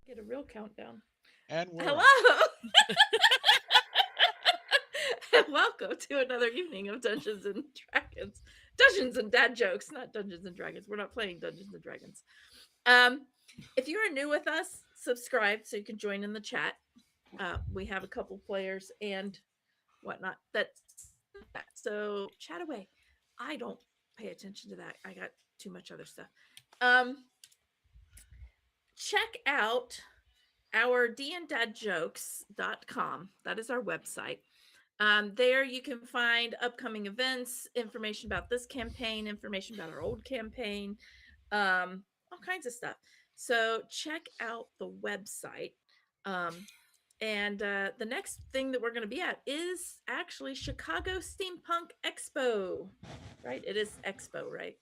Get a real countdown. And we're Hello, off. and welcome to another evening of Dungeons and Dragons. Dungeons and Dad jokes, not Dungeons and Dragons. We're not playing Dungeons and Dragons. Um, if you are new with us, subscribe so you can join in the chat. We have a couple players and whatnot. So chat away. I don't pay attention to that. I got too much other stuff. Um, check out our dnddadjokes.com. That is our website. There you can find upcoming events, information about this campaign, information about our old campaign, all kinds of stuff. So check out the website. Um, and the next thing that we're going to be at is actually Chicago Steampunk Expo, right? It is Expo, right?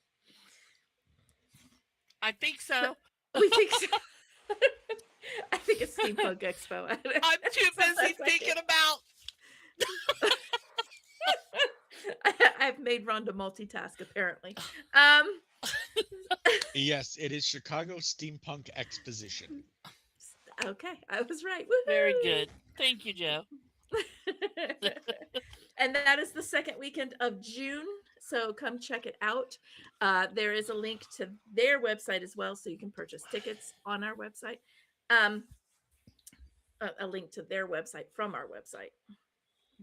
I think So so. we think so. I think it's Steampunk Expo. I'm too busy thinking about. I've made Rhonda multitask apparently. Um, Yes, it is Chicago Steampunk Exposition. okay, I was right. Very Woohoo! good. Thank you, Joe. And that is the second weekend of June. So come check it out. There is a link to their website as well, so you can purchase tickets on our website. Um, a link to their website from our website.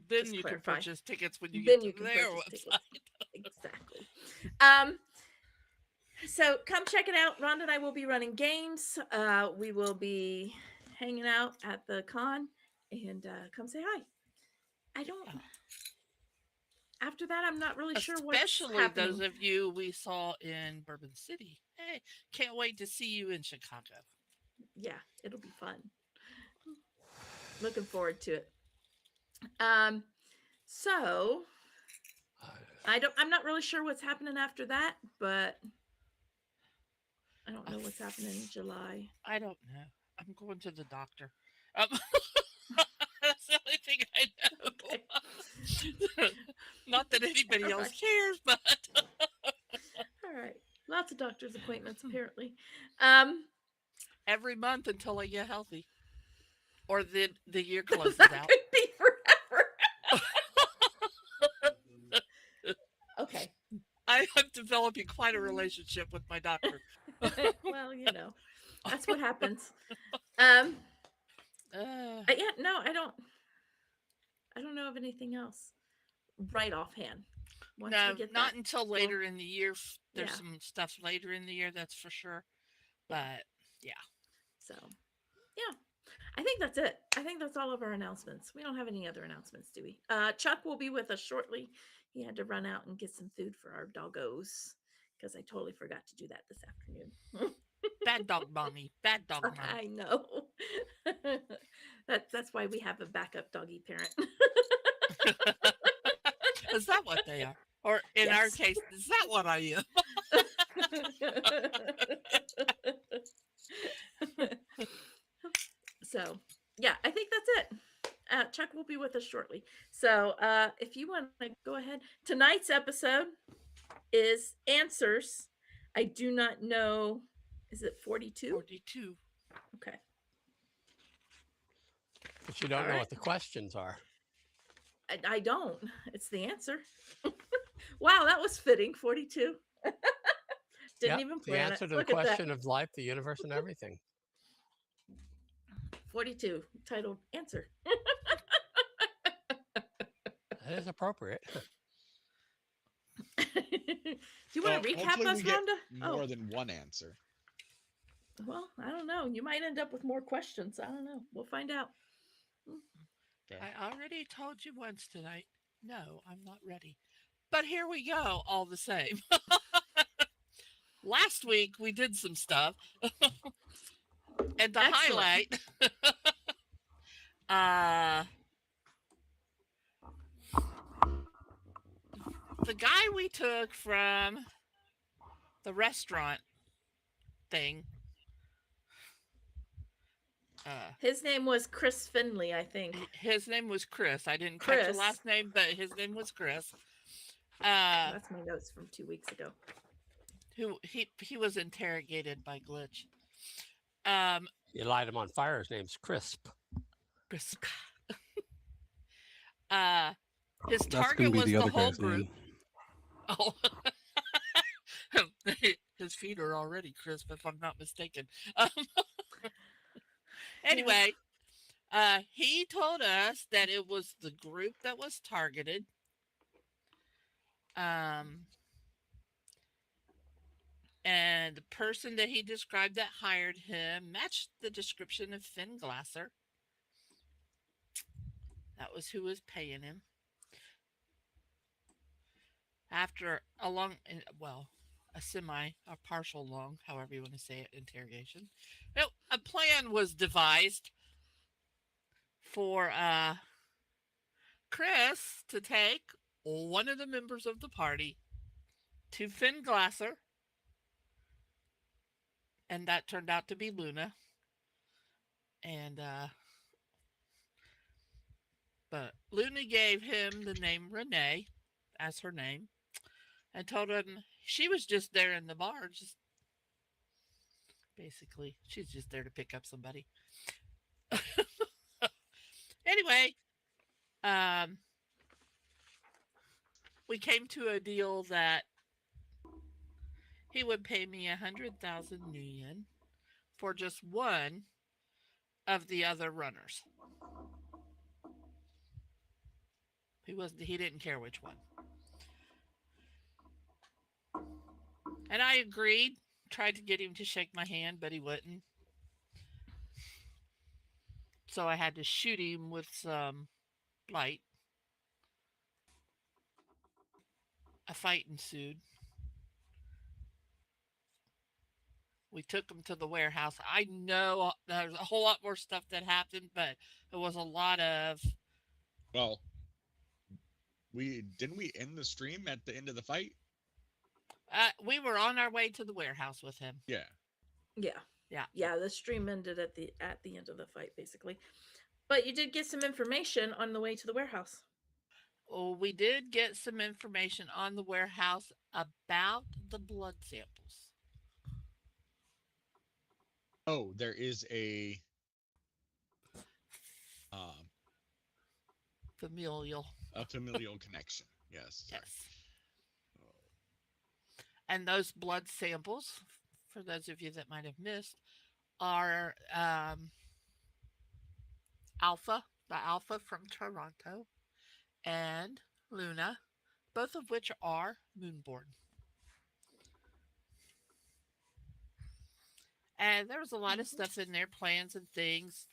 Then Just you clarify. can purchase tickets when you Then get you to can their purchase website. tickets. Exactly. Um, so come check it out. Rhonda and I will be running games. We will be hanging out at the con, and come say hi. I don't. After that, I'm not really sure what's Especially those happening. of you we saw in Bourbon City. Hey, can't wait to see you in Chicago. Yeah, it'll be fun. Looking forward to it. Um, so I'm not really sure what's happening after that, but I don't know what's happening in July. I don't know. I'm going to the doctor. Um, that's the only thing I Okay. know. Not that anybody All else right. cares, but All right. Lots of doctor's appointments apparently. Um, every month until I get healthy, or the year closes that out. could be forever. Okay. I am developing quite a relationship with my doctor. Well, that's what happens. Um, Uh, yeah, no, I don't. I don't know of anything else right offhand. Once we no, get that, not until well, later in the year. There's yeah. some stuff later in the year, that's for sure. Yeah. But yeah, So, yeah. I think that's it. I think that's all of our announcements. We don't have any other announcements, do we? Chuck will be with us shortly. He had to run out and get some food for our doggos because I totally forgot to do that this afternoon. bad dog mommy, bad dog mommy. I know. That's why we have a backup doggy parent. Is that what they are? Or in our Yes. case, is that what I am? So, yeah, I think that's it. Chuck will be with us shortly. So, if you want to go ahead, tonight's episode is answers. I do not know. Is it 42? 42. Okay. But you don't All know right. what the questions are. I don't. It's the answer. Wow, that was fitting. 42. Didn't Yep, even the plan answer it. to the Look at that. question of life, the universe, and everything. 42, titled Answer. That is appropriate. Do you want to recap Hopefully us, we get Rhonda? more than one answer. Well, I don't know. You might end up with more questions. I don't know. We'll find out. Okay. I already told you once tonight. No, I'm not ready. But here we go, all the same. Last week we did some stuff. And the Excellent. highlight, uh, the guy we took from the restaurant thing. His name was Chris Finley, I think. His name was Chris. I didn't catch the Chris. last name, but his name was Chris. That's my notes from 2 weeks ago. Who he was interrogated by Glitch. You light him on fire. His name's Crisp. His That's target gonna be was the the other whole guy's group. name. Oh, his feet are already crisp, if I'm not mistaken. Anyway, he told us that it was the group that was targeted. And the person that he described that hired him matched the description of Finn Glasser. That was who was paying him. After a long, well, a partial long, however you want to say it, interrogation, well, a plan was devised for Chris to take one of the members of the party to Finn Glasser, and that turned out to be Luna. And but Luna gave him the name Renee as her name, and told him she was just there in the bar, just basically she's just there to pick up somebody. Anyway, we came to a deal that he would pay me 100,000 yen for just one of the other runners. He didn't care which one. And I agreed, tried to get him to shake my hand, but he wouldn't. So I had to shoot him with some blight. A fight ensued. We took him to the warehouse. I know there's a whole lot more stuff that happened, but it was a lot of. Well, didn't we end the stream at the end of the fight? We were on our way to the warehouse with him. Yeah. Yeah. The stream ended at the end of the fight, basically. But you did get some information on the way to the warehouse. Oh, we did get some information on the warehouse about the blood samples. Oh, there is a familial connection. Yes. Yes. And those blood samples, for those of you that might have missed, are the Alpha from Toronto, and Luna, both of which are moonborn. And there was a lot of stuff in there, plans and things,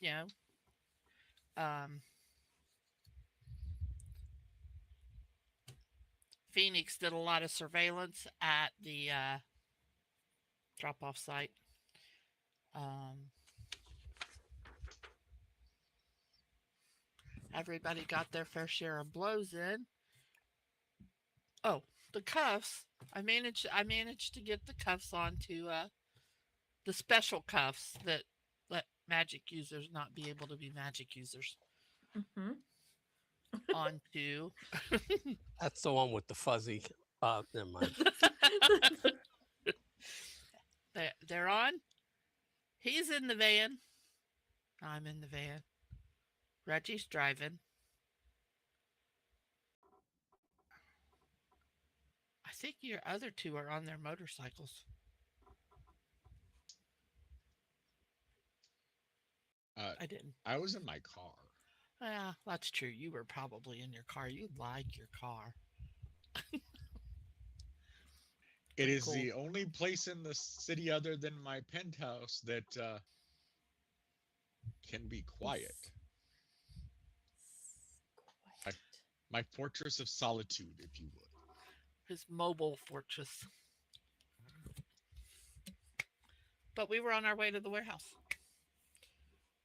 Phoenix did a lot of surveillance at the drop-off site. Everybody got their fair share of blows in. Oh, the cuffs. I managed to get the cuffs onto the special cuffs that let magic users not be able to be magic users. Mm-hmm. Onto. That's the one with the fuzzy. Never mind. They're on. He's in the van. I'm in the van. Reggie's driving. I think your other two are on their motorcycles. I didn't. I was in my car. Yeah, that's true. You were probably in your car. You like your car. It is cool. the only place in the city other than my penthouse that can be quiet. My fortress of solitude, if you would. His mobile fortress. But we were on our way to the warehouse.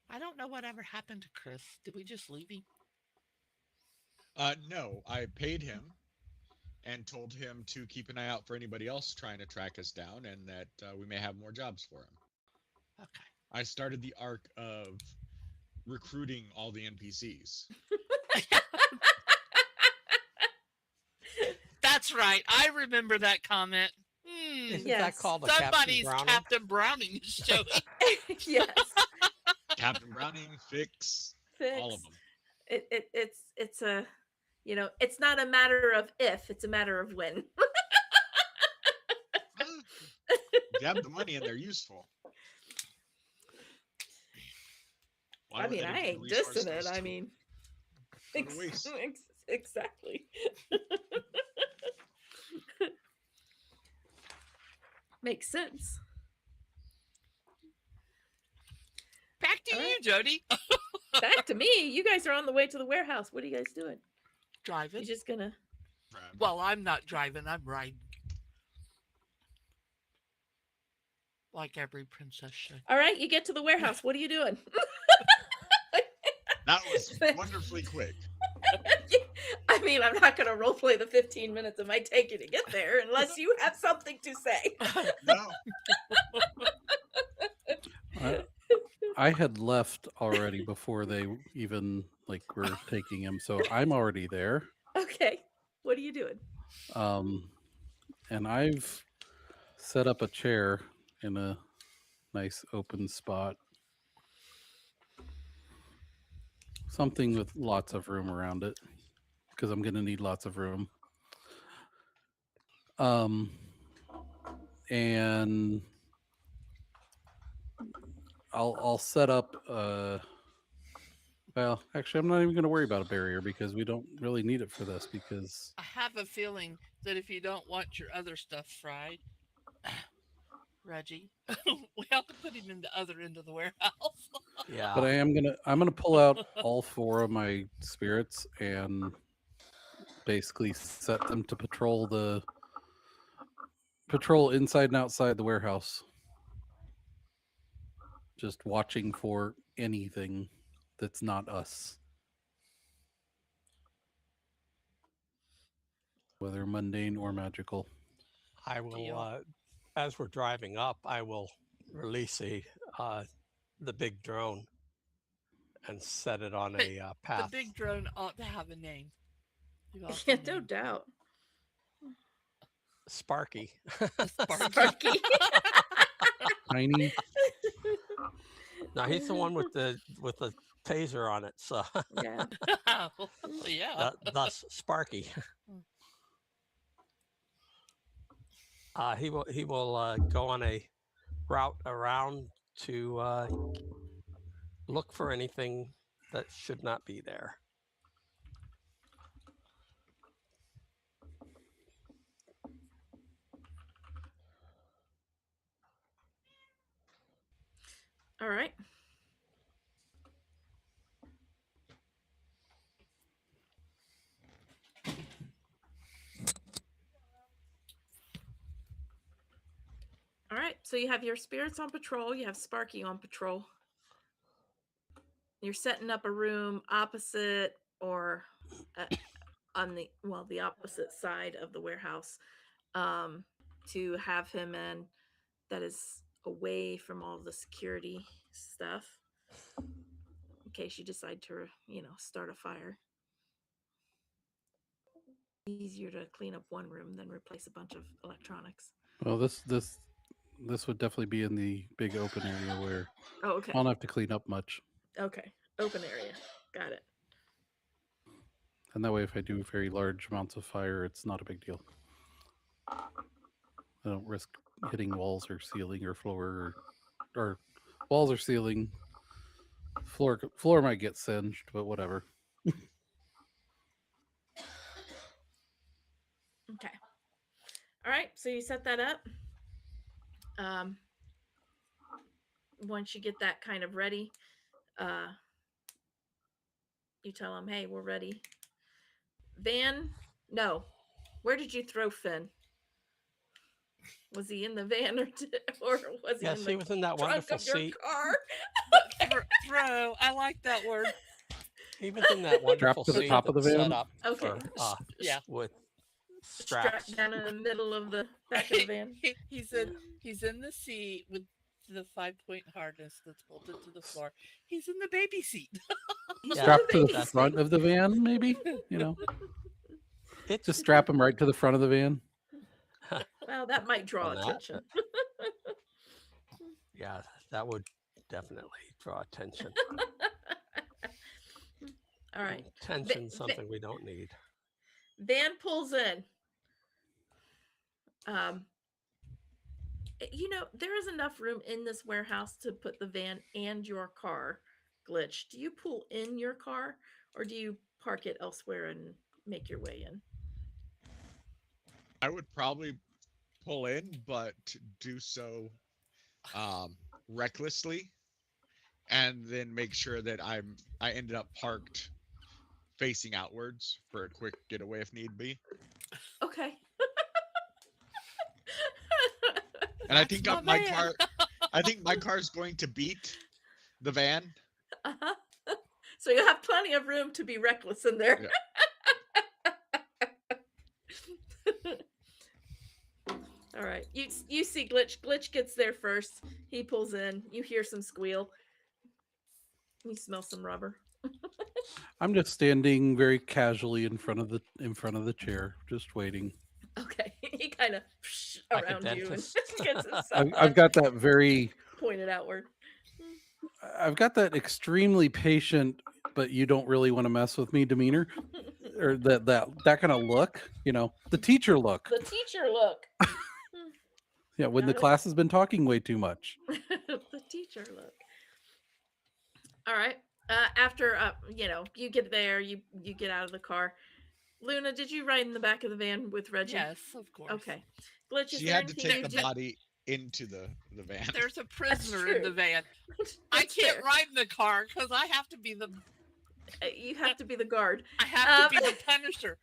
I don't know whatever happened to Chris. Did we just leave him? No, I paid him and told him to keep an eye out for anybody else trying to track us down, and that we may have more jobs for him. Okay. I started the arc of recruiting all the NPCs. That's right. I remember that comment. Isn't Yes. that called a Captain Somebody's Browning? Captain Browning is showing. Yes. Captain Browning, Fix, all of Fix. them. It's a, it's not a matter of if, it's a matter of when. If you have the money and they're useful. Why I would mean, that I ain't resource dissing it. goes I to mean, go to waste? exactly. Makes sense. Back to All you, right. Jody. Back to me. You guys are on the way to the warehouse. What are you guys doing? Driving. You just gonna? Well, I'm not driving. I'm riding. Like every princess should. All right. You get to the warehouse. What are you doing? That was wonderfully quick. I mean, I'm not gonna role play the 15 minutes it might take you to get there unless you have something to say. No. I had left already before they even were taking him, so I'm already there. Okay. What are you doing? And I've set up a chair in a nice open spot. Something with lots of room around it, because I'm going to need lots of room. And I'll set up. Well, actually, I'm not even going to worry about a barrier because we don't really need it for this. Because I have a feeling that if you don't want your other stuff fried, Reggie, we have to put him in the other end of the warehouse. Yeah. but I'm gonna pull out all 4 of my spirits and basically set them to patrol inside and outside the warehouse, just watching for anything that's not us, whether mundane or magical. I will, Deal. as we're driving up, I will release the big drone and set it on a The path. big drone ought to have a name. You ought to Yeah, name no doubt. Sparky. Sparky. Tiny. Now he's the one with the taser on it, so Yeah. Yeah. thus Sparky. He will go on a route around to look for anything that should not be there. All right. All right. So you have your spirits on patrol. You have Sparky on patrol. You're setting up a room opposite or on the opposite side of the warehouse to have him in that is away from all the security stuff in case you decide to, start a fire. Easier to clean up one room than replace a bunch of electronics. Well, this would definitely be in the big open area where Oh, okay. I don't have to clean up much. Okay. Open area. Got it. And that way, if I do very large amounts of fire, it's not a big deal. I don't risk hitting walls or ceiling or floor or walls or ceiling. Floor might get singed, but whatever. Okay. All right. So you set that up. Once you get that kind of ready, you tell them, "Hey, we're ready." Van? No. Where did you throw Finn? Was he in the van or was he Yes, in the he was in that trunk wonderful of your seat. car? Throw. I like that word. He was in that wonderful to the seat top of the that's van? set up Okay. for, Yeah. with Strapped straps. down in the middle of the back of the van. He's in the seat with the 5-point harness that's bolted to the floor. He's in the baby seat. Yeah, Strap to the that's- front of the van, maybe? It's Just strap him right to the front of the van. Well, that might draw on that. attention. Yeah, that would definitely draw attention. All right. Attention's something we don't need. Van pulls in. There is enough room in this warehouse to put the van and your car. Glitch, do you pull in your car or do you park it elsewhere and make your way in? I would probably pull in, but do so recklessly, and then make sure that I ended up parked facing outwards for a quick getaway if need be. Okay. And I That's think my my van. car, I think my car is going to beat the van. Uh-huh. So you have plenty of room to be reckless in there. All right. You see Glitch. Glitch gets there first. He pulls in. You hear some squeal. You smell some rubber. I'm just standing very casually in front of the chair, just waiting. Okay. He kind of Like a around you and dentist. gets himself I've got that very, pointed outward. I've got that extremely patient, but you don't really want to mess with me demeanor, or that kind of look, the teacher look. The teacher look. Yeah, when the Got it. class has been talking way too much. The teacher look. All right. After you get there, you get out of the car. Luna, did you ride in the back of the van with Reggie? Yes, of course. Okay. Glitch, is She there had to anything take you the do? body into the van. There's a prisoner in the true. van. I That's can't fair. ride in the car because I have to be the You have to be the guard. I have to be Um, the Punisher.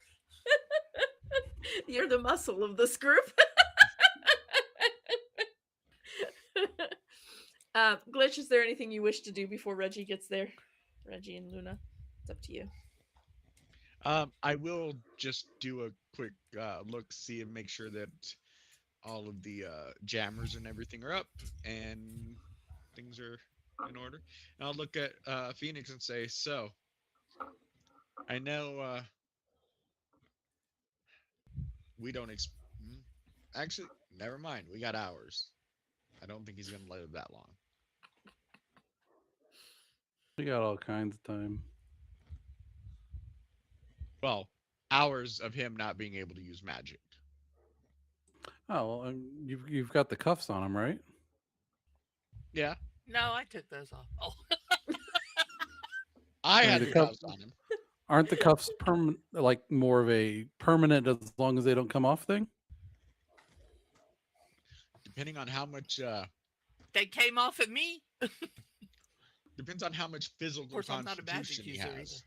You're the muscle of this group. Glitch, is there anything you wish to do before Reggie gets there? Reggie and Luna, it's up to you. I will just do a quick look, see, and make sure that all of the jammers and everything are up and things are in order. And I'll look at Phoenix and say, so, I know we don't actually, never mind. We got hours. I don't think he's going to live that long. We got all kinds of time. Well, hours of him not being able to use magic. Oh, well, you've got the cuffs on him, right? Yeah, No, I took those off. Oh, I mean, had the the cuff- cuffs on him. Aren't the cuffs permanent, like more of a permanent as long as they don't come off thing? Depending on how much, they came off at me. depends on how much physical Of course, I'm not a constitution magic he user has.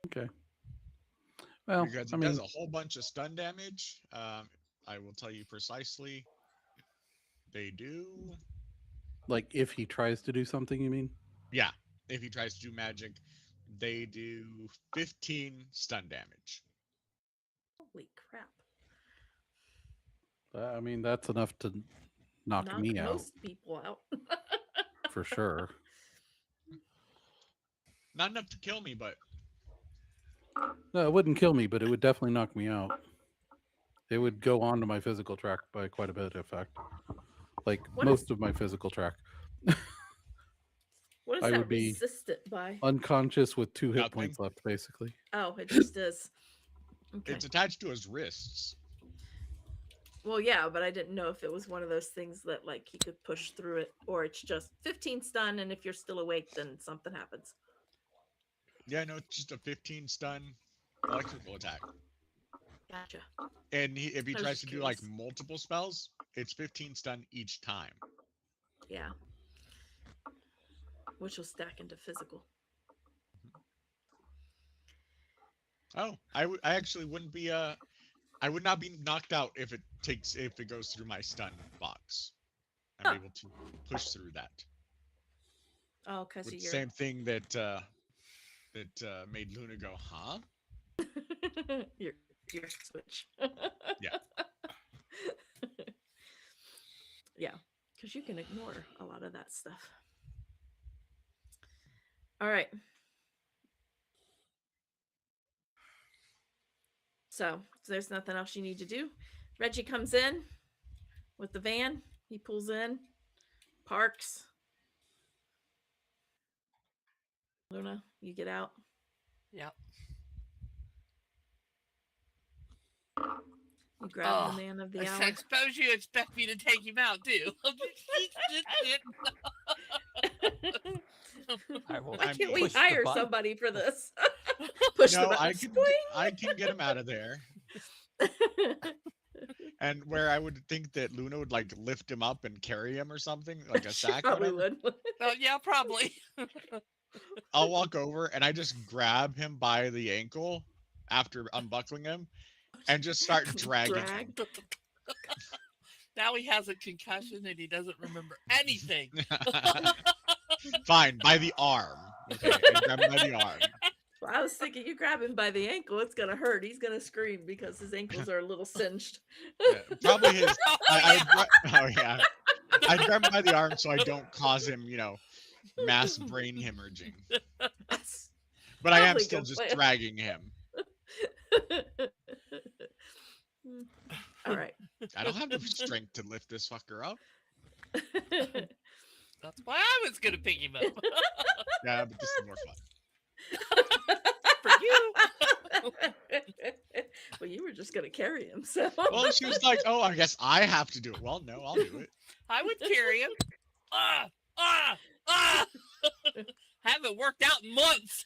Okay. Well, Because I it mean, does a whole bunch of stun damage. I will tell you precisely. They do. like if he tries to do something, you mean? Yeah, if he tries to do magic, they do 15 stun damage. Holy crap. I mean, that's enough to knock me out most people out. for sure. Not enough to kill me, but No, it wouldn't kill me, but it would definitely knock me out. It would go on to my physical track by quite a bit, in fact. Like What most of my physical track. What is I that would be resistant by? Unconscious with 2 hit Nothing. points left, basically. Oh, it just is. Okay. it's attached to his wrists. Well, yeah, but I didn't know if it was one of those things that like he could push through it, or it's just 15 stun, and if you're still awake, then something happens. Yeah, no, it's just a 15 stun electrical attack. Gotcha. And if he I was tries just to do like curious. multiple spells, it's 15 stun each time. Yeah. Which will stack into physical. Oh, I actually wouldn't be I would not be knocked out if it goes through my stun box. I'm Huh. able to push through that. Oh, because With the you're same thing that made Luna go, huh? your switch. Yeah. Yeah, because you can ignore a lot of that stuff. All right. So there's nothing else you need to do. Reggie comes in with the van. He pulls in, parks. Luna, you get out. Yep. You grab the man of the hour. I suppose you expect me to take him out too. I will Why can't we push the hire button. somebody for this? Push the No, button. I can get him out of there. And where I would think that Luna would like lift him up and carry him or something, like a She sack. Or probably whatever. would. Oh yeah, probably. I'll walk over and I just grab him by the ankle after unbuckling him and just start dragging him. Now he has a concussion and he doesn't remember anything. Fine, by the arm. Okay, I grab him by the arm. Well, I was thinking you grab him by the ankle, it's gonna hurt. He's gonna scream because his ankles are a little singed. Yeah, probably his. Oh yeah. I grab him by the arm so I don't cause him, mass brain hemorrhaging. That's But I am probably still good just plan. dragging him. All right. I don't have the strength to lift this fucker up. That's why I was gonna pick him up. Yeah, but this is more fun. For you. Well, you were just gonna carry him, so. Well, she was like, "Oh, I guess I have to do it." Well, no, I'll do it. I would carry him. Haven't worked out in months.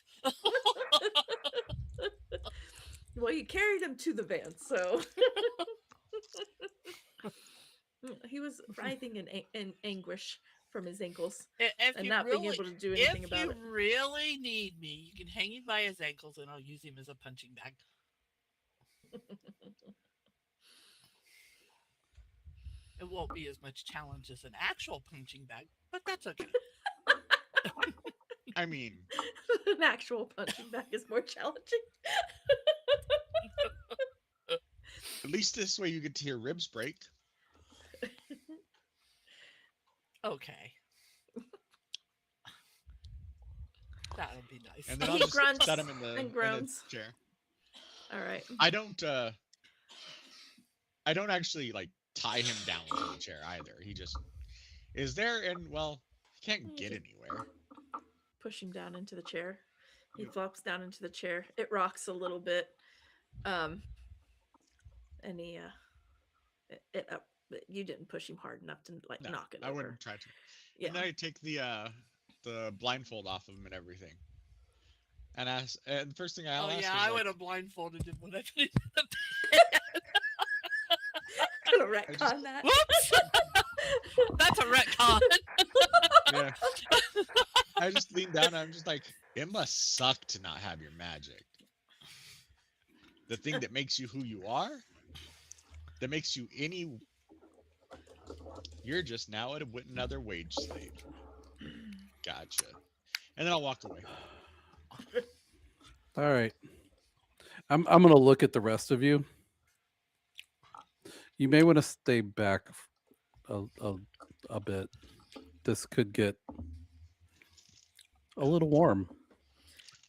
Well, you carried him to the van, so. He was writhing in anguish from his ankles If and you not really, being able to do anything if about you it. really need me, you can hang him by his ankles and I'll use him as a punching bag. It won't be as much challenge as an actual punching bag, but that's okay. I mean, An actual punching bag is more challenging. at least this way you get to hear ribs break. Okay. That would be nice. And then He I'll just grunts set him in the and groans. chair. All right. I don't actually like tie him down to the chair either. He just is there and well, he can't get anywhere. Push him down into the chair. He Yep. flops down into the chair. It rocks a little bit. And he you didn't push him hard enough to like No, knock it I over. wouldn't try to. Yeah. And then I take the blindfold off of him and everything. And the first thing I'll ask yeah, is I like, would have blindfolded him when I put him in the Gonna retcon that. Whoops! That's a retcon. yeah. I just lean down and I'm just like, it must suck to not have your magic. The thing that makes you who you are, that makes you you're just now another wage slave. Gotcha. And then I'll walk away. All right. I'm gonna look at the rest of you. You may want to stay back a bit. This could get a little warm.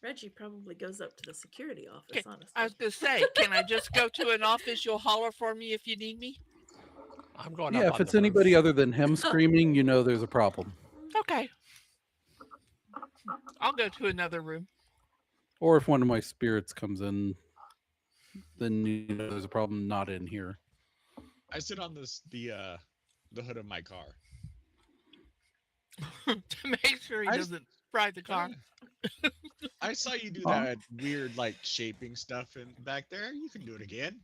Reggie probably goes up to the security office, Okay, honestly. I was going to say, can I just go to an office? You'll holler for me if you need me? I'm going Yeah, up if on it's the anybody roof. other than him screaming, you know there's a problem. Okay. I'll go to another room. Or if one of my spirits comes in, then you know there's a problem not in here. I sit on the hood of my car. To make sure he I just- doesn't fry the car. I saw you do that weird like shaping stuff in back there. You can do it again.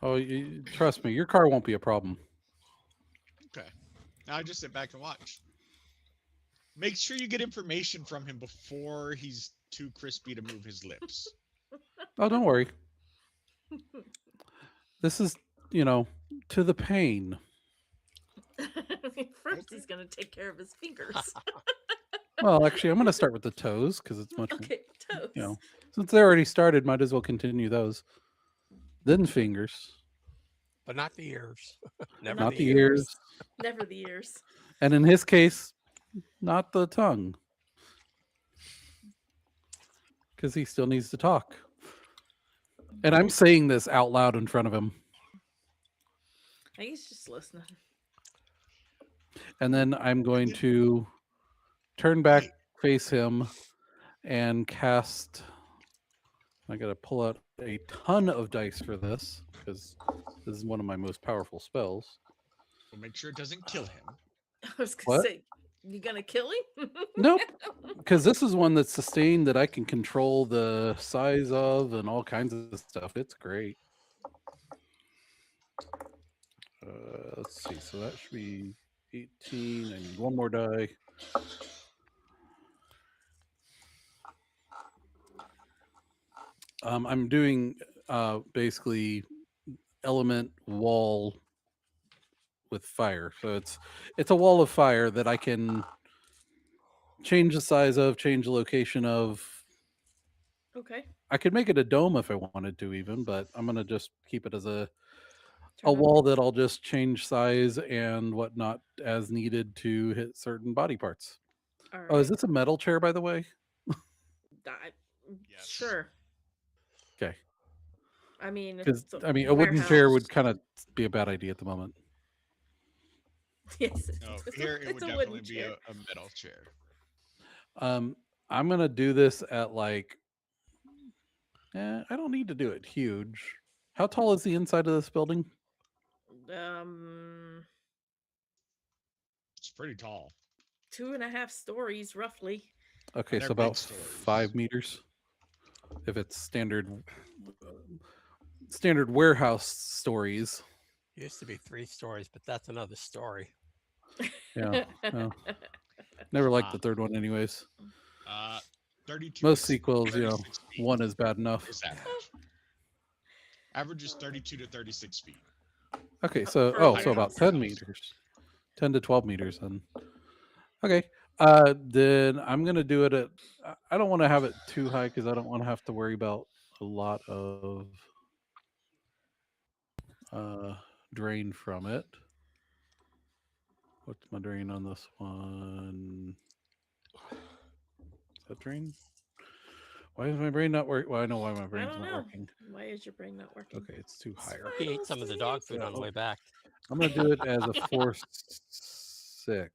Oh, trust me, your car won't be a problem. Okay. Now I just sit back and watch. Make sure you get information from him before he's too crispy to move his lips. Oh, don't worry. This is, to the pain. First, he's gonna take care of his fingers. Well, actually, I'm going to start with the toes because it's much, Okay, toes. since they already started, might as well continue those. Then fingers, But not the ears. Never not the ears, Never the ears. and in his case, not the tongue, because he still needs to talk. And I'm saying this out loud in front of him. I think he's just listening. And then I'm going to turn back, Hey. face him, and cast. I got to pull out a ton of dice for this because this is one of my most powerful spells. We'll make sure it doesn't kill him. I was gonna What? say, you gonna kill him? Nope, because this is one that's sustained that I can control the size of and all kinds of stuff. It's great. Let's see. So that should be 18. I need one more die. I'm doing basically element wall with fire. So it's a wall of fire that I can change the size of, change the location of. Okay. I could make it a dome if I wanted to, even, but I'm gonna just keep it as a Turn on. wall that I'll just change size and whatnot as needed to hit certain body parts. All right. Oh, is this a metal chair, by the way? Yes. Sure. Okay. I mean, Because it's I mean, a wooden chair warehouse. would kind of be a bad idea at the moment. Yes. No, it's here a, it would it's a definitely wooden be chair. a metal chair. I'm gonna do this at like. I don't need to do it huge. How tall is the inside of this building? It's pretty tall. 2.5 stories, roughly. Okay, they're so big about stories. 5 meters. If it's standard warehouse stories. Used to be 3 stories, but that's another story. Yeah. Well, never liked Ah. the third one, anyways. 32. Most to sequels, 36 feet one is bad enough. is average. Average is 32 to 36 feet. Okay, so For a so about warehouse. 10 meters, 10 to 12 meters, then. Okay, then I'm gonna do it at. I don't want to have it too high because I don't want to have to worry about a lot of drain from it. What's my drain on this one? Is that drain? Why is my brain not working? Well, I know why my I brain's don't not know. working. Why is your brain not working? Okay, it's too higher. He ate some of the dog food on the way back. I'm gonna do it as a 4-6.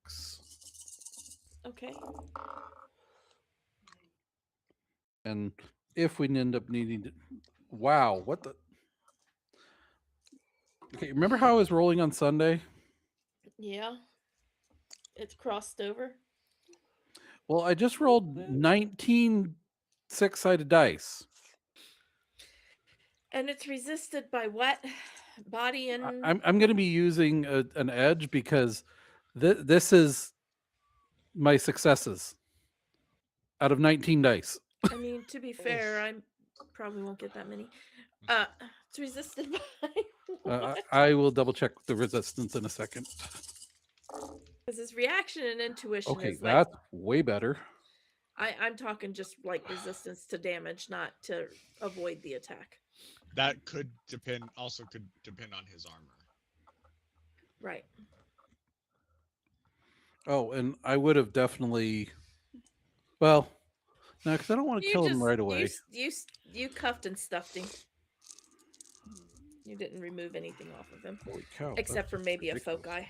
Okay. And if we end up needing to, wow, what the? Okay, remember how I was rolling on Sunday? Yeah. It's crossed over. Well, I just rolled 19 6-sided dice. And it's resisted by what? Body and I'm going to be using an edge because this is my successes out of 19 dice. I mean, to be fair, I probably won't get that many. It's resisted by what? I will double check the resistance in a second. Because his reaction and intuition Okay, is like that's way better. I'm talking just like resistance to damage, not to avoid the attack. That could depend on his armor. Right. Oh, and I would have definitely. Well, no, because I don't want to kill him right away. You cuffed and stuffed him. You didn't remove anything off of him, Holy cow! except for maybe ridiculous. a foci.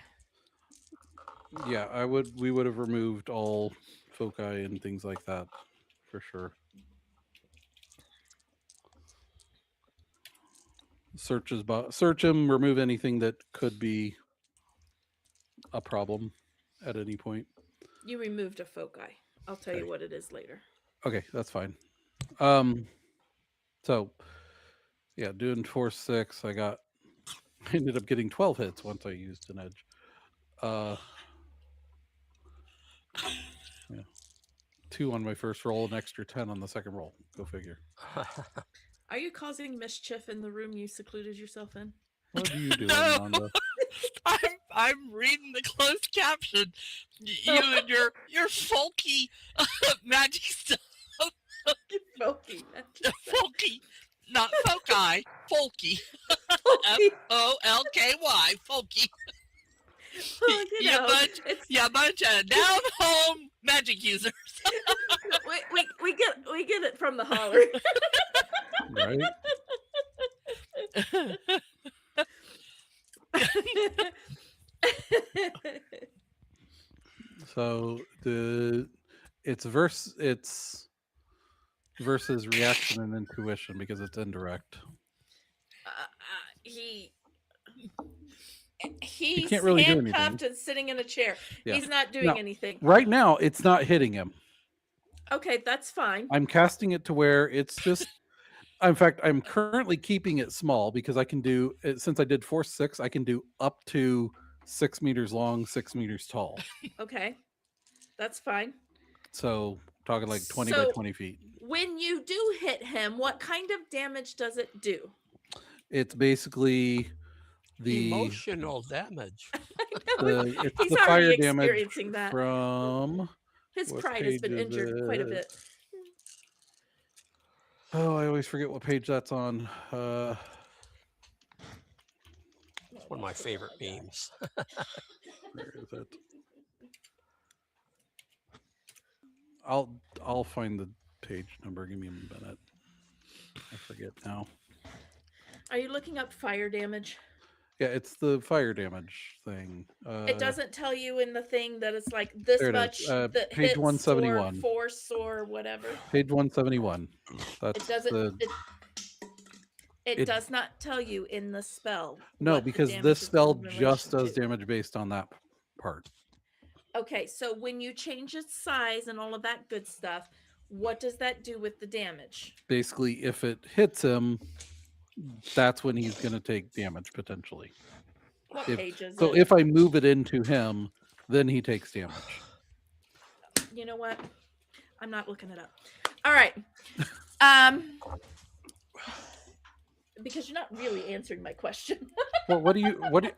Yeah, we would have removed all foci and things like that for sure. Search him, remove anything that could be a problem at any point. You removed a foci. I'll tell you Okay. what it is later. Okay, that's fine. So yeah, doing 4-6, I ended up getting 12 hits once I used an edge. Yeah. 2 on my first roll, an extra 10 on the second roll. Go figure. Are you causing mischief in the room you secluded yourself in? What are you doing, No. Rhonda? I'm reading the closed caption. You and your folky magic stuff. Folky. Folky, not foci. Folky. Folky. FOLKY. Folky. Well, you know, it's, Yeah, bunch of down home magic users. we get it from the holler. Right? So it's versus reaction and intuition because it's indirect. He You he's can't really do handcuffed anything. and sitting in a chair. Yeah. He's not doing Now, anything. right now, it's not hitting him. Okay, that's fine. I'm casting it to where it's just. In fact, I'm currently keeping it small because I can do since I did force 6, I can do up to 6 meters long, 6 meters tall. Okay, that's fine. So talking like 20 by So 20 feet. when you do hit him, what kind of damage does it do? It's basically the Emotional damage. I know it's he's the already fire damage experiencing that. from. His what pride has been page is injured quite a it? bit. Oh, I always forget what page that's on. It's one of my favorite memes. Where is it? I'll find the page number. Give me a minute. I forget now. Are you looking up fire damage? Yeah, it's the fire damage thing. It doesn't tell you in the thing that it's like this there it is. much the Page hits or 171. force or whatever. Page 171. That's It doesn't. the It it- does not tell you in the spell. no, what the because damage this is in spell relation just does to. damage based on that part. Okay, so when you change its size and all of that good stuff, what does that do with the damage? Basically, if it hits him, that's when he's going to take damage potentially. What page is So it? if I move it into him, then he takes damage. You know what? I'm not looking it up. All right. Because you're not really answering my question. Well,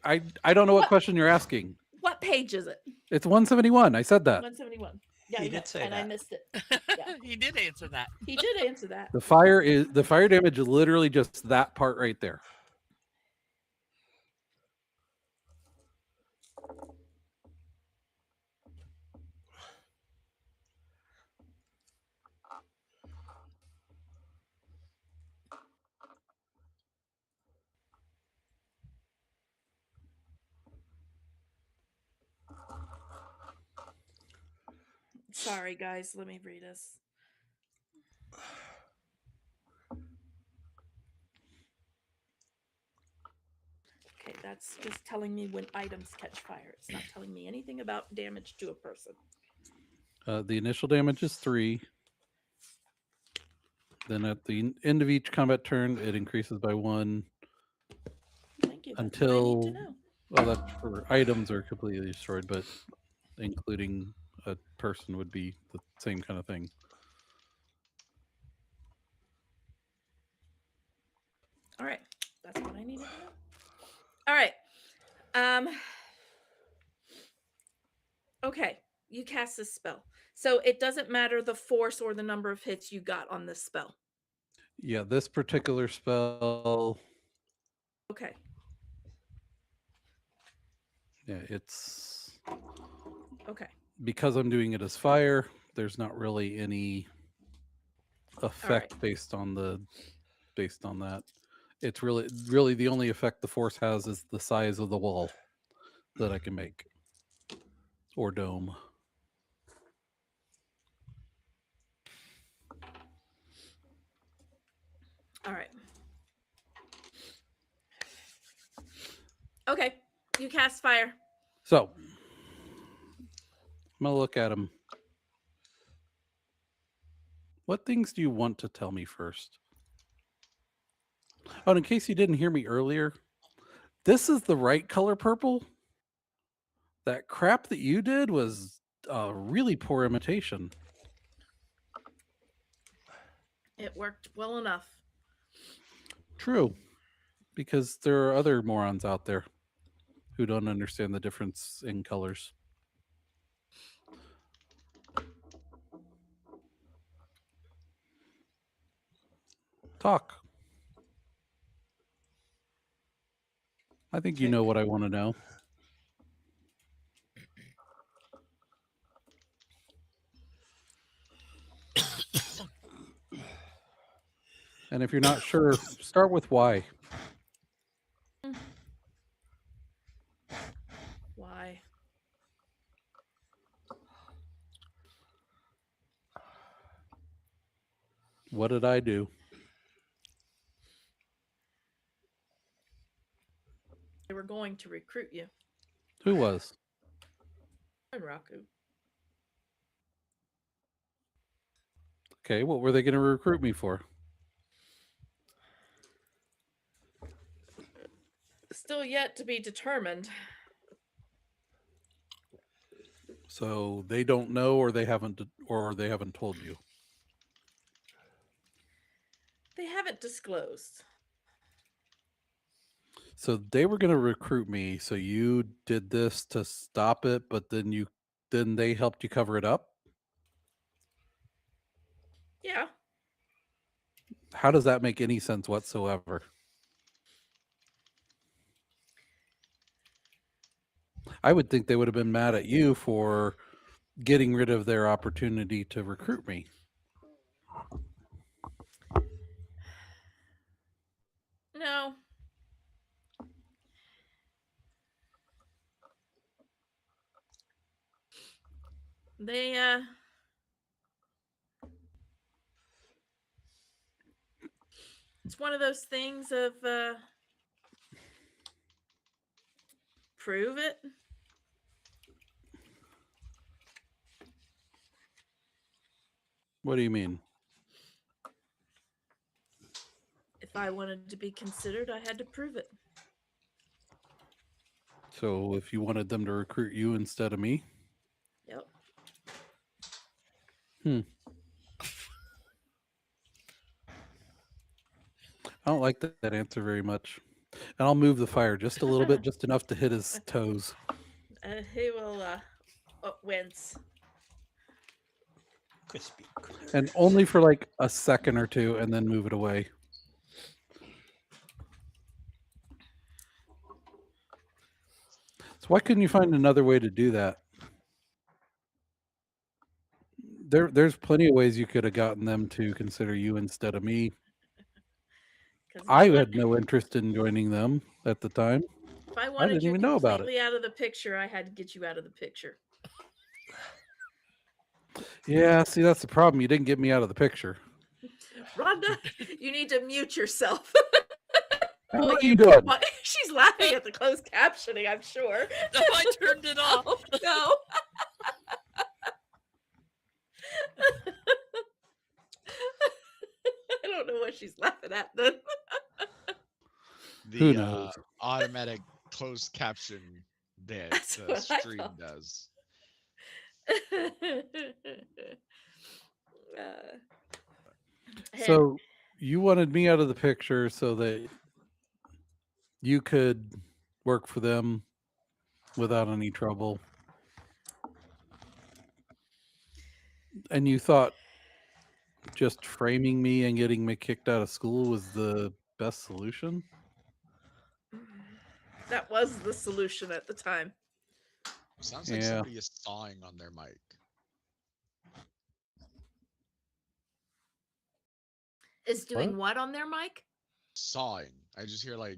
I don't know what question you're asking. What page is it? It's 171. I said that. 171. Yeah, He I know, did say and I that. missed it. He did answer that. He did answer that. The fire damage is literally just that part right there. Sorry, guys. Let me read this. Okay, that's just telling me when items catch fire. It's not telling me anything about damage to a person. The initial damage is 3. Then at the end of each combat turn, it increases by 1 Thank you. That's what I need until. to know. Well, that's for items are completely destroyed, but including a person would be the same kind of thing. All right, that's what I needed to know. All right. Okay, you cast this spell. So it doesn't matter the force or the number of hits you got on this spell. Yeah, this particular spell. Okay. Yeah, it's Okay. because I'm doing it as fire. There's not really any effect based on that. It's really the only effect the force has is the size of the wall that I can make or dome. All right. Okay, you cast fire. So I'm gonna look at him. What things do you want to tell me first? Oh, and in case you didn't hear me earlier, this is the right color purple. That crap that you did was a really poor imitation. It worked well enough. True, because there are other morons out there who don't understand the difference in colors. Talk. I think you know what I want to know. And if you're not sure, start with why. What did I do? They were going to recruit you. Who was? And Raku. Okay, what were they going to recruit me for? Still yet to be determined. So they don't know, or they haven't told you. They haven't disclosed. So they were going to recruit me. So you did this to stop it, but then they helped you cover it up. Yeah. How does that make any sense whatsoever? I would think they would have been mad at you for getting rid of their opportunity to recruit me. No. They it's one of those things of prove it. What do you mean? If I wanted to be considered, I had to prove it. So if you wanted them to recruit you instead of me? Yep. I don't like that answer very much. And I'll move the fire just a little bit, just enough to hit his toes. He will wince. Crispy. And only for like a second or two, and then move it away. So why couldn't you find another way to do that? There's plenty of ways you could have gotten them to consider you instead of me. I had no interest in joining them at the time. If I wanted didn't you even know about it. completely out of the picture, I had to get you out of the picture. Yeah, see, that's the problem. You didn't get me out of the picture. Rhonda, you need to mute yourself. How are you doing? What? She's laughing at the closed captioning, I'm sure. No, I turned it off. Oh, no. I don't know what she's laughing at then. Who The knows? automatic closed caption that That's the what I stream thought. does. So you wanted me out of the picture so that you could work for them without any trouble. And you thought just framing me and getting me kicked out of school was the best solution? that was the solution at the time. Sounds like Yeah. somebody is sawing on their mic. Is doing what on their mic? Sawing. I just hear like,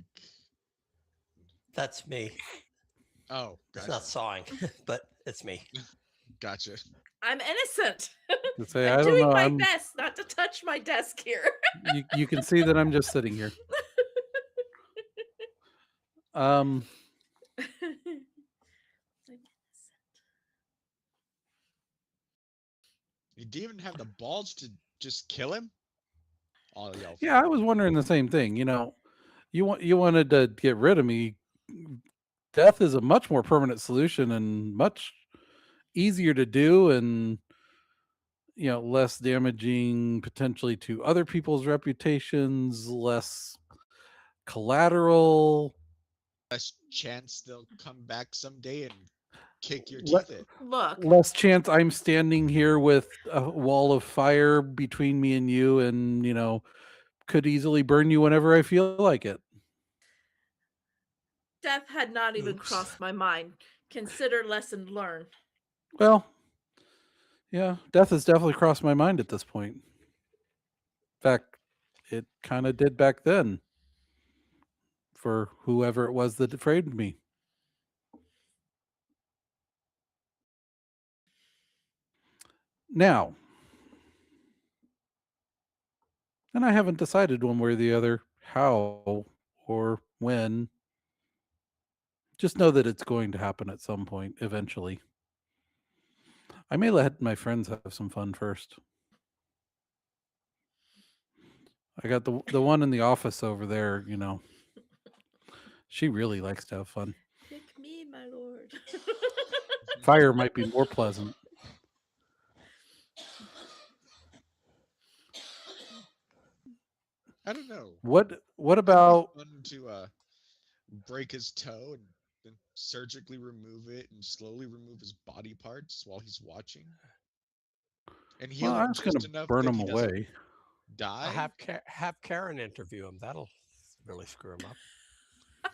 That's me. oh, It's gotcha. not sawing, but it's me. Gotcha. I'm innocent. To say, I'm I don't doing know. my best not to touch my desk here. You can see that I'm just sitting here. You didn't even have the balls to just kill him? All y'all. Yeah, I was wondering the same thing. You know, you wanted to get rid of me. Death is a much more permanent solution and much easier to do, and less damaging potentially to other people's reputations, less collateral, Less chance they'll come back someday and kick your Le- teeth in. Look, less chance I'm standing here with a wall of fire between me and you, and could easily burn you whenever I feel like it. death had not even Oops. crossed my mind. Consider lesson learned. Well, yeah, death has definitely crossed my mind at this point. In fact, it kind of did back then for whoever it was that framed me. Now, And I haven't decided one way or the other how or when. Just know that it's going to happen at some point eventually. I may let my friends have some fun first. I got the one in the office over there, she really likes to have fun. Pick me, my lord. Fire might be more pleasant. I don't know. What It'd be about fun to break his toe and then surgically remove it and slowly remove his body parts while he's watching and well, heal I him was just gonna enough burn that them he doesn't away. die. Have Karen interview him. That'll really screw him up.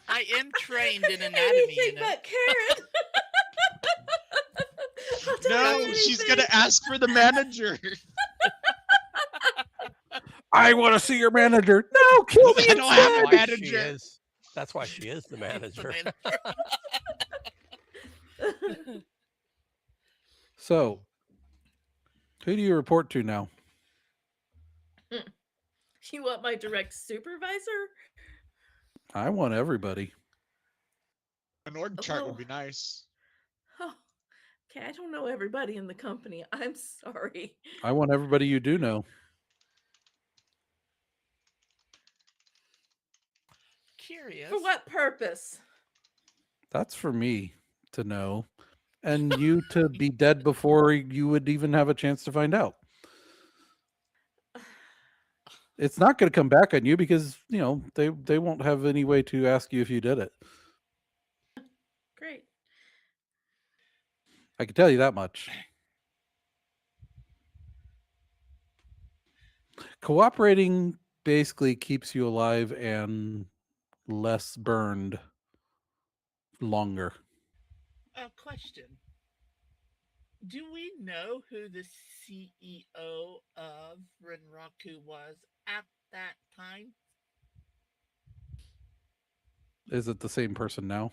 I am trained in anatomy, Anything but Karen. I'll tell No, you she's anything. gonna ask for the manager. I want to see your manager. No, kill me I don't have a instead. Why she manager. is. That's why she is the The manager. manager. So, who do you report to now? You want my direct supervisor? I want everybody. An org chart Oh. would be nice. Oh, okay, I don't know everybody in the company. I'm sorry. I want everybody you do know. Curious. For what purpose? That's for me to know, and you to be dead before you would even have a chance to find out. It's not going to come back on you because they won't have any way to ask you if you did it. Great. I can tell you that much. Cooperating basically keeps you alive and less burned longer. A question. Do we know who the CEO of Renraku was at that time? Is it the same person now?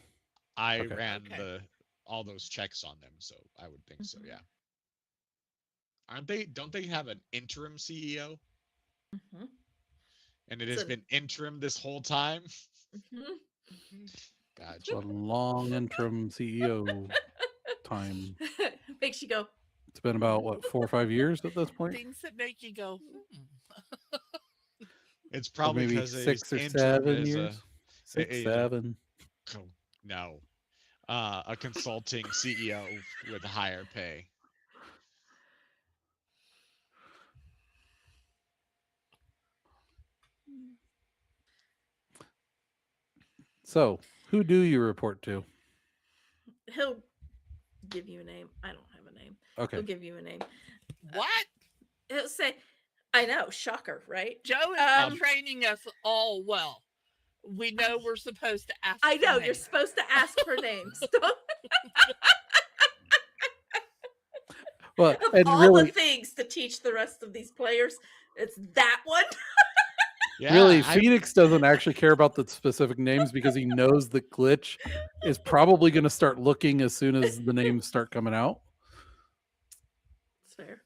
I Okay. ran Okay. all those checks on them, so I would think so. Mhm. Yeah. Aren't they? Don't they have an interim CEO? Mhm. And it has So- been interim this whole time. Mhm. Gotcha. A long interim CEO time. Makes you go. It's been about what 4 or 5 years at this point, Things that make you go, It's or probably maybe because he's 6 or interim 7 as years. 6, you know, 7. no, a consulting CEO with higher pay. So, who do you report to? He'll give you a name. I don't have a name. Okay. He'll give you a name. what? He'll say, I know, shocker, right? Joe is training us all well. We know we're supposed to ask. I know, for you're names. supposed to ask for names. Don't- Well, of and all really, the things to teach the rest of these players, it's that one. Yeah, really, Phoenix doesn't actually care about the specific names because he knows the glitch is probably going to start looking as soon as the names start coming out. It's fair.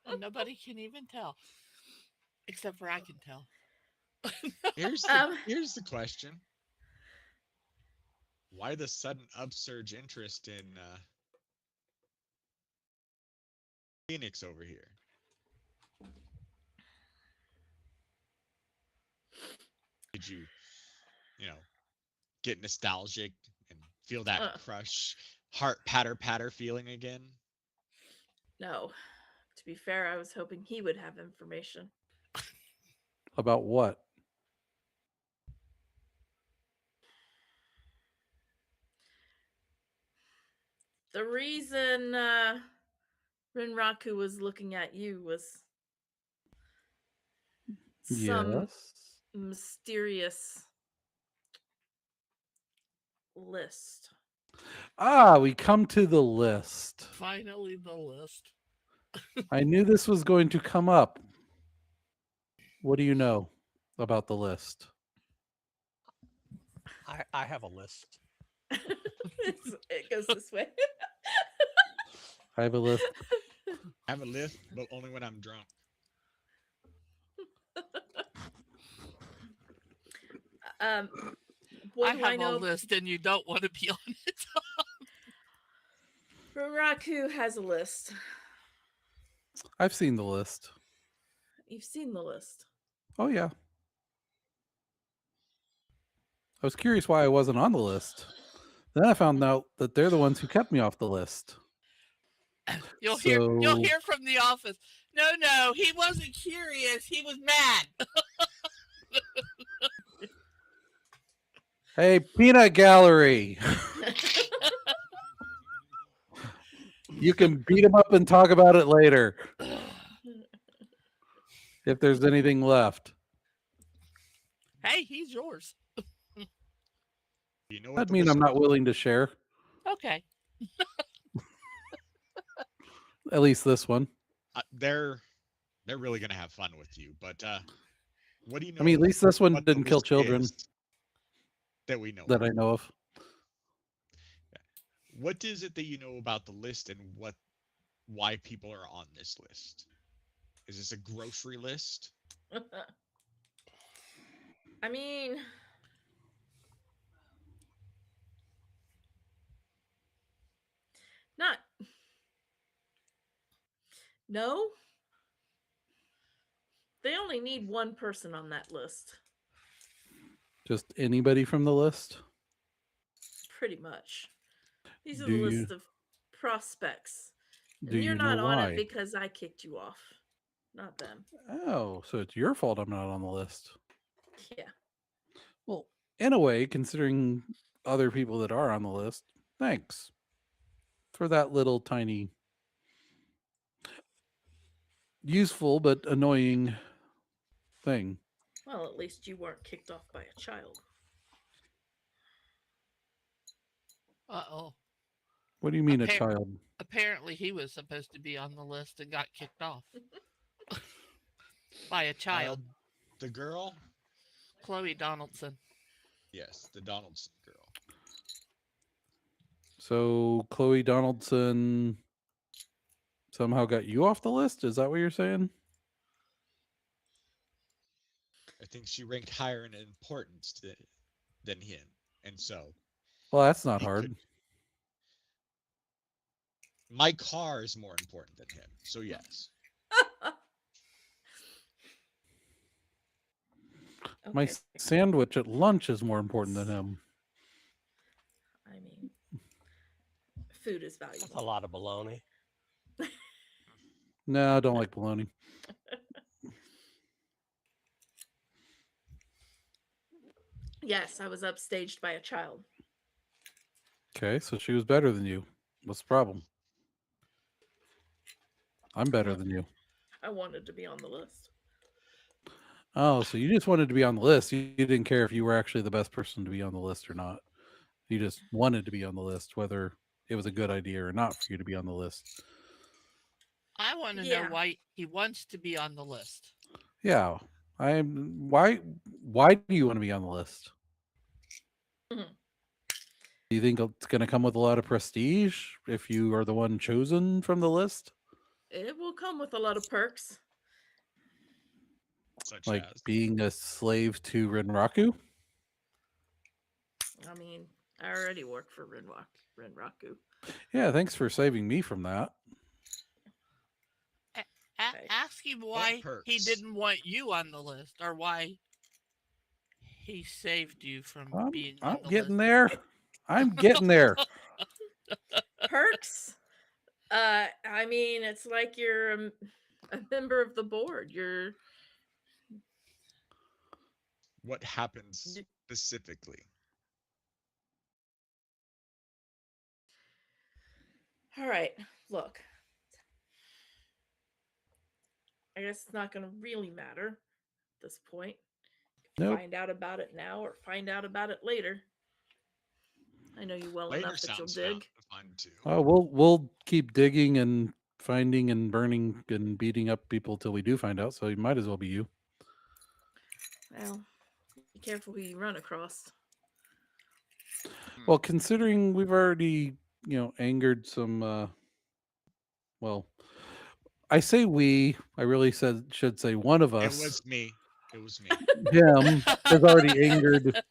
And nobody can even tell, except for I can tell. here's the question: why the sudden upsurge interest in Phoenix over here? Did you know, get nostalgic and feel that Uh. crush, heart patter feeling again? No. To be fair, I was hoping he would have information. About what? The reason Rinraku was looking at you was some Yes. mysterious list. Ah, we come to the list. Finally, the list. I knew this was going to come up. What do you know about the list? I have a list. It goes this way. I have a list. I have a list, but only when I'm drunk. What I do I have a know? list, and you don't want to be on it. Raku has a list. I've seen the list. You've seen the list. Oh yeah. I was curious why I wasn't on the list. Then I found out that they're the ones who kept me off the list. You'll So hear from the office. No, he wasn't curious. He was mad. hey, Peanut Gallery, you can beat him up and talk about it later if there's anything left. Hey, he's yours. You know what That the mean list I'm not willing to share. Okay. At least this one. they're really gonna have fun with you. But what do you know? I mean, at least this one what the didn't kill list children is that we know. that of? I know of. What is it that you know about the list and why people are on this list? Is this a grocery list? I mean, not. No. They only need one person on that list. Just anybody from the list? Pretty much. These are Do the you list of prospects. do And you're you know not on why? it because I kicked you off. Not them. Oh, so it's your fault I'm not on the list. Yeah. Well, in a way, considering other people that are on the list, thanks for that little tiny useful but annoying thing. Well, at least you weren't kicked off by a child. Uh-oh. What do you mean a Appar- child? Apparently, he was supposed to be on the list and got kicked off by a child. The girl? Chloe Donaldson. Yes, the Donaldson girl. So Chloe Donaldson somehow got you off the list? Is that what you're saying? I think she ranked higher in importance than him, and so Well, that's not he hard. could. My car is more important than him, so yes. My Okay. sandwich at lunch is more important than him. I mean, food is That's a valuable. lot of baloney. No, I don't like bologna. Yes, I was upstaged by a child. Okay, so she was better than you. What's the problem? I'm better than you. I wanted to be on the list. Oh, so you just wanted to be on the list. You didn't care if you were actually the best person to be on the list or not. You just wanted to be on the list, whether it was a good idea or not for you to be on the list. I want to Yeah. know why he wants to be on the list. Yeah. Why do you want to be on the list? Mhm. Do you think it's going to come with a lot of prestige if you are the one chosen from the list? It will come with a lot of perks. Such Like as being a slave to Renraku? I mean, I already work for Renraku. Yeah, thanks for saving me from that. Okay. Ask him why he perks? didn't want you on the list, or why he saved you from being on I'm the getting list. there. I'm getting there. Perks? I mean, it's like you're a member of the board. You're what happens specifically. all right. Look, I guess it's not going to really matter at this point. Nope. Find out about it now or find out about it later. I know you well Later enough that you'll sounds dig. fun too. Oh, we'll keep digging and finding and burning and beating up people till we do find out. So it might as well be you. Well, be careful who you run across. Well, considering we've already, angered some. Well, I say we. I really should say one of It us. was me. It was me. him has already angered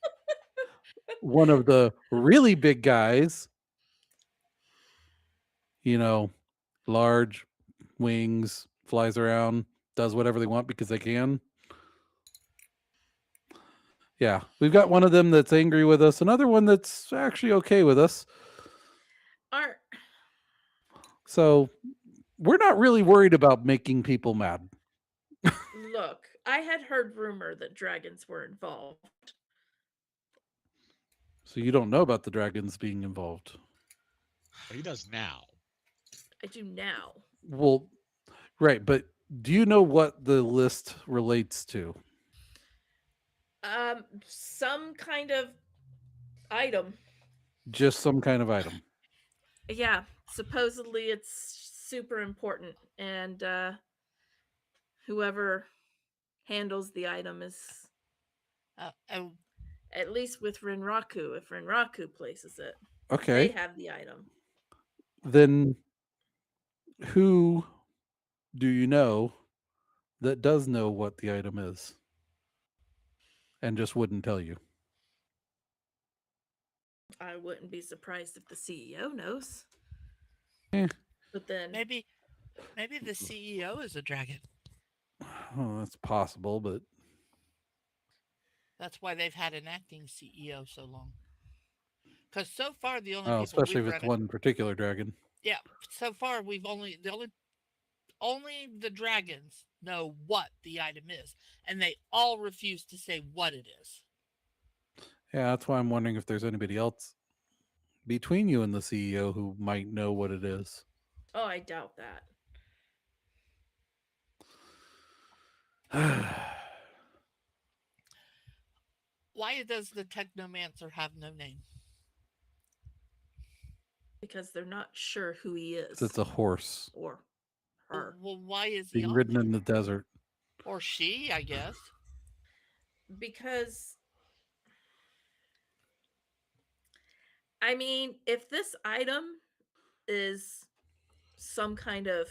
one of the really big guys. You know, large wings, flies around, does whatever they want because they can. Yeah, we've got one of them that's angry with us, another one that's actually okay with us. Are So we're not really worried about making people mad. look, I had heard rumor that dragons were involved. So you don't know about the dragons being involved. But he does now. I do now. Well, right, but do you know what the list relates to? Some kind of item. Just some kind of item. Yeah, supposedly it's super important, and whoever handles the item is And at least with Rinraku. If Rinraku places it, they Okay. have the item. Then who do you know that does know what the item is and just wouldn't tell you? I wouldn't be surprised if the CEO knows. Eh, But then, maybe the CEO is a dragon. oh, that's possible, but That's why they've had an acting CEO so long. Because so far the only people especially we've if it's run one particular dragon. yeah, so far we've only the dragons know what the item is, and they all refuse to say what it is. Yeah, that's why I'm wondering if there's anybody else between you and the CEO who might know what it is. oh, I doubt that. Why does the technomancer have no name? Because they're not sure who he is. It's a horse Or her. Well, why is he being on ridden there? in the desert. Or she, I guess. Because, I mean, if this item is some kind of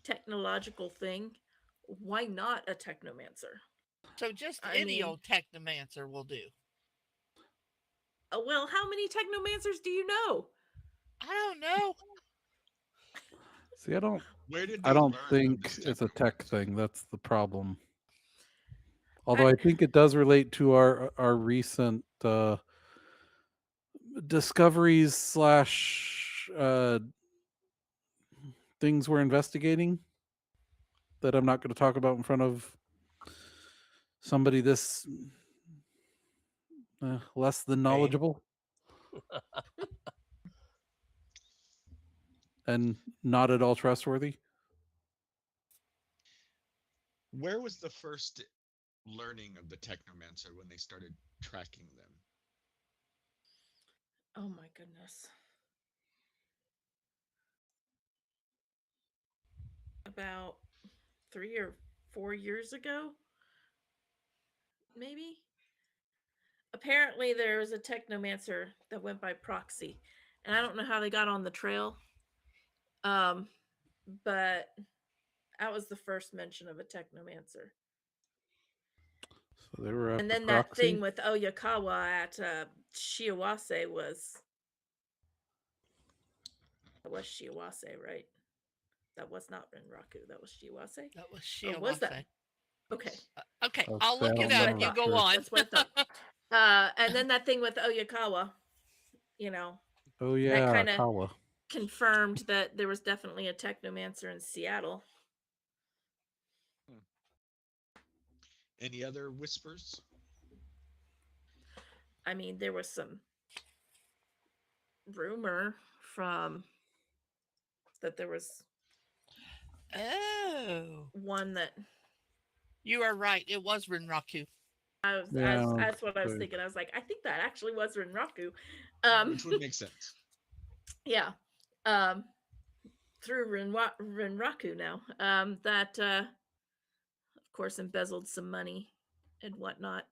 technological thing, why not a technomancer? So just I any mean- old technomancer will do. Well, how many technomancers do you know? I don't know. See, Where did I they don't learn of think this it's a tech technomancer? thing. That's the problem. Although I think it does relate to our recent discoveries slash things we're investigating that I'm not going to talk about in front of somebody this less than knowledgeable and not at all trustworthy. Where was the first learning of the technomancer when they started tracking them? Oh my goodness. About 3 or 4 years ago, maybe? Apparently, there was a technomancer that went by proxy. And I don't know how they got on the trail. But that was the first mention of a technomancer. So they were And after then that proxy. thing with Oyakawa at Shiawase was Shiawase, right? That was not Renraku. That was Shiawase. That was Or was that? Shiawase. Okay, Okay, I was I'll saying, look I it don't up. remember You for go sure. on. that's what I thought. And then that thing with Oyakawa, you know, Oh that yeah, kind of Kawa. confirmed that there was definitely a technomancer in Seattle. Any other whispers? I mean, there was some rumor from that there was Oh, one that you are right. It was Rinraku. Yeah, that's what I was okay. thinking. I was like, I think that actually was Renraku. Which would make sense. Yeah. Through Renraku now. That of course embezzled some money and whatnot.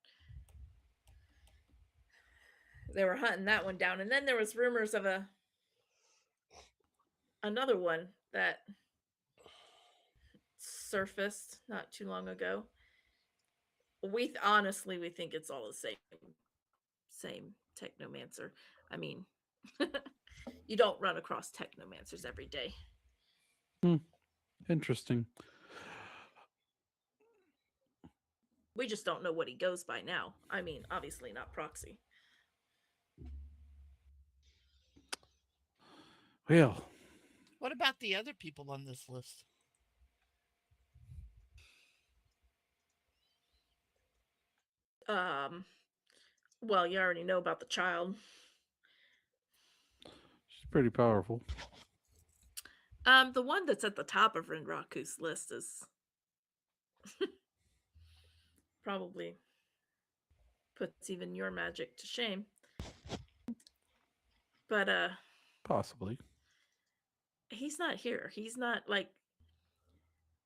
They were hunting that one down. And then there was rumors of another one that surfaced not too long ago. honestly we think it's all the same technomancer. I mean, you don't run across technomancers every day. Interesting. We just don't know what he goes by now. I mean, obviously not proxy. Well, What about the other people on this list? Um, well, you already know about the child. she's pretty powerful. The one that's at the top of Rinraku's list is probably puts even your magic to shame. But Possibly. he's not here. He's not like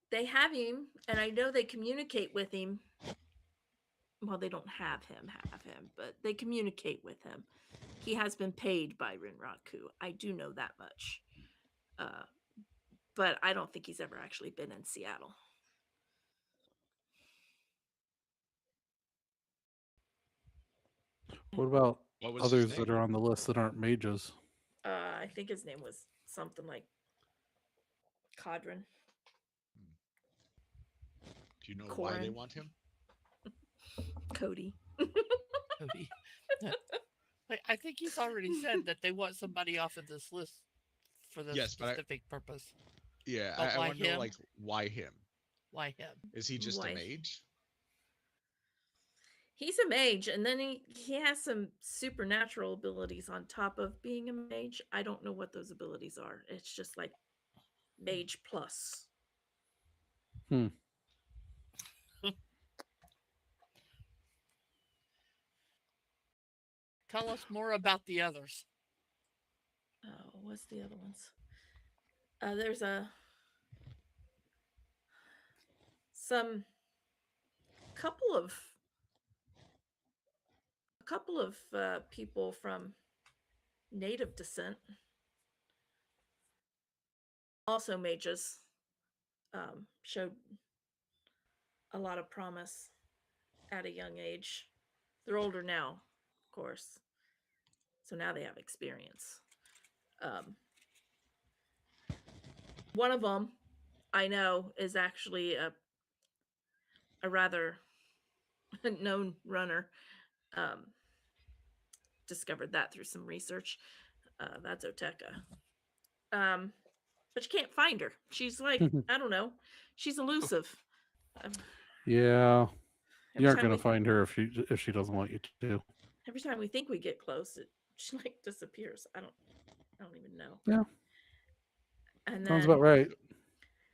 they have him, and I know they communicate with him. Well, they don't have him, but they communicate with him. He has been paid by Rinraku. I do know that much. But I don't think he's ever actually been in Seattle. What about What was his others that name? are on the list that aren't mages? I think his name was something like Cadron. Do you know why they Corin. want him? Cody. Cody? I think he's already said that they want somebody off of this list for this Yes, but specific purpose. Yeah, But I why want to know him? like why him? Why him? Is he just Why? a mage? He's a mage, and then he has some supernatural abilities on top of being a mage. I don't know what those abilities are. It's just like mage plus. Tell us more about the others. Oh, what's the other ones? There's some couple of people from native descent, also mages, showed a lot of promise at a young age. They're older now, of course, so now they have experience. One of them I know is actually a rather known runner. Um, discovered that through some research. That's Oteka. But you can't find her. She's like, I don't know. She's elusive. Yeah, Every you aren't time gonna we find her if she doesn't want you to. every time we think we get close, she like disappears. I don't even know. Yeah, And sounds then about right.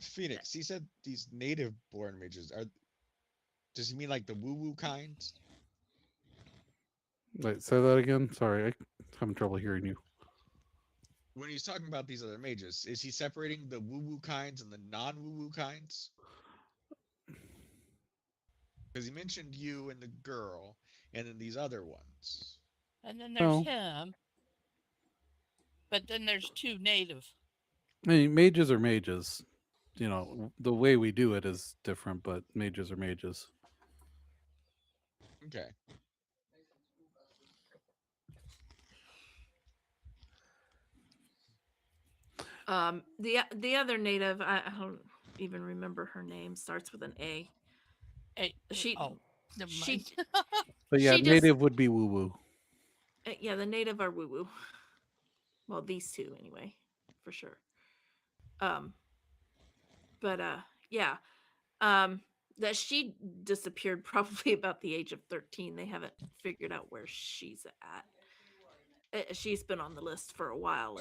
Phoenix, he said these native born mages are. Does he mean like the woo woo kind? Wait, say that again. Sorry, I'm having trouble hearing you. When he's talking about these other mages, is he separating the woo woo kinds and the non woo woo kinds? Because he mentioned you and the girl, and then these other ones. And then there's No, him. But then there's two native. I mean mages are mages. You know, the way we do it is different, but mages are mages. Okay. the other native, I don't even remember her name. Starts with an A. Hey, She never she mind. But yeah, she just native would be woo woo. yeah, the native are woo woo. Well, these two anyway, for sure. But yeah. That she disappeared probably about the age of 13. They haven't figured out where she's at. She's been on the list for a while,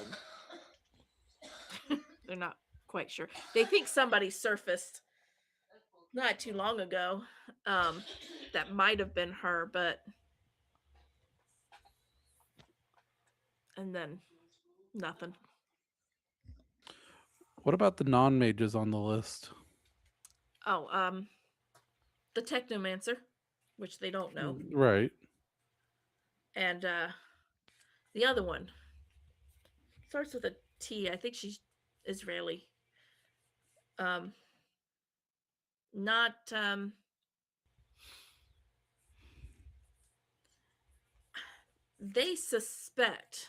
and they're not quite sure. They think somebody surfaced not too long ago. That might have been her, but and then nothing. What about the non mages on the list? Oh, the technomancer, which they don't know, Right. and the other one starts with a T. I think she's Israeli. Not they suspect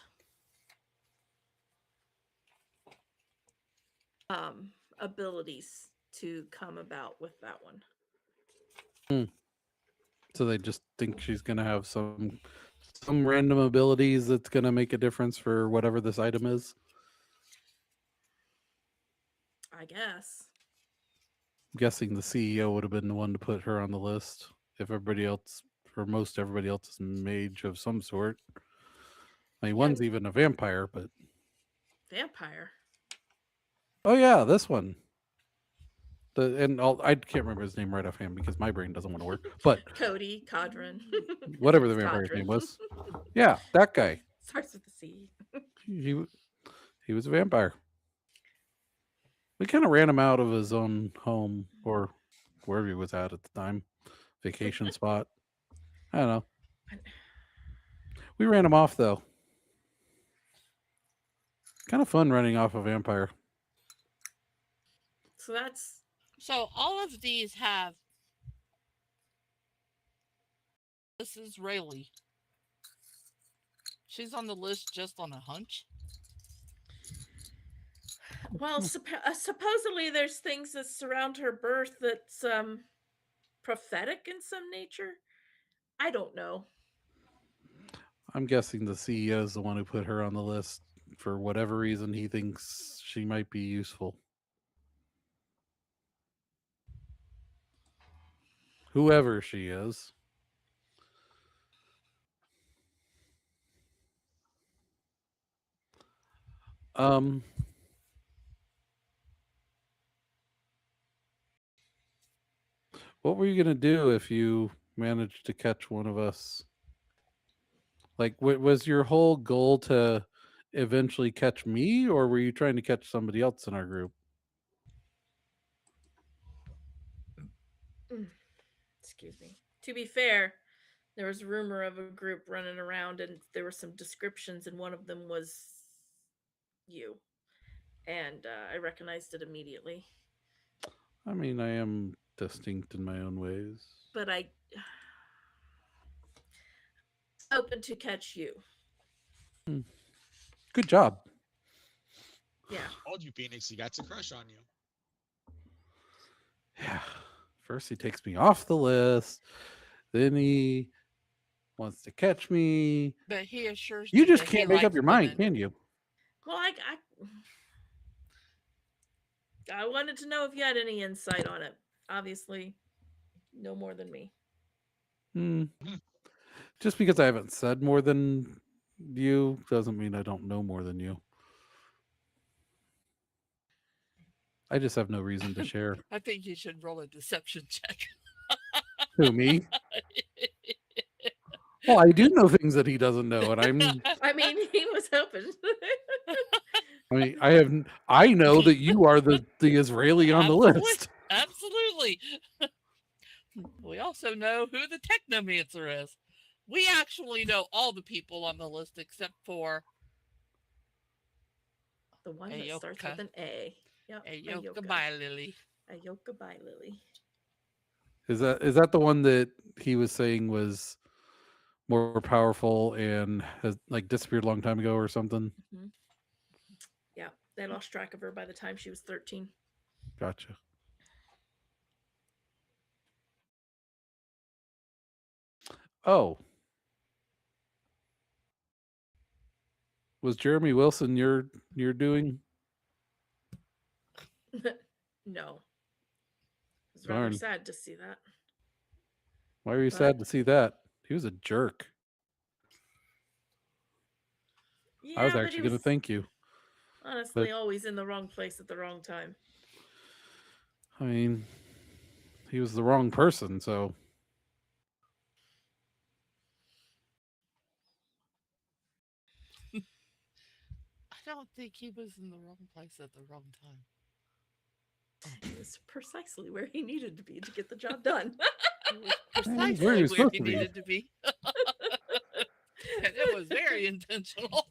abilities to come about with that one. So they just think she's gonna have some random abilities that's gonna make a difference for whatever this item is. I guess. I'm guessing the CEO would have been the one to put her on the list if everybody else, or most everybody else, is mage of some sort. I mean, Yeah. one's even a vampire, but Vampire. oh yeah, this one. I can't remember his name right offhand because my brain doesn't want to work. But Cody, Cadron. whatever the It's vampire's name Cadron. was, yeah, that guy. Starts with a C. He he was a vampire. We kind of ran him out of his own home or wherever he was at the time, vacation spot. I don't know. We ran him off though. Kind of fun running off a vampire. So that's So all of these have. This is Rayleigh. She's on the list just on a hunch. well. Supposedly, there's things that surround her birth that's prophetic in some nature. I don't know. I'm guessing the CEO is the one who put her on the list for whatever reason he thinks she might be useful. Whoever she is. Um what were you going to do if you managed to catch one of us? Like was your whole goal to eventually catch me or were you trying to catch somebody else in our group? Excuse me. To be fair, there was rumor of a group running around, and there were some descriptions, and one of them was you, and I recognized it immediately. I mean, I am distinct in my own ways. But I open to catch you. Good job. Yeah. Told you, Phoenix, he got a crush on you. Yeah. First he takes me off the list. Then he wants to catch me. But he assures You just that he can't make up likes your mind, women. can you? Well, I wanted to know if you had any insight on it. Obviously, no more than me. Just because I haven't said more than you doesn't mean I don't know more than you. I just have no reason to share. I think you should roll a deception check. Who, me? Well, I do know things that he doesn't know, and I mean, he was hoping. I mean, I know that you are the Israeli on the list. Absolutely. We also know who the technomancer is. We actually know all the people on the list except for The one that starts with an A. Yep. Ayoka by Lily. Ayoka by Lily. Is that the one that he was saying was more powerful and has like disappeared a long time ago or something? Mm-hmm. Yeah, they lost track of her by the time she was 13. Gotcha. Oh. Was Jeremy Wilson your doing? No. It was rather Darn. sad to see that. Why were you sad to see that? He was a jerk. Yeah, I was actually going to thank you. Honestly, always in the wrong place at the wrong time. I mean, he was the wrong person, so. I don't think he was in the wrong place at the wrong time. He was precisely where he needed to be to get the job done. He was precisely where he was where supposed he to be. needed to be. And it was very intentional.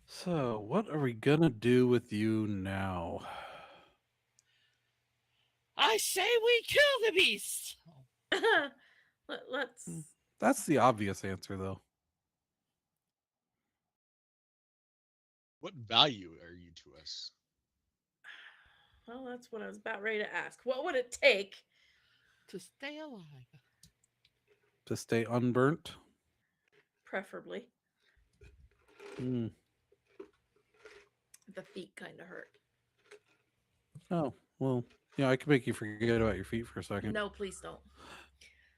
So, what are we going to do with you now? I I say we kill the beast. Let's. That's the obvious answer, though. What value are you to us? Well, that's what I was about ready to ask. What would it take? To stay alive. To stay unburnt. Preferably. Hmm. The feet kind of hurt. Oh, well, yeah, I can make you forget about your feet for a second. No, please don't.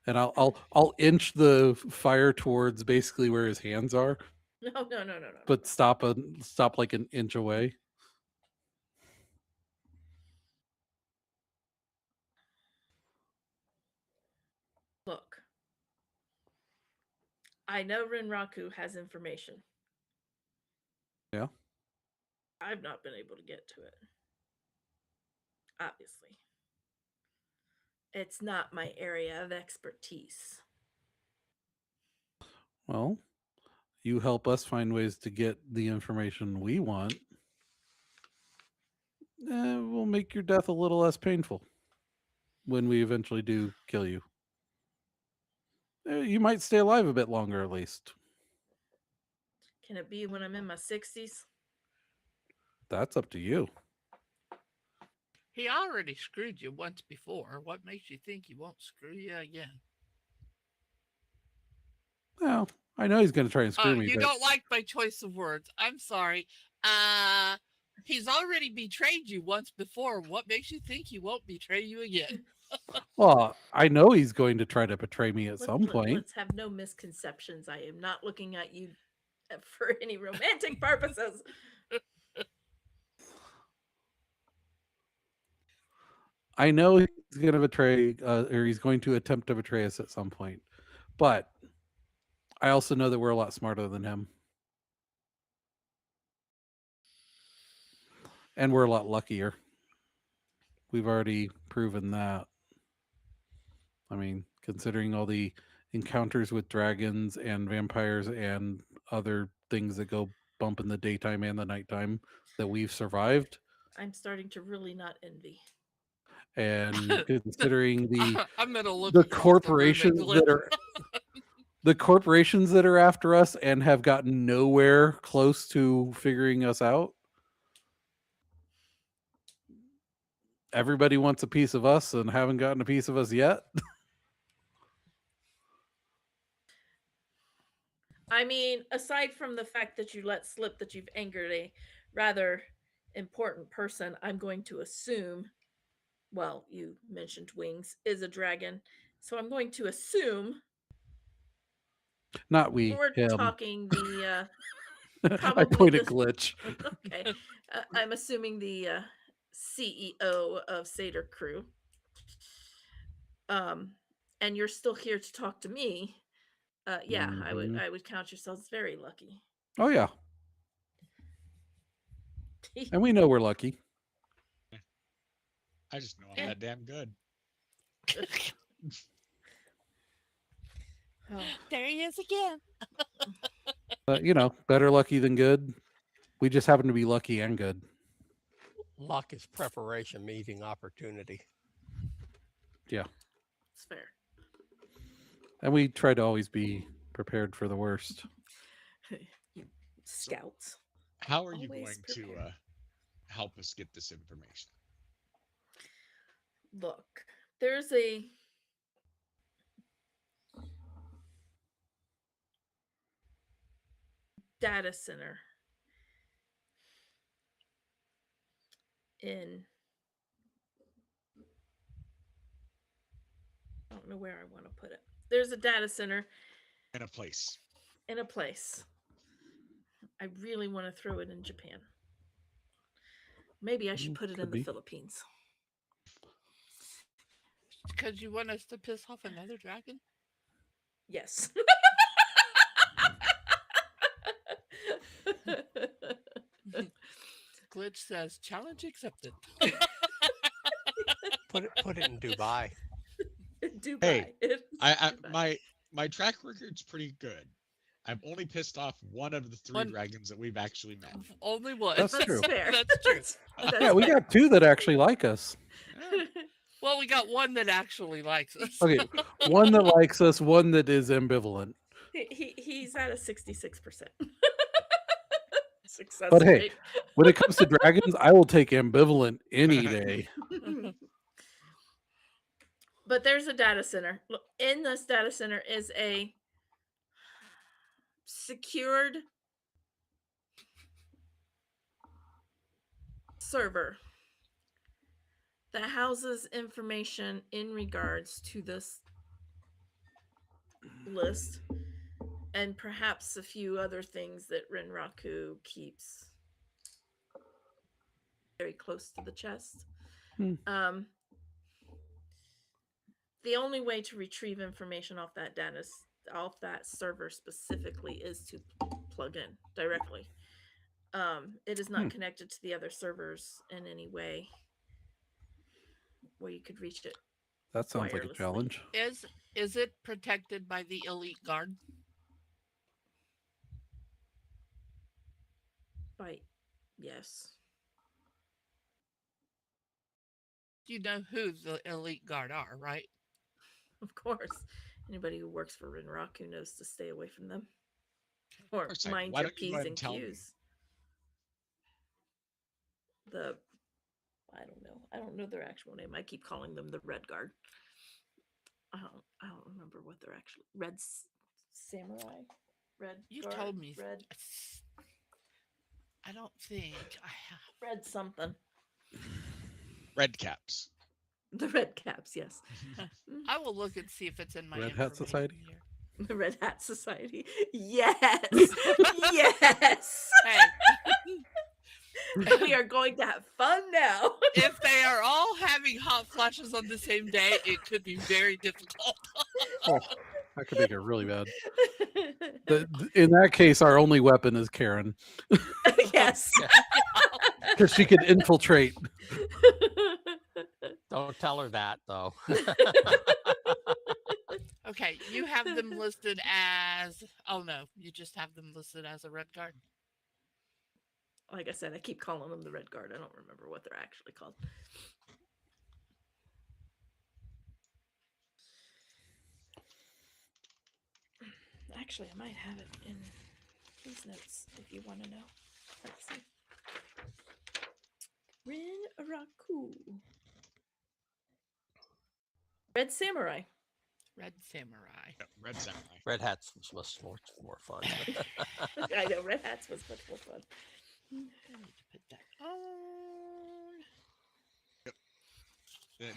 And I'll inch the fire towards basically where his hands are, No. but stop like an inch away. Look. I know Rinraku has information. Yeah. I've not been able to get to it. Obviously. It's not my area of expertise. Well, you help us find ways to get the information we want. We'll make your death a little less painful when we eventually do kill you. You might stay alive a bit longer, at least. Can it be when I'm in my 60s? That's up to you. He already screwed you once before. What makes you think he won't screw you again? Well, I know he's going to try and screw me. You but don't like my choice of words. I'm sorry. He's already betrayed you once before. What makes you think he won't betray you again? Well, I know he's going to try to betray me at some point. Let's have no misconceptions. I am not looking at you for any romantic purposes. I know he's going to betray, or he's going to attempt to betray us at some point. But I also know that we're a lot smarter than him. And we're a lot luckier. We've already proven that. I mean, considering all the encounters with dragons and vampires and other things that go bump in the daytime and the nighttime that we've survived. I'm starting to really not envy. And considering I'm gonna look the across corporations the room at that are the corporations that are after us and have gotten nowhere close to figuring us out. Everybody wants a piece of us and haven't gotten a piece of us yet. I mean, aside from the fact that you let slip that you've angered a rather important person, I'm going to assume, well, you mentioned Wings is a dragon, so I'm going to assume Not we, we're him. talking the I probably point at the- Glitch. okay. I'm assuming the CEO of Seder Crew. And you're still here to talk to me. Yeah, Mhm. I would count yourselves very lucky. Oh yeah. And we know we're lucky. I just know I'm that damn good. Oh, There he is again. Better lucky than good. We just happen to be lucky and good. Luck is preparation meeting opportunity. Yeah. it's fair. And we try to always be prepared for the worst. You scouts. How are you Always going to prepared. help us get this information? Look, there's a data center in I don't know where I want to put it. There's a data center In a place. in a place. I really want to throw it in Japan. Maybe I should put it in Could the be. Philippines. Because you want us to piss off another dragon? Yes. Glitch says, challenge accepted. Put it in Dubai. Dubai. Hey, It's I Dubai. my track record's pretty good. I've only pissed off one of the three One- dragons that we've actually met. Only one. That's true. fair. That's true. That's Yeah, we fair. got two that actually like us. Yeah. Well, we got one that actually likes us. Okay, one that likes us, one that is ambivalent. He's at a 66% success But hey, rate. when it comes to dragons, I will take ambivalent any day. But there's a data center. Look, in this data center is a secured server that houses information in regards to this list and perhaps a few other things that Renraku keeps very close to the chest. The only way to retrieve information off that off that server specifically is to plug in directly. It is not connected to the other servers in any way where you could reach it. That sounds like a wirelessly. challenge. Is it protected by the elite guard? Yes. You know who the elite guard are, right? Of course. Anybody who works for Renraku knows to stay away from them. Or course I do. mind Why your don't you go P's ahead and and tell me? Q's. I don't know their actual name. I keep calling them the Red Guard. I don't remember what they're actually Samurai? Red You Guard, told me. Red I don't think I have. Red something. Red caps. The Red Caps, yes. I will look and see if it's in my Red Hat information Society? here. The Red Hat Society. Yes. Yes. Hey, We are going to have fun now. if they are all having hot flashes on the same day, it could be very difficult. Oh, that could make it really bad. In that case, our only weapon is Karen, Yes. because she could infiltrate. Don't tell her that, though. Okay, you have them listed as. Oh no, you just have them listed as a red guard. Like I said, I keep calling them the Red Guard. I don't remember what they're actually called. Actually, I might have it in these notes if you want to know. Let's see. Renraku. Red Samurai. Red samurai. Yep, red samurai. Red hats was much more fun. I know, Red Hats was much more fun. I need to put that on.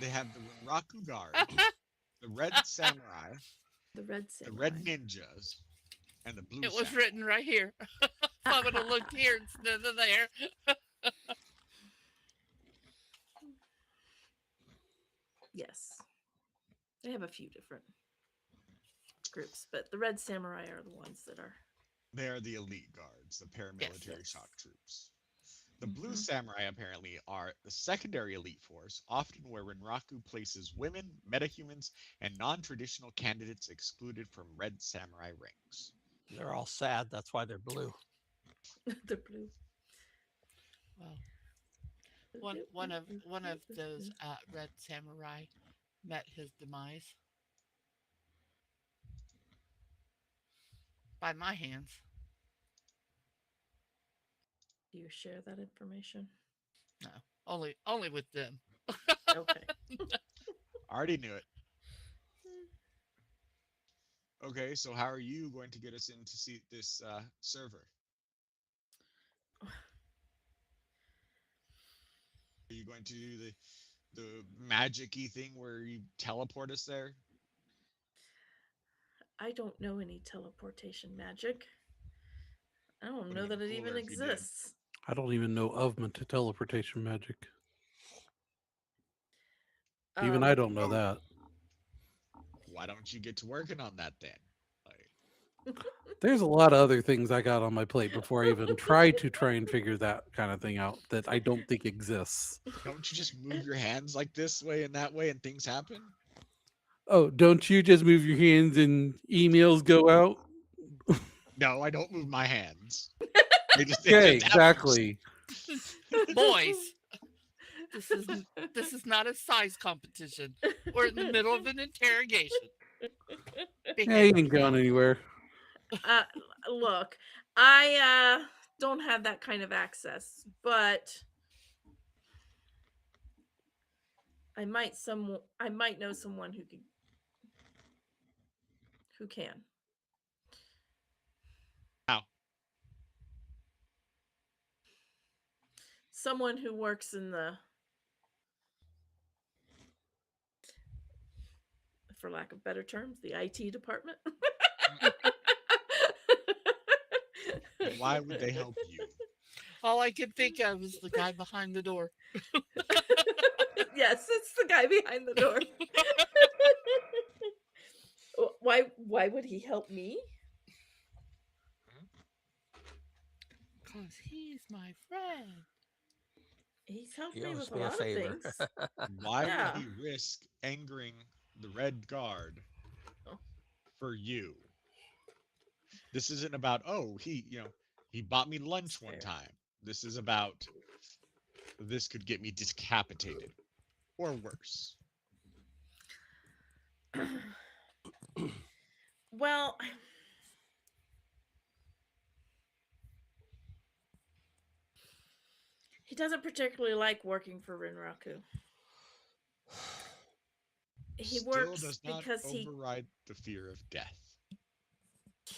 They have the Raku Guard, the Red Samurai, The Red the Samurai. Red Ninjas, and the Blue It was Samurai. written right here. I would have looked here instead of there. Yes. They have a few different groups, but the Red Samurai are the ones that are. They are the elite guards, the paramilitary yes. shock troops. The Blue Mhm. Samurai apparently are the secondary elite force, often where Renraku places women, metahumans, and non-traditional candidates excluded from Red Samurai ranks. They're all sad. That's why they're blue. The blue. Well, one of those red samurai met his demise by my hands. Do you share that information? No, only with them. Okay. Already knew it. Okay, so how are you going to get us in to see this server? Are you going to do the magic-y thing where you teleport us there? I don't know any teleportation magic. I don't Would've know been that it even cooler if you did. exists. I don't even know of teleportation magic. Even I don't know Oh. that. Why don't you get to working on that then? Like, There's a lot of other things I got on my plate before I even try and figure that kind of thing out that I don't think exists. don't you just move your hands like this way and that way and things happen? Oh, don't you just move your hands and emails go out? No, I don't move my hands. It Okay, just happens. exactly. Boys, This is this is not a size competition. We're in the middle of an interrogation. Yeah, Behave he ain't gone yourself. anywhere. Uh, look, I don't have that kind of access, but I might know someone who can. How? Someone who works in the, for lack of better terms, the IT department. And why would they help you? All I can think of is the guy behind the door. Yes, it's the guy behind the door. Why would he help me? Because he's my friend. He's helped He me owes with a me a lot of favor. things. Why Yeah. would he risk angering the Red Guard Oh. for you? This isn't about, oh, he bought me lunch one Fair. time. This is about, this could get me decapitated or worse. Well, he doesn't particularly like working for Rinraku. He Still works does not because he override the fear of death.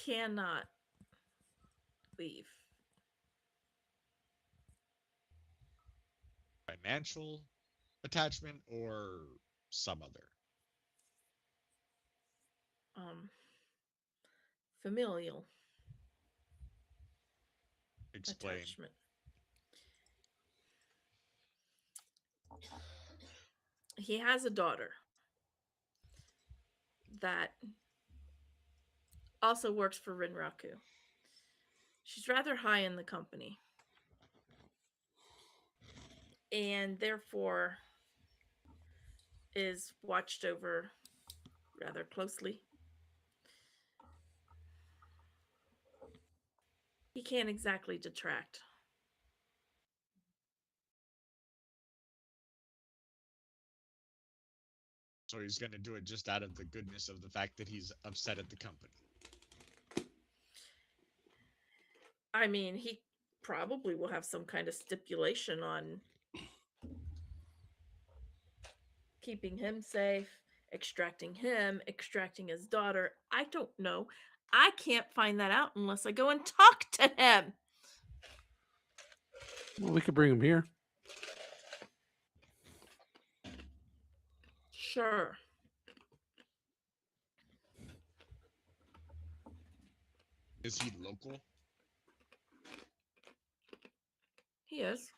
cannot leave. Financial attachment or some other. Familial Explain. attachment. He has a daughter that also works for Rinraku. She's rather high in the company, and therefore is watched over rather closely. He can't exactly detract. So he's going to do it just out of the goodness of the fact that he's upset at the company. I mean, he probably will have some kind of stipulation on keeping him safe, extracting his daughter. I don't know. I can't find that out unless I go and talk to him. Well, we could bring him here. Sure. Is he local? He is.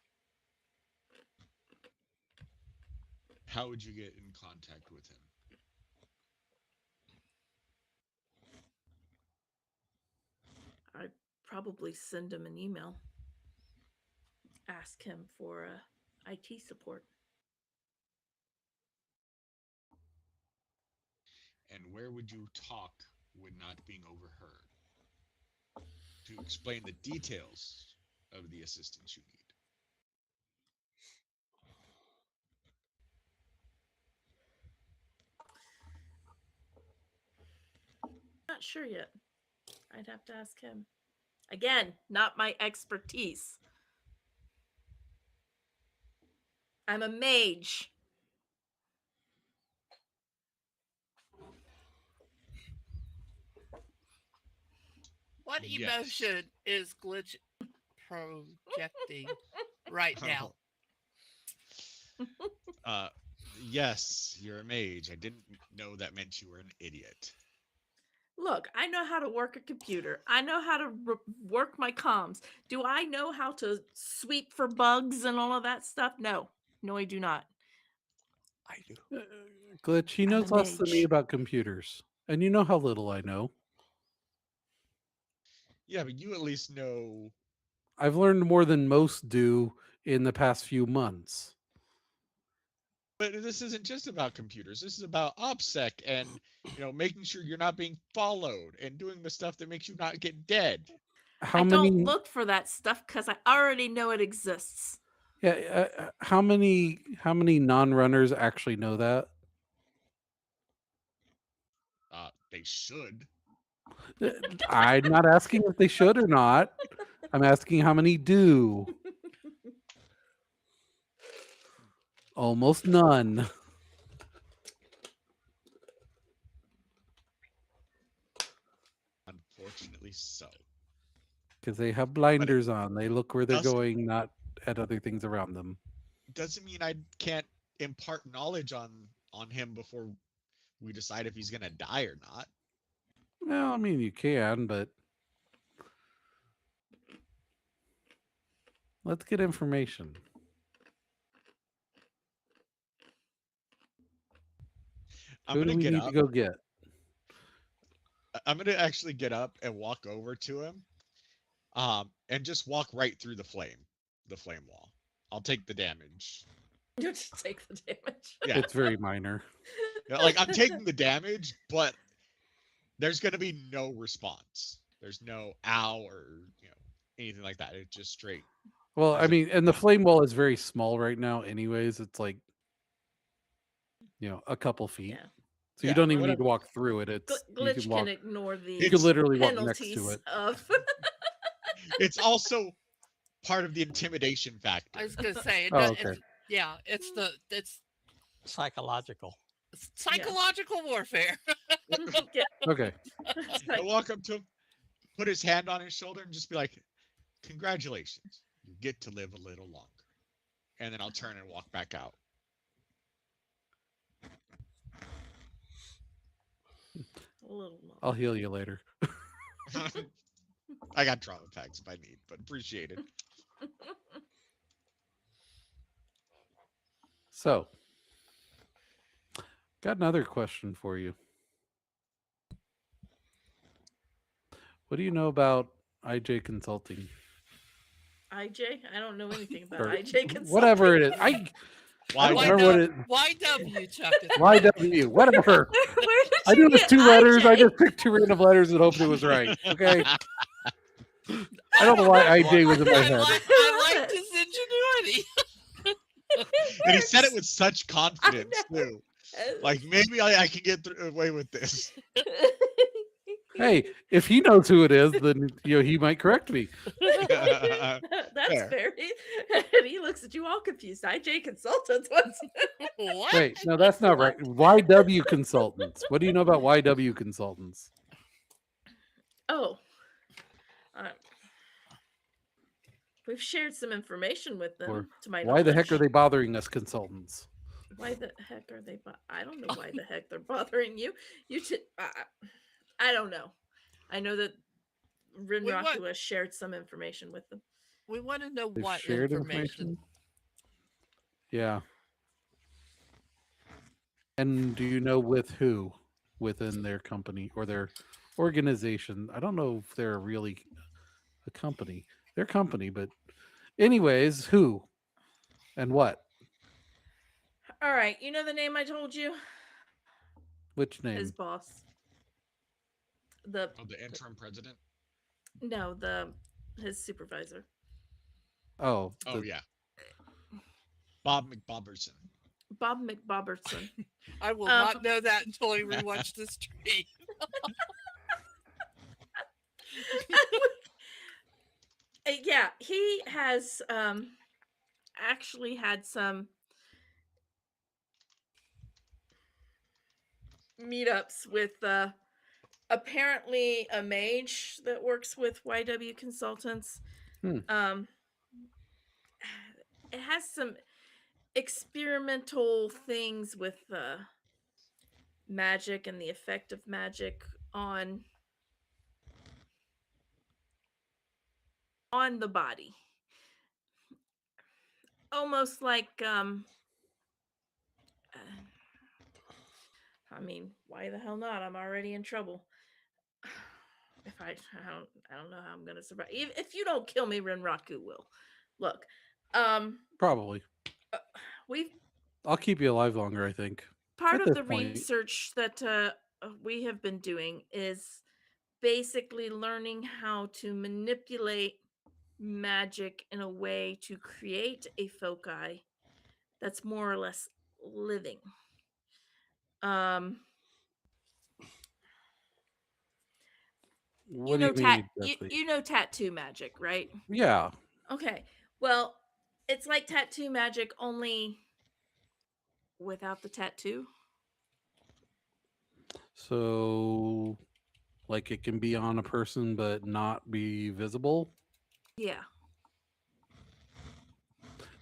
How would you get in contact with him? I'd probably send him an email. Ask him for IT support. And where would you talk with not being overheard? To explain the details of the assistance you need. Not sure yet. I'd have to ask him. Again, not my expertise. I'm a mage. What Yes. emotion is Glitch projecting right now? Yes, you're a mage. I didn't know that meant you were an idiot. Look, I know how to work a computer. I know how to work my comms. Do I know how to sweep for bugs and all of that stuff? No. No, I do not. I do. Glitch, he I'm a knows less than me mage. about computers. And you know how little I know. Yeah, but you at least know. I've learned more than most do in the past few months. But this isn't just about computers. This is about OPSEC and making sure you're not being followed and doing the stuff that makes you not get dead. How I many don't look for that stuff because I already know it exists. Yeah. How many non-runners actually know that? They should. I'm not asking if they should or not. I'm asking how many do. Almost none. Unfortunately, so. Because they have But it blinders on. They look where they're doesn't going, not at other things around them. mean I can't impart knowledge on him before we decide if he's gonna die or not. Well, I mean, you can, but let's get information. I'm Who do gonna we get need to up. go get? I'm gonna actually get up and walk over to him, and just walk right through the flame wall. I'll take the damage. You just take the damage. Yeah, It's very minor. like I'm taking the damage, but there's gonna be no response. There's no ow or anything like that. It's just straight. Well, I There's a mean, and the thump. flame wall is very small right now, anyways. It's like, a couple feet. Yeah. So you Yeah, don't even need whatever. to walk through it. It's you Glitch can can walk. ignore You the can It's literally walk next to penalties it. of. it's also part of the intimidation I factor. was gonna say it Oh, does. okay. Yeah, it's Psychological. psychological warfare. Yeah. Okay. It's I like, walk up to him, put his hand on his shoulder, and just be like, "Congratulations, you get to live a little longer." And then I'll turn and walk back out. a little I'll long. heal you later. I got trauma packs if I need, but appreciate it. So, got another question for you. What do you know about IJ Consulting? IJ? I don't know anything about Or IJ Consulting. whatever it is. I Why don't Why remember what it. YW, Chuck? Is YW, whatever. Where did I you knew it was get 2 letters. I IJ? just picked 2 random letters and hoped it was right. Okay. I don't know why IJ was in my I head. liked his ingenuity. And he said it works. with such confidence know. too. Like maybe I can get away with this. Hey, if he knows who it is, then he might correct me. That's Fair. fair. And he looks at you all confused. IJ Consultants. What's What? Wait, no, that's not right. YW Consultants. What do you know about YW Consultants? Oh. Uh, we've shared some information with them, Or to my why the heck are knowledge. they bothering us consultants? Why the heck are they? I don't know why the heck they're bothering you. I don't know. I know that Rinraku has shared some information with them. We want to know They've what shared information. Yeah. And do you know with who within their company or their organization? I don't know if they're really a company. They're a company, but anyways, who and what? All right, you know the name I told you? Which name? His boss. The interim president. No, his supervisor. Oh, Oh yeah. Bob McBoberson. Bob McBobertson. I will not know that until I rewatch the stream. Yeah, he has actually had some meetups with apparently a mage that works with YW Consultants. Hmm. It has some experimental things with magic and the effect of magic on the body. Almost like I mean, why the hell not? I'm already in trouble. If I don't know how I'm gonna survive. If you don't kill me, Renraku will. Look, Probably. we've I'll keep you alive longer, I think. part At of this the point. research that we have been doing is basically learning how to manipulate magic in a way to create a foci that's more or less living. Um, What do you mean exactly? you know tattoo magic, right? Yeah. Okay. Well, it's like tattoo magic only without the tattoo. So, like, it can be on a person but not be visible. Yeah.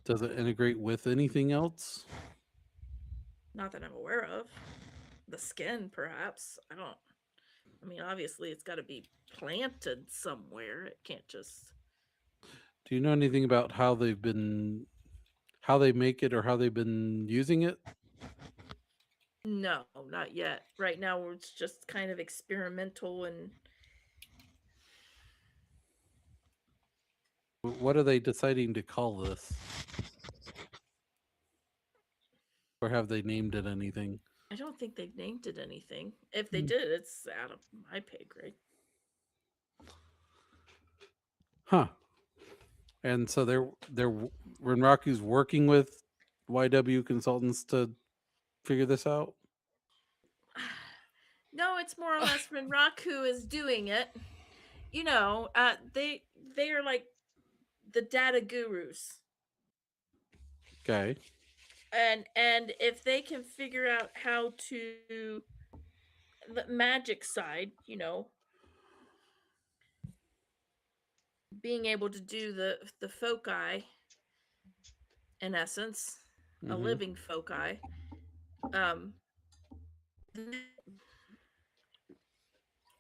Does it integrate with anything else? Not that I'm aware of. The skin, perhaps. I mean, obviously, it's got to be planted somewhere. It can't just. Do you know anything about how how they make it or how they've been using it? No, not yet. Right now, it's just kind of experimental and. What are they deciding to call this? Or have they named it anything? I don't think they've named it anything. If they Hmm. did, it's out of my pay grade. Huh. And so Renraku's working with YW consultants to figure this out. No, it's more or less when Raku is doing it. You know, they are like the data gurus. Okay. And if they can figure out how to the magic side, you know, being able to do the foci in essence, a Mhm. living foci, um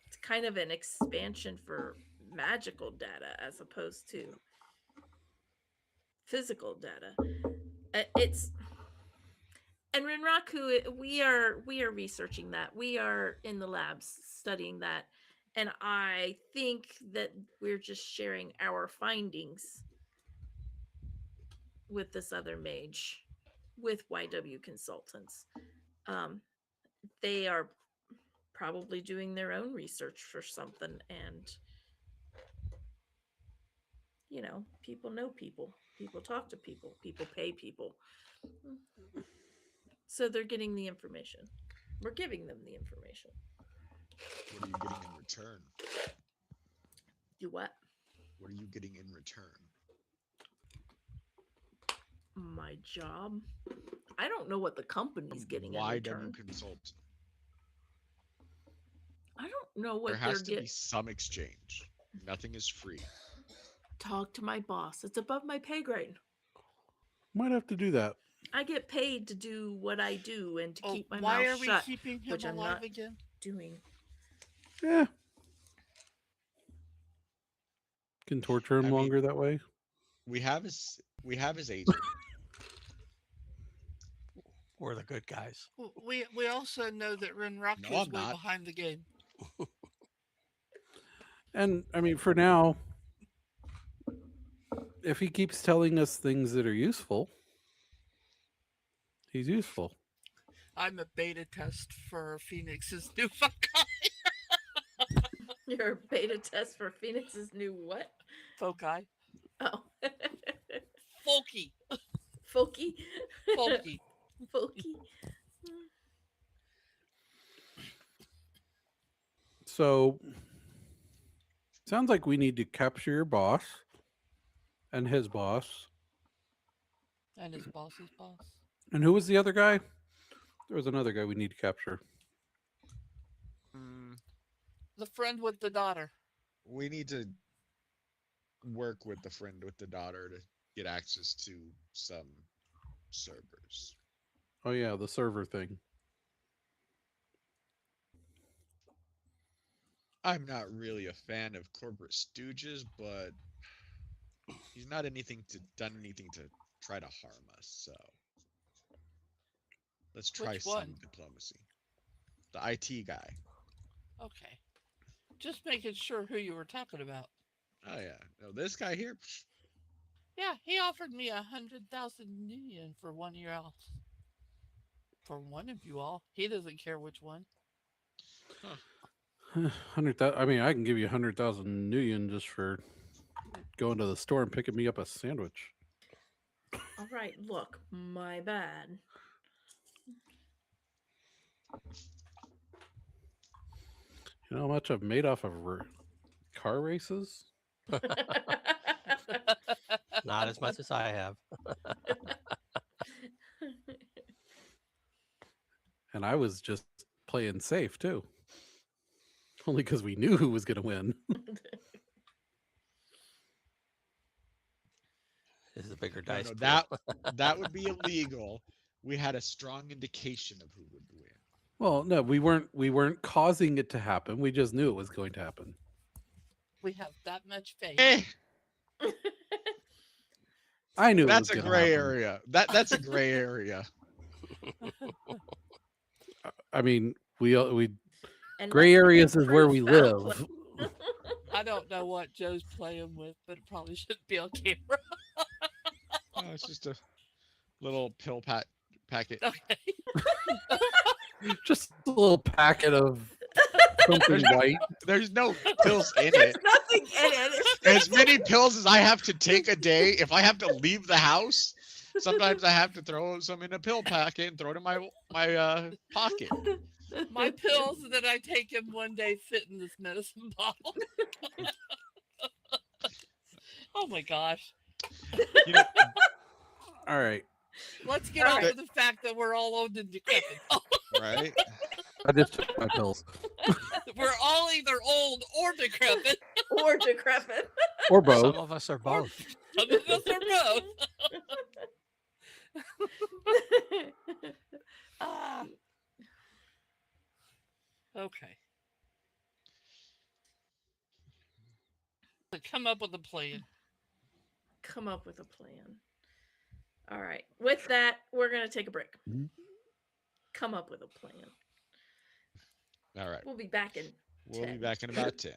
it's kind of an expansion for magical data as opposed to physical data. It's and Renraku, we are researching that. We are in the labs studying that, and I think that we're just sharing our findings with this other mage, with YW consultants. Um, they are probably doing their own research for something, and you know people. People talk to people. People pay people. So they're getting the information. We're giving them the information. What are you getting in return? Do what? What are you getting in return? My job. I don't know what the company's getting in YW return. Consult. I don't know There what they're has to be getting. some exchange. Nothing is free. Talk to my boss. It's above my pay grade. Might have to do that. I get paid to do what I do and to Oh, keep my why mouth are we shut, keeping him which I'm alive not again? doing. Yeah. Can torture him I mean, longer that way. we have his agent. We're the good guys. We also know that Renraku No, is I'm way not. behind the game. And I mean, for now, if he keeps telling us things that are useful, he's useful. I'm a beta test for Phoenix's new foci. Your beta test for Phoenix's new what? Foci. Oh. Folky. Folky. Folky. Folky. So, sounds like we need to capture your boss and his boss. And his boss's boss. And who was the other guy? There was another guy we need to capture. Mm, The friend with the daughter. we need to work with the friend with the daughter to get access to some servers. Oh yeah, the server thing. I'm not really a fan of corporate stooges, but he's not done anything to try to harm us, so let's try Which some one? diplomacy. The IT guy. Okay. Just making sure who you were talking about. Oh yeah. No, this guy here. Yeah, he offered me 100,000 yen for 1 year off. For one of you all. He doesn't care which one. Huh. 100,000. I mean, I can give you 100,000 nuyen just for going to the store and picking me up a sandwich. All right, look, my bad. You know how much I've made off of car races? Not as much as I have. And I was just playing safe too. Only because we knew who was going to win. This is a bigger No, dice no, pool. that would be illegal. We had a strong indication of who would win. Well, no, we weren't causing it to happen. We just knew it was going to happen. We have that much faith. Eh, I knew that's it a was going to gray happen. area. That's a gray area. I mean, we And gray nothing areas is where improves we foul live. play. I don't know what Joe's playing with, but it probably shouldn't be on camera. Oh, it's just a little pill packet. Okay. Just a little packet of something white. There's no pills in There's it. nothing in it. As many pills as I have to take a day, if I have to leave the house, sometimes I have to throw some in a pill packet and throw it in my pocket. My pills that I take in one day fit in this medicine bottle. Oh my gosh. You know, All right. Let's get All off right. of the fact that we're all old and decrepit. right? I just took my pills. We're all either old or decrepit. Or decrepit. Or both. Some of us are both. Some of us are both. Ah. Okay. Come up with a plan. Come up with a plan. All right. With that, we're going to take a break. Mhm. Come up with a plan. All right. We'll be back in We'll be 10. back in about 10.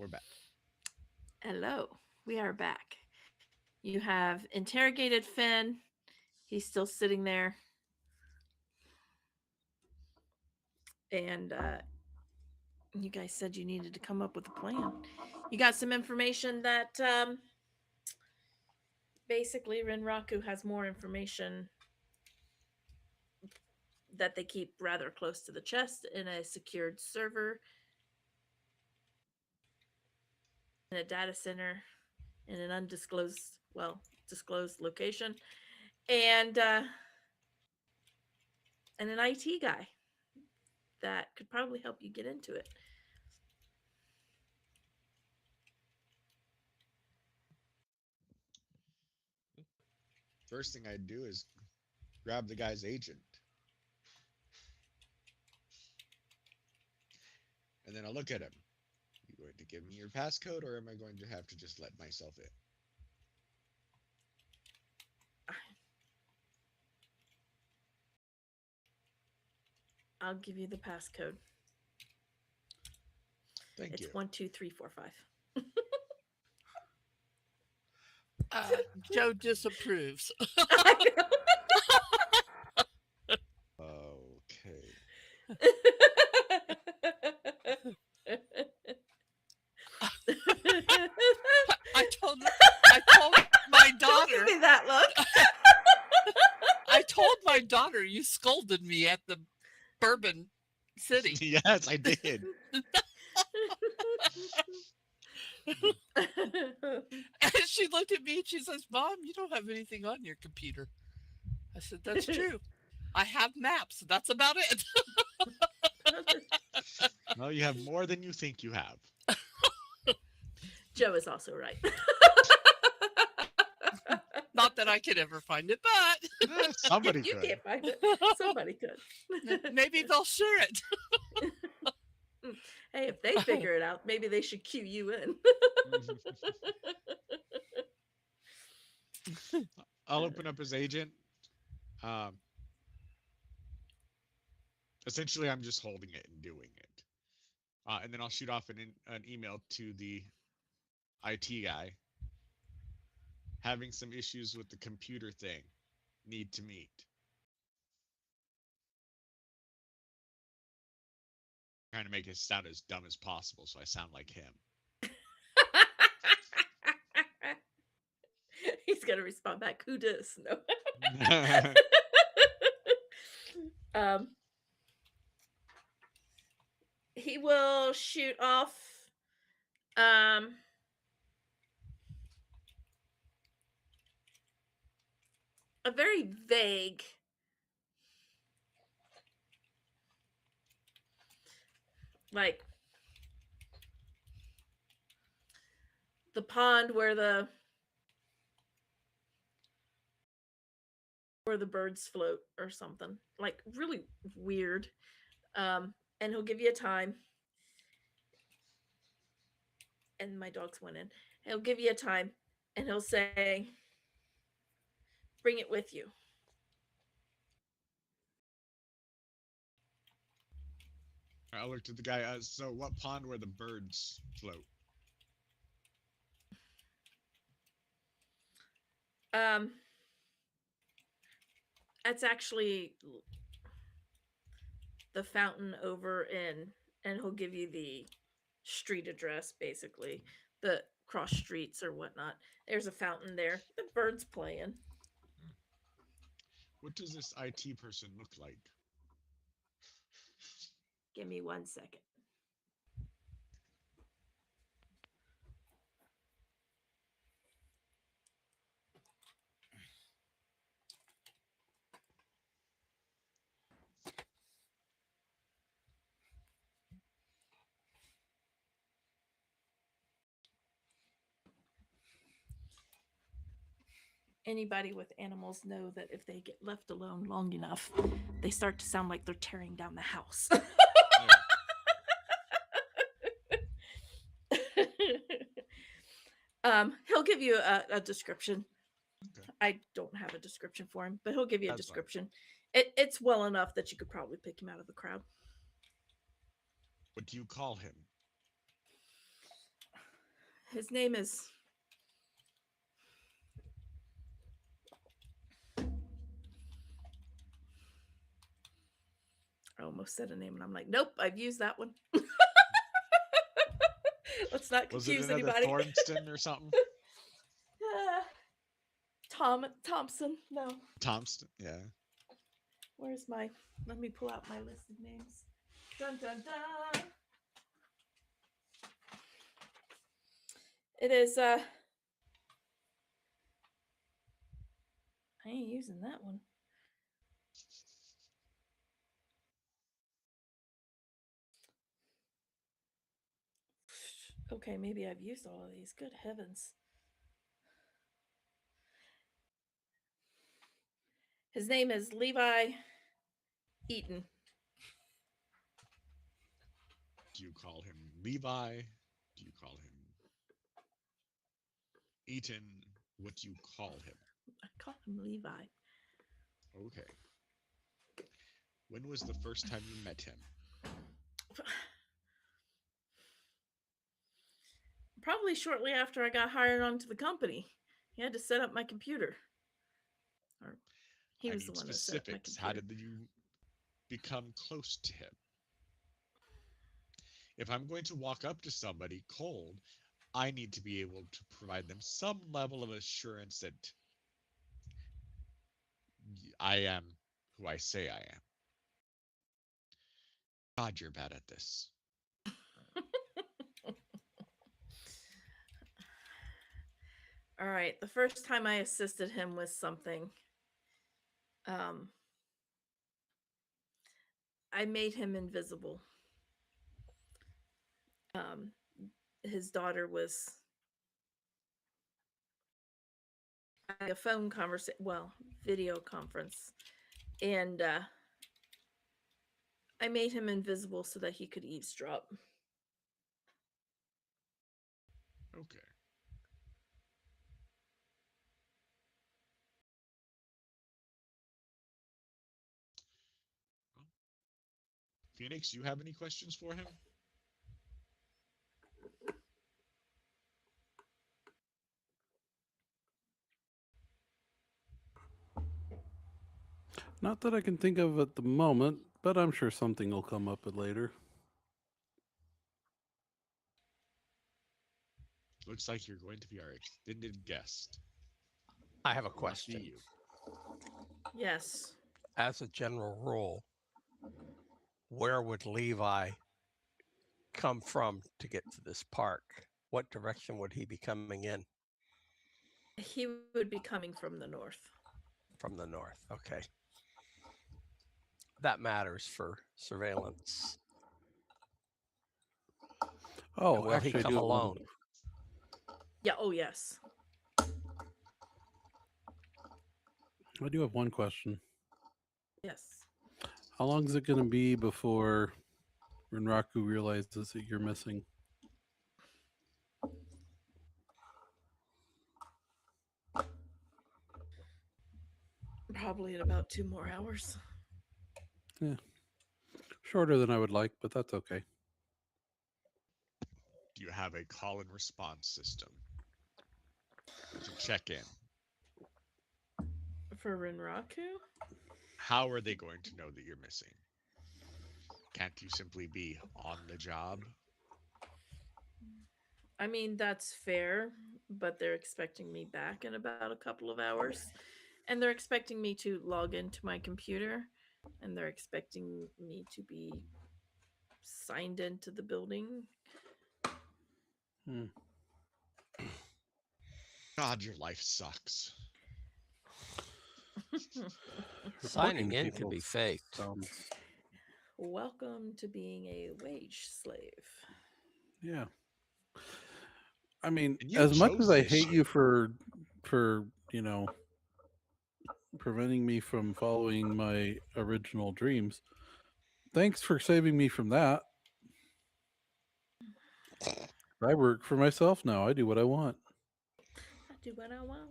we're back. Hello, we are back. You have interrogated Finn. He's still sitting there. And you guys said you needed to come up with a plan. You got some information that basically Renraku has more information that they keep rather close to the chest in a secured server in a data center in an undisclosed, disclosed location, and an IT guy that could probably help you get into it. First thing I'd do is grab the guy's agent. And then I'll look at him. You going to give me your passcode, or am I going to have to just let myself in? I'll give you the passcode. Thank It's you. 12345. Joe disapproves. Okay. I told my Don't daughter. give me that look. I told my daughter you scolded me at the Bourbon City. Yes, I did. And she looked at me and she says, "Mom, you don't have anything on your computer." I said, "That's true. I have maps. That's about it." Well, you have more than you think you have. Joe is also right. Not that I could ever find it, but Somebody you could. can't find it. Somebody could. maybe they'll share it. Hey, if they figure it out, maybe they should cue you in. I'll open up his agent. Essentially, I'm just holding it and doing it. And then I'll shoot off an email to the IT guy. Having some issues with the computer thing. Need to meet. Trying to make it sound as dumb as possible so I sound like him. He's gonna respond back. Who does? No. He will shoot off a very vague like the pond where the birds float or something, like really weird. And he'll give you a time, and my dogs went in. He'll give you a time and he'll say, bring it with you. I looked at the guy. So, what pond where the birds float? That's actually the fountain over in, and he'll give you the street address, basically the cross streets or whatnot. There's a fountain there. The birds playing. What does this IT person look like? Give me 1 second. Anybody with animals know that if they get left alone long enough, they start to sound like they're tearing down the house. He'll give you a description. Okay. I don't have a description for him, but he'll give you a That's fine. description. It's well enough that you could probably pick him out of the crowd. What do you call him? His name is. I almost said a name, and I'm like, nope, I've used that one. Let's not Was it confuse another anybody. Thornston or something? Thompson. No. Thompson. Yeah. Where's my? Let me pull out my list of names. Dun dun dun. It is. I ain't using that one. Okay, maybe I've used all of these. Good heavens. His name is Levi Eaton. Do you call him Levi? Do you call him Eaton? What do you call him? I call him Levi. Okay. When was the first time you met him? Probably shortly after I got hired onto the company. He had to set up my computer. Or he was the one that set up my specifics. computer. How did you become close to him? If I'm going to walk up to somebody cold, I need to be able to provide them some level of assurance that I am who I say I am. God, you're bad at this. All right. The first time I assisted him with something, I made him invisible. His daughter was having a phone conversation, well, video conference, and I made him invisible so that he could eavesdrop. Okay. Phoenix, you have any questions for him? Not that I can think of at the moment, but I'm sure something will come up later. Looks like you're going to be our extended guest. I have a Lucky question. you. Yes. As a general rule, where would Levi come from to get to this park? What direction would he be coming in? He would be coming from the north. From the north. Okay. That matters for surveillance. Oh, And will he actually, I come do have alone? Yeah, oh yes. I do have one question. Yes. How long is it going to be before Renraku realizes that you're missing? Probably in about 2 more hours. Shorter than I would like, but that's okay. Do you have a call and response system to check in? For Rinraku? How are they going to know that you're missing? Can't you simply be on the job? I mean, that's fair, but they're expecting me back in about a couple of hours. And they're expecting me to log into my computer. And they're expecting me to be signed into the building. God, your life sucks. Signing Reporting to in can people be faked. sounds- Welcome to being a wage slave. Yeah. I mean, And you as much chose as I this hate you shit. for preventing me from following my original dreams, thanks for saving me from that. I work for myself now. I do what I want. I do what I want.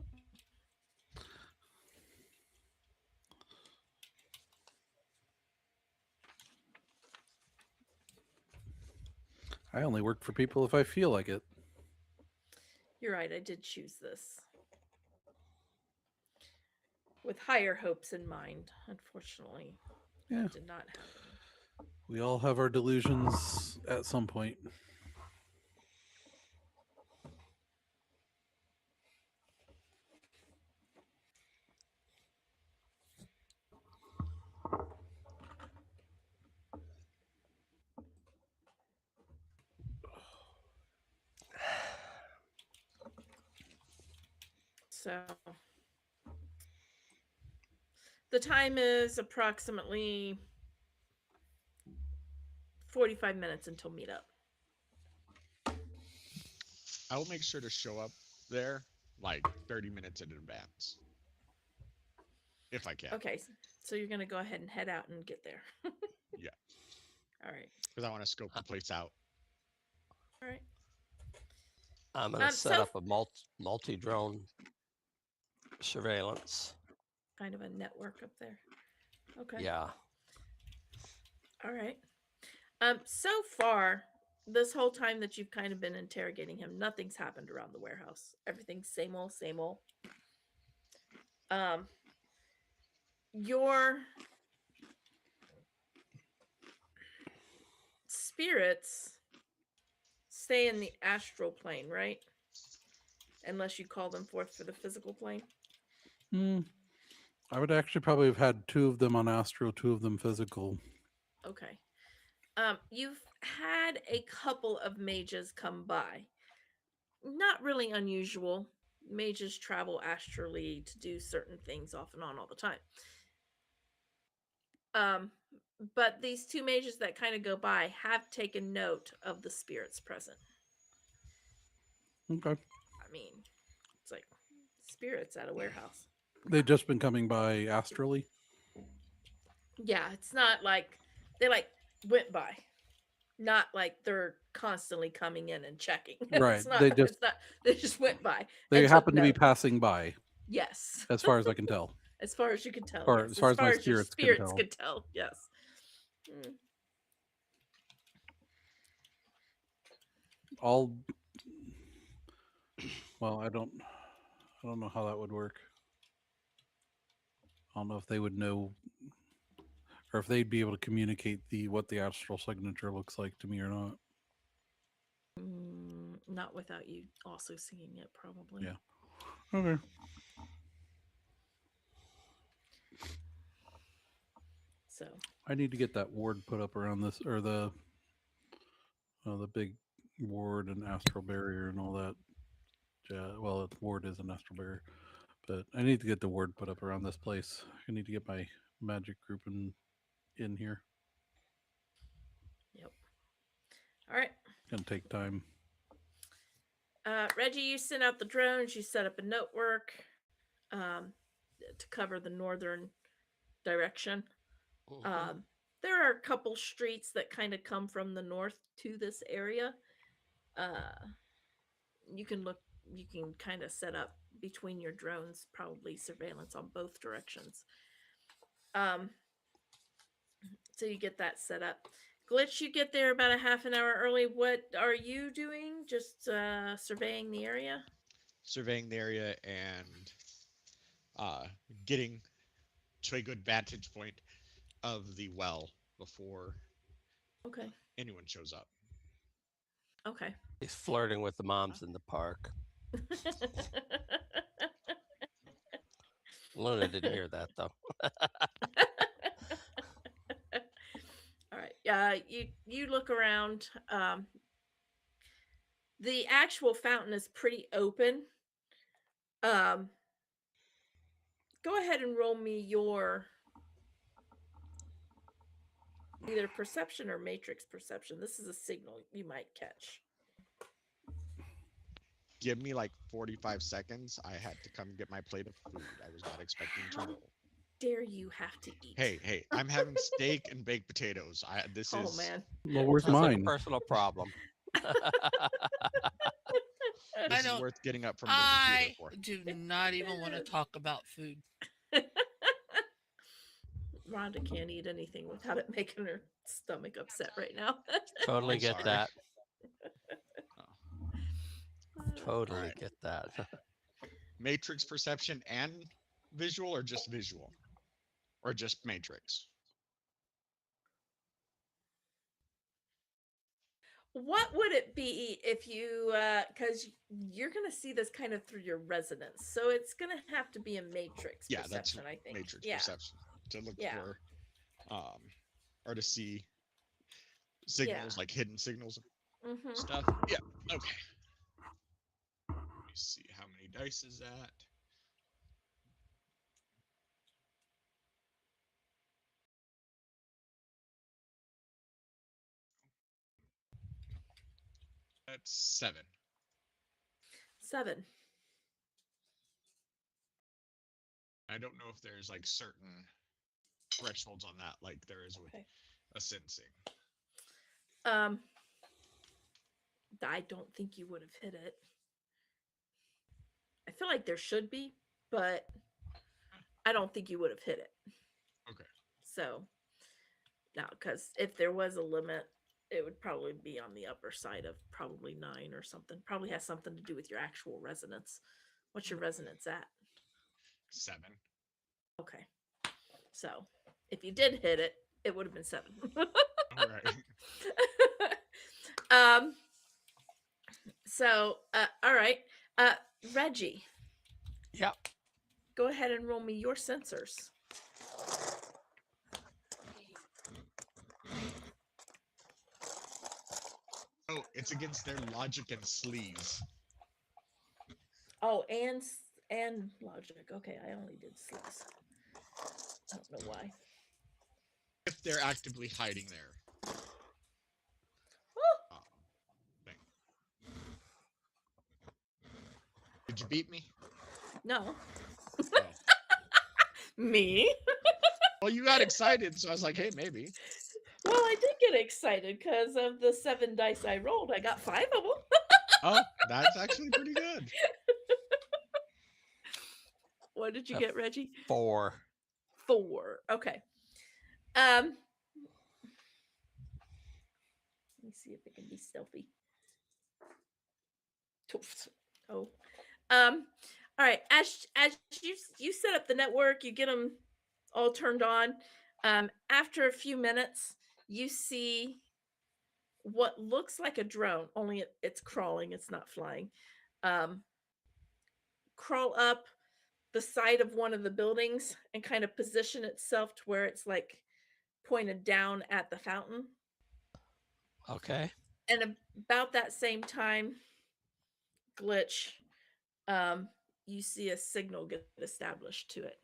I only work for people if I feel like it. You're right, I did choose this. With higher hopes in mind. Unfortunately, Yeah. that did not happen. We all have our delusions at some point. So the time is approximately 45 minutes until meetup. I will make sure to show up there like 30 minutes in advance, if I can. Okay, so you're gonna go ahead and head out and get there. Yeah, All right. because I want to scope the place out. All right. I'm going to set So up a multi-drone surveillance. kind of a network up there. Okay. Yeah. All right. So far, this whole time that you've kind of been interrogating him, nothing's happened around the warehouse. Everything's same old, same old. Your spirits stay in the astral plane, right? Unless you call them forth for the physical plane. I would actually probably have had 2 of them on astral, 2 of them physical. Okay. You've had a couple of mages come by. Not really unusual. Mages travel astrally to do certain things off and on all the time. But these 2 mages that kind of go by have taken note of the spirits present. Okay. I mean, it's like spirits at a warehouse. They've just been coming by astrally. Yeah, it's not like they like went by. Not like they're constantly coming in and checking. Right. It's not, They just it's not, they just went by. they and took happen to be note. passing by, Yes. as far as I can tell. As far as you can tell. Or Yes. as far as my your spirits can spirits tell. can tell. Yes. Mm. All well, I don't know how that would work. I don't know if they would know, or if they'd be able to communicate what the astral signature looks like to me or not. Not without you also seeing it, probably. Yeah. Okay. So I need to get that ward put up around this, or the big ward and astral barrier and all that. Well, the ward is an astral barrier, but I need to get the ward put up around this place. I need to get my magic group in here. Yep. All right. Gonna take time. Reggie, you sent out the drones. You set up a network to cover the northern direction. There are a couple streets that kind of come from the north to this area. You can kind of set up between your drones, probably surveillance on both directions. So you get that set up. Glitch, you get there about a half an hour early. What are you doing? Just surveying the area? Surveying the area and getting to a good vantage point of the well before Okay. anyone shows up. Okay. He's flirting with the moms in the park. Luna didn't hear that though. All right. You look around. The actual fountain is pretty open. Go ahead and roll me your either perception or matrix perception. This is a signal you might catch. Give me like 45 seconds. I had to come get my plate of food. I was not expecting to How roll. dare you have to eat? Hey, I'm having steak and baked potatoes. This Oh is man. Well, where's Sounds like a mine? personal problem. this is don't- worth getting up from the I computer for. do not even want to talk about food. Rhonda can't eat anything without it making her stomach upset right now. Totally I'm get sorry. that. Totally Alright. get that. Matrix perception and visual, or just visual? Or just matrix? What would it be if you, because you're going to see this kind of through your resonance. So it's going to have to be a matrix Yeah, that's perception, I think. matrix Yeah. perception. To look Yeah. for, or to see Yeah. signals, like hidden signals and Mm-hmm. stuff. Yeah, okay. Let me see, how many dice is that? That's 7. 7. I don't know if there's like certain thresholds on that, like there is with Okay. a sensing. I don't think you would have hit it. I feel like there should be, but I don't think you would have hit it. Okay. So, no, because if there was a limit, it would probably be on the upper side of probably 9 or something. Probably has something to do with your actual resonance. What's your resonance at? 7. Okay. So, if you did hit it, it would have been 7. All right. um. So, all right. Reggie, Yep. go ahead and roll me your sensors. Oh, it's against their logic and sleaze. Oh, and logic. Okay, I only did 6. I don't know why. If they're actively hiding there. Oh, Thing. Did you beat me? no. Oh. Me? Well, you got excited, so I was like, hey, maybe. Well, I did get excited because of the 7 dice I rolled. I got 5 of them. Oh, that's actually pretty good. What did you A get, Reggie? 4. 4. Okay. Let me see if it can be stealthy. Oh. All right. As you set up the network, you get them all turned on. After a few minutes, you see what looks like a drone, only it's crawling, it's not flying. Crawl up the side of one of the buildings and kind of position itself to where it's like pointed down at the fountain. Okay. And about that same time, Glitch, you see a signal get established to it.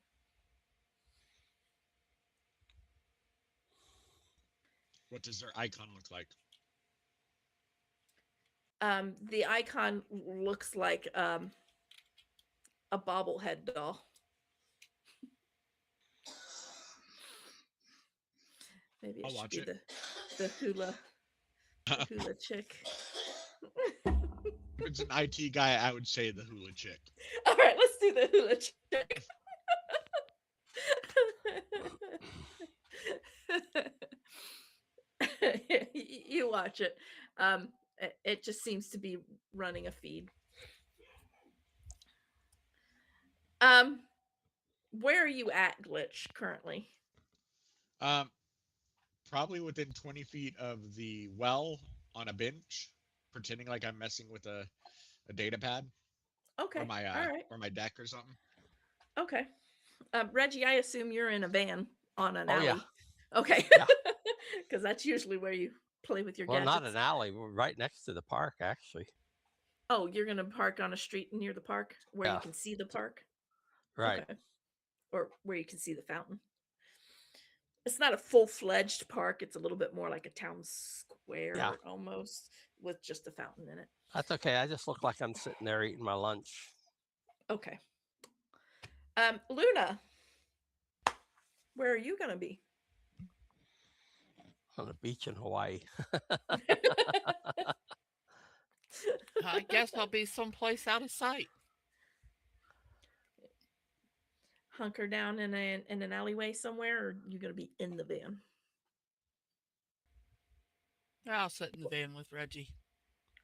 What does their icon look like? The icon looks like a bobblehead doll. Maybe it I'll should watch be it. the hula chick. If it's an IT guy, I would say the hula chick. All right, let's do the hula chick. You watch it. It just seems to be running a feed. Where are you at, Glitch, currently? Probably within 20 feet of the well on a bench, pretending like I'm messing with a data pad. Okay. Or my all right. or my deck or something. Okay. Reggie, I assume you're in a van on an alley. Yeah. Okay. Yeah. Because that's usually where you play with your Well, gadgets. not an alley. We're right next to the park, actually. Oh, you're going to park on a street near the park where you Yeah. can see the park? Right. Okay. Or where you can see the fountain. It's not a full-fledged park. It's a little bit more like a town square almost with just a fountain in it. That's okay. I just look like I'm sitting there eating my lunch. Okay. Luna, where are you going to be? On the beach in Hawaii. I guess I'll be someplace out of sight. Hunker down in an alleyway somewhere, or you going to be in the van? I'll sit in the van with Reggie.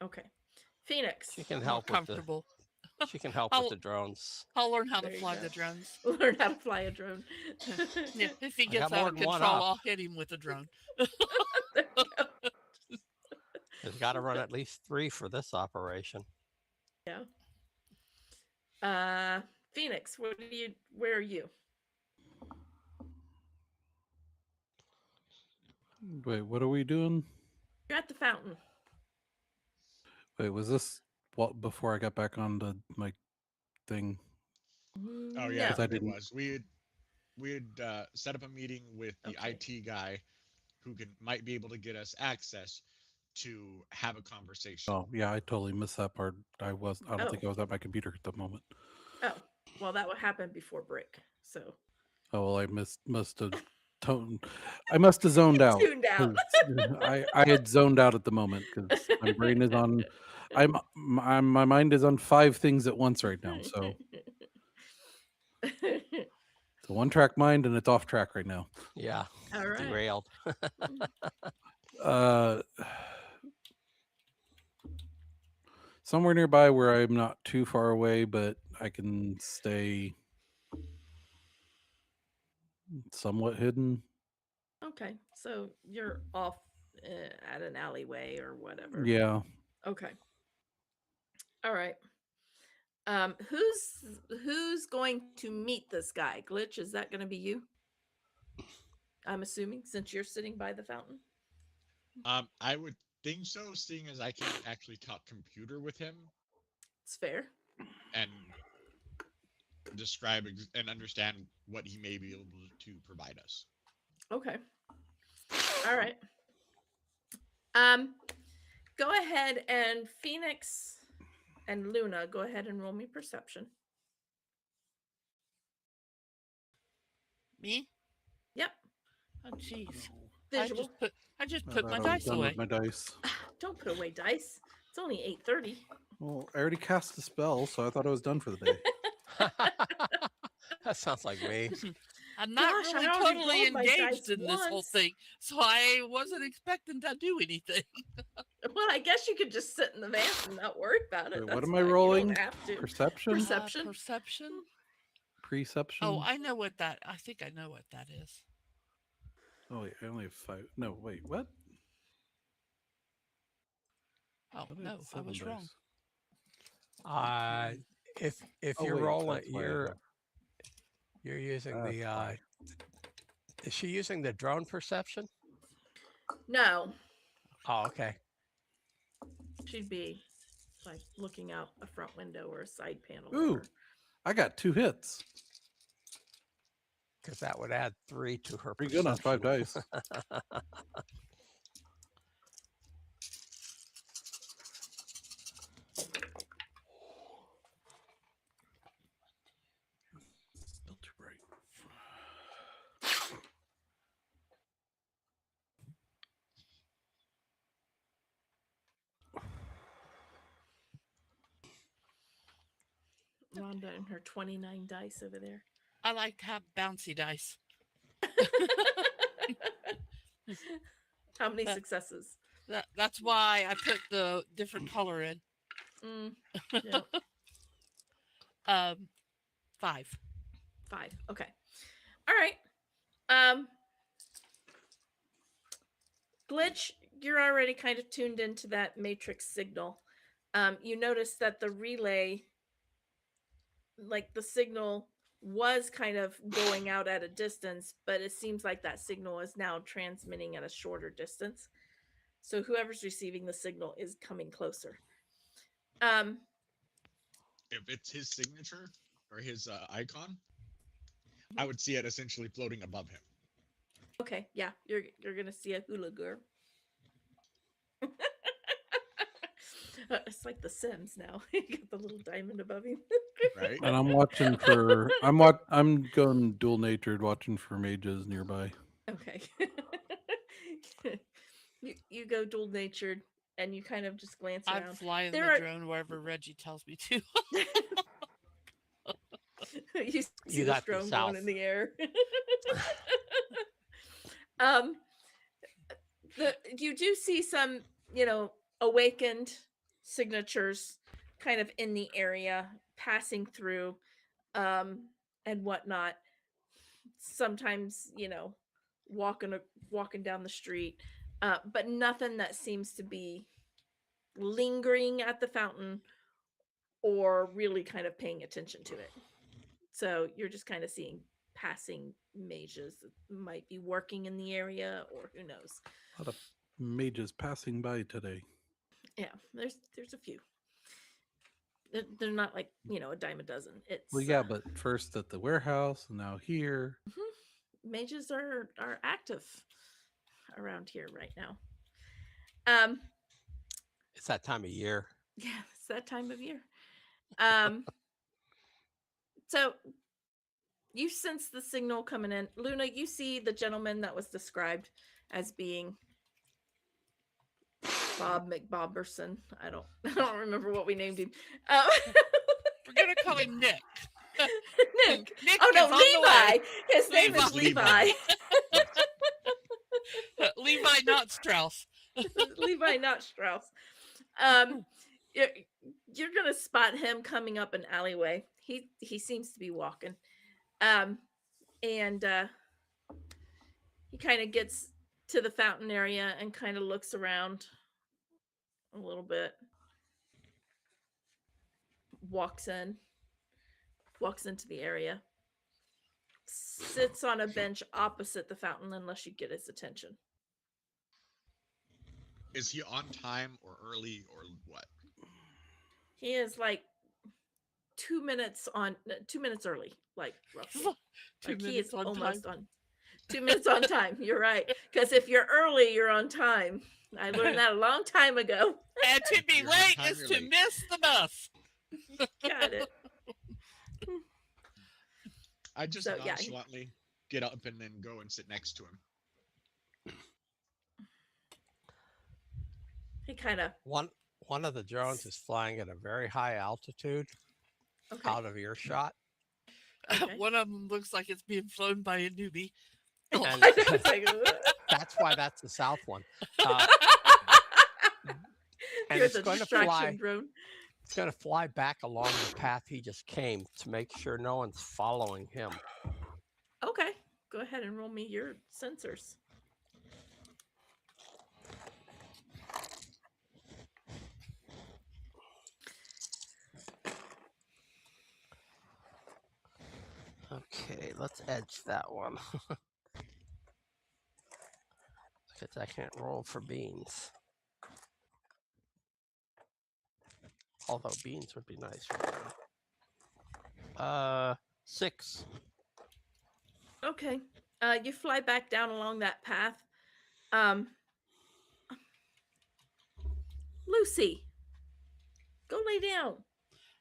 Okay. Phoenix. She can More help with the. comfortable. She can help I'll- with the drones. I'll learn how There to you fly go. the drones. Learn how to fly a drone. Yeah, if he I gets got more out of than one control, up. I'll hit him with a drone. There you go. There's got to run at least 3 for this operation. Yeah. Phoenix, where are you? Wait, what are we doing? You're at the fountain. Wait, was this what before I got back onto my thing? Oh yeah, Because I it didn't. was. We had set up a meeting with the Okay. IT guy who might be able to get us access to have a conversation. Oh yeah, I totally missed that part. I don't think I was at my computer at the moment. Oh, well, that would happen before break. So Oh well, I must have I must have zoned out. tuned out. 'Cause I had zoned out at the moment because my brain is on. My mind is on 5 things at once right now. So it's a one-track mind and it's off track right now. Yeah, All right. derailed. Somewhere nearby where I'm not too far away, but I can stay somewhat hidden. Okay, so you're off at an alleyway or whatever. Yeah. Okay. All right. Who's going to meet this guy? Glitch, is that going to be you? I'm assuming since you're sitting by the fountain. I would think so, seeing as I can't actually talk computer with him It's fair. and describe and understand what he may be able to provide us. Okay. All right. Go ahead and Phoenix and Luna, go ahead and roll me perception. Me? Yep. Oh, jeez. Visual. I just Now put that my I'm dice done away. with my dice. Don't put away dice. It's only 8:30. Well, I already cast a spell, so I thought I was done for the day. That sounds like me. I'm not Gosh, I really already totally rolled my engaged dice in this whole once. thing, so I wasn't expecting to do anything. Well, I guess you could just sit in the van and not worry about it. Wait, what That's am I fine. rolling? You don't have to. Perception? Perception. Perception? Preception? Oh, I know what that. I think I know what that is. Oh, wait, I only have 5. No, wait, what? Oh I thought I no, had I 7 was wrong. dice. If Oh, you're wait, rolling, that's why I you're have- you're using That's the. why. Is she using the drone perception? No, Oh, okay. she'd be like looking out a front window or a side panel. Ooh, I got 2 hits. Because that would add 3 to her. Pretty good on 5 perception. dice. Still too bright. Rhonda and her 29 dice over there. I like to have bouncy dice. How many That- successes? That's why I put the different color in. Yeah, 5. 5. Okay. All right. Glitch, you're already kind of tuned into that matrix signal. You notice that the relay, like the signal was kind of going out at a distance, but it seems like that signal is now transmitting at a shorter distance. So whoever's receiving the signal is coming closer. If it's his signature or his icon, I would see it essentially floating above him. Okay, yeah, you're gonna see a hula girl. It's like The Sims now. You got the little diamond above him. Right? And I'm watching for I'm going dual natured watching for mages nearby. Okay. you go dual natured and you kind of just glance I'm around. flying There the are- drone wherever Reggie tells me to. You see You the got the drone south. going in the air. You do see some, awakened signatures kind of in the area, passing through, and whatnot. Sometimes, walking down the street, but nothing that seems to be lingering at the fountain or really kind of paying attention to it. So you're just kind of seeing passing mages that might be working in the area, or who knows. A lot of mages passing by today. Yeah, there's a few. They're not like a dime a dozen. It's Well, yeah, but first at the warehouse, and now here. mages are active around here right now. It's that time of year. Yeah, it's that time of year. So you sense the signal coming in. Luna, you see the gentleman that was described as being Bob McBoberson. I don't remember what we named him. We're gonna call him Nick. Nick. Nick Oh is no, on the Levi. way. His name is Levi. Levi, not Strauss. Levi, not Strauss. You're gonna spot him coming up an alleyway. He seems to be walking, and he kind of gets to the fountain area and kind of looks around a little bit. Walks into the area. Sits on a bench opposite the fountain unless you get his attention. Is he on time or early or what? He is like 2 minutes early, like roughly. Like he is almost on 2 minutes on time. You're right. Because if you're early, you're on time. I learned that a long time ago. And to be You're on late time, is you're to late. miss the bus. Got it. I just So, yeah. nonchalantly get up and then go and sit next to him. He kind of One of the drones is flying at a very high altitude, okay. out of earshot. Okay. One of them looks like it's being flown by a newbie. And I know, it's like, that's why that's the south one. And here's it's a going to distraction fly. drone. It's going to fly back along the path he just came to make sure no one's following him. Okay. Go ahead and roll me your sensors. Okay, let's edge that one. Because I can't roll for beans. Although beans would be nice right now. 6. Okay. You fly back down along that path. Lucy, go lay down.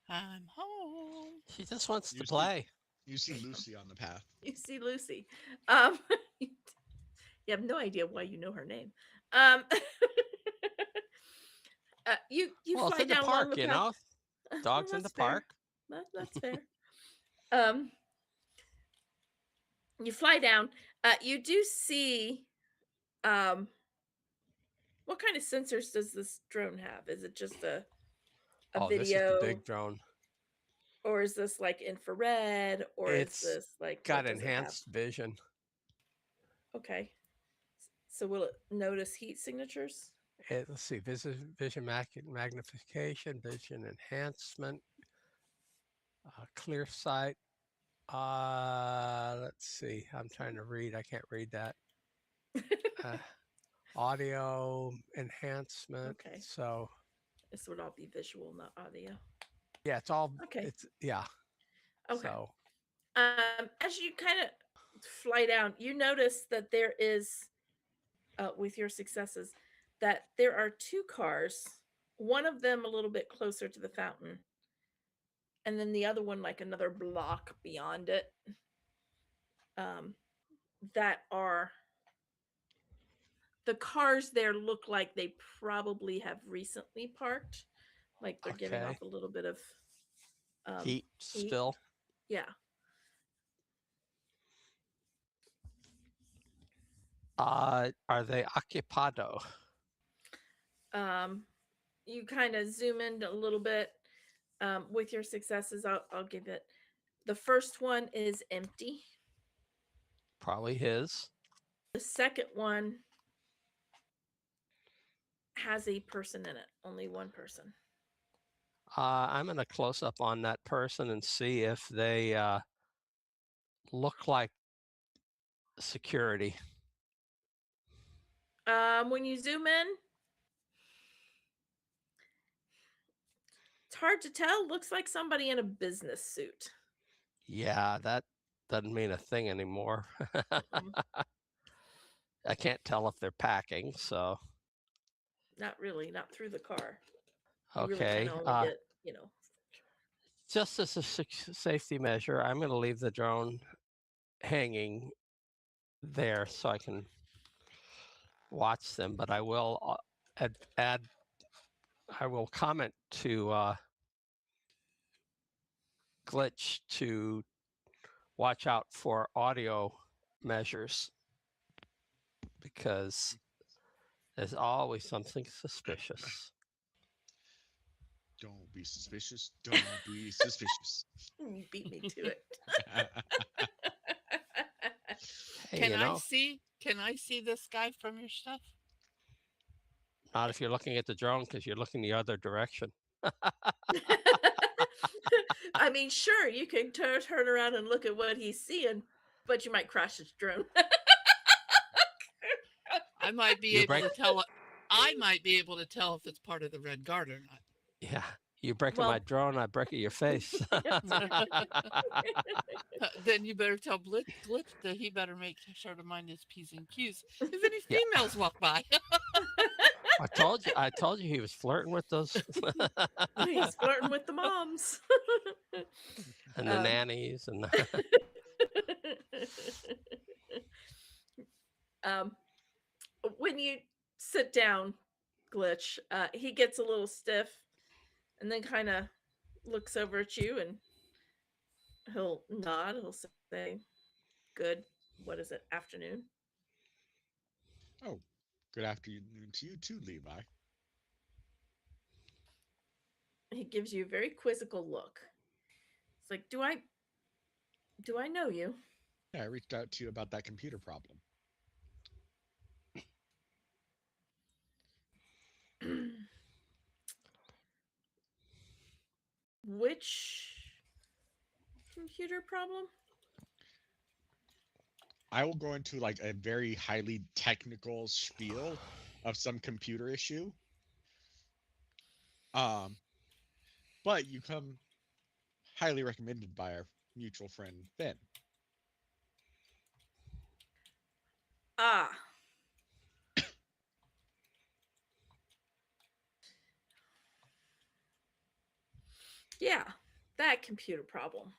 I'm home. She just wants to You see- play. You see Lucy on the path. You see Lucy. You have no idea why you know her name. You Well, it's fly in the down along park, the you path. know. Dogs in the That's fair. park. That's fair. You fly down. You do see. What kind of sensors does this drone have? Is it just a Oh, video, this is the big drone. or is this like infrared, or It's is this like Got what does it have? enhanced vision. Okay. So will it notice heat signatures? Let's see, vision magnification, vision enhancement, clear sight. Let's see. I'm trying to read. I can't read that. Audio enhancement. Okay. So This would all be visual, not audio. yeah, it's all. Okay. It's yeah. Okay. So As you kind of fly down, you notice that there is, with your successes, that there are 2 cars. One of them a little bit closer to the fountain, and then the other one like another block beyond it. That are the cars there look like they probably have recently parked, like they're giving Okay. off a little bit of heat still. Yeah. Are they occupado? you kind of zoom in a little bit with your successes. I'll give it. The first one is empty. Probably his. The second one has a person in it, only one person. I'm going to close up on that person and see if they look like security. When you zoom in, it's hard to tell. Looks like somebody in a business suit. Yeah, that doesn't mean a thing anymore. I can't tell if they're packing, so. Not really, not through the car. You really Okay. kind of only get, Just as a safety measure, I'm going to leave the drone hanging there so I can watch them, but I will add I will comment to Glitch to watch out for audio measures because there's always something suspicious. Don't be suspicious. Don't be suspicious. You beat me to it. Hey, Can I see? Can I see this guy from your stuff? Not if you're looking at the drone because you're looking the other direction. I mean, sure, you can turn around and look at what he's seeing, but you might crash his drone. I might be able to tell. I might be able to tell if it's part of the Red Guard or not. Yeah, you break my drone, I break your face. Then you better tell Glitch that he better make sure to mind his P's and Q's if any females walk by. I told you he was flirting with those. He's flirting with the moms. And the nannies and when you sit down, Glitch, he gets a little stiff and then kind of looks over at you and he'll nod. He'll say, "Good. What is it? Afternoon." Oh, good afternoon to you too, Levi. He gives you a very quizzical look. It's like, do I know you? Yeah, I reached out to you about that computer problem. Which computer problem? I will go into like a very highly technical spiel of some computer issue. But you come highly recommended by our mutual friend Ben. Ah. Yeah, that computer problem.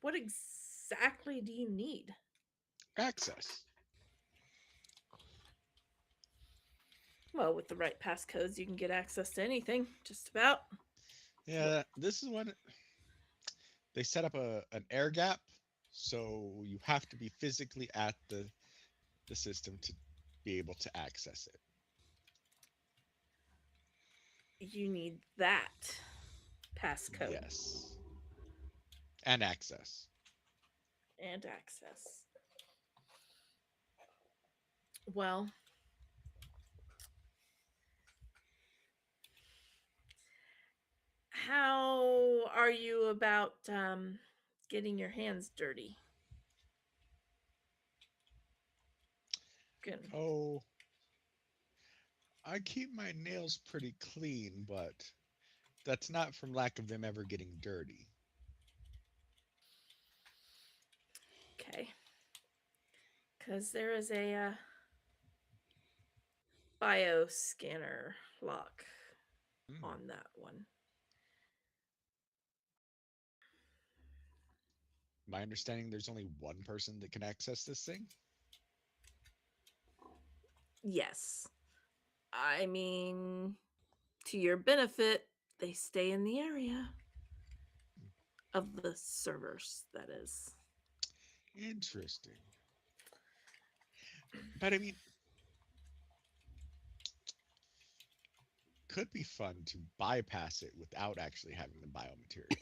What exactly do you need? Access. Well, with the right passcodes, you can get access to anything, just about. Yeah, this is when they set up an air gap, so you have to be physically at the system to be able to access it. You need that passcode. Yes. And access. And access. Well, how are you about getting your hands dirty? Good. Oh, I keep my nails pretty clean, but that's not from lack of them ever getting dirty. Okay. Because there is a bioscanner lock on that one. My understanding, there's only one person that can access this thing? Yes. I mean, to your benefit, they stay in the area of the servers, that is. Interesting. But I mean, could be fun to bypass it without actually having the biomaterial.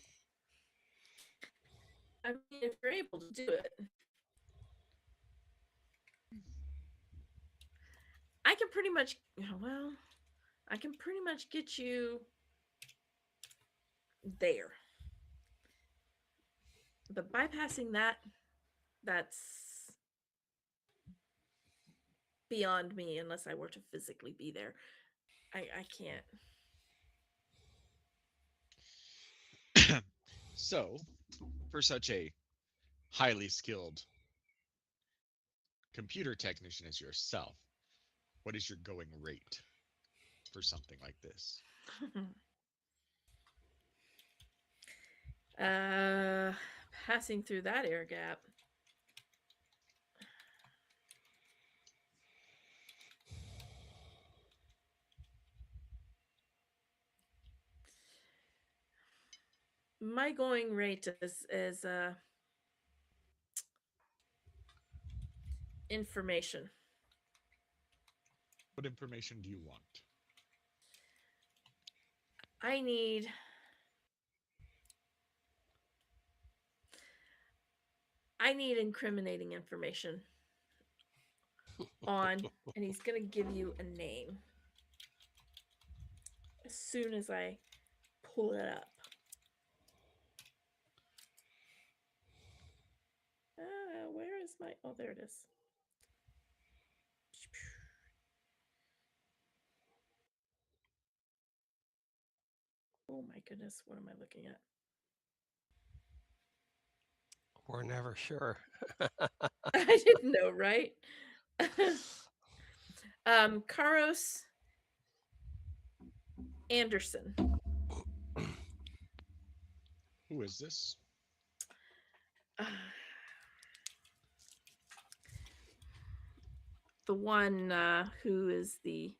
I mean, if you're able to do it, I can pretty much, well, I can pretty much get you there. But bypassing that, that's beyond me unless I were to physically be there. I can't. So, for such a highly skilled computer technician as yourself, what is your going rate for something like this? uh, Passing through that air gap. My going rate is information. What information do you want? I need I need incriminating information on, and he's gonna give you a name as soon as I pull it up. Where is my? Oh, there it is. Oh my goodness, what am I looking at? We're never sure. I didn't know, right? Karos Anderson. Who is this? The one who is the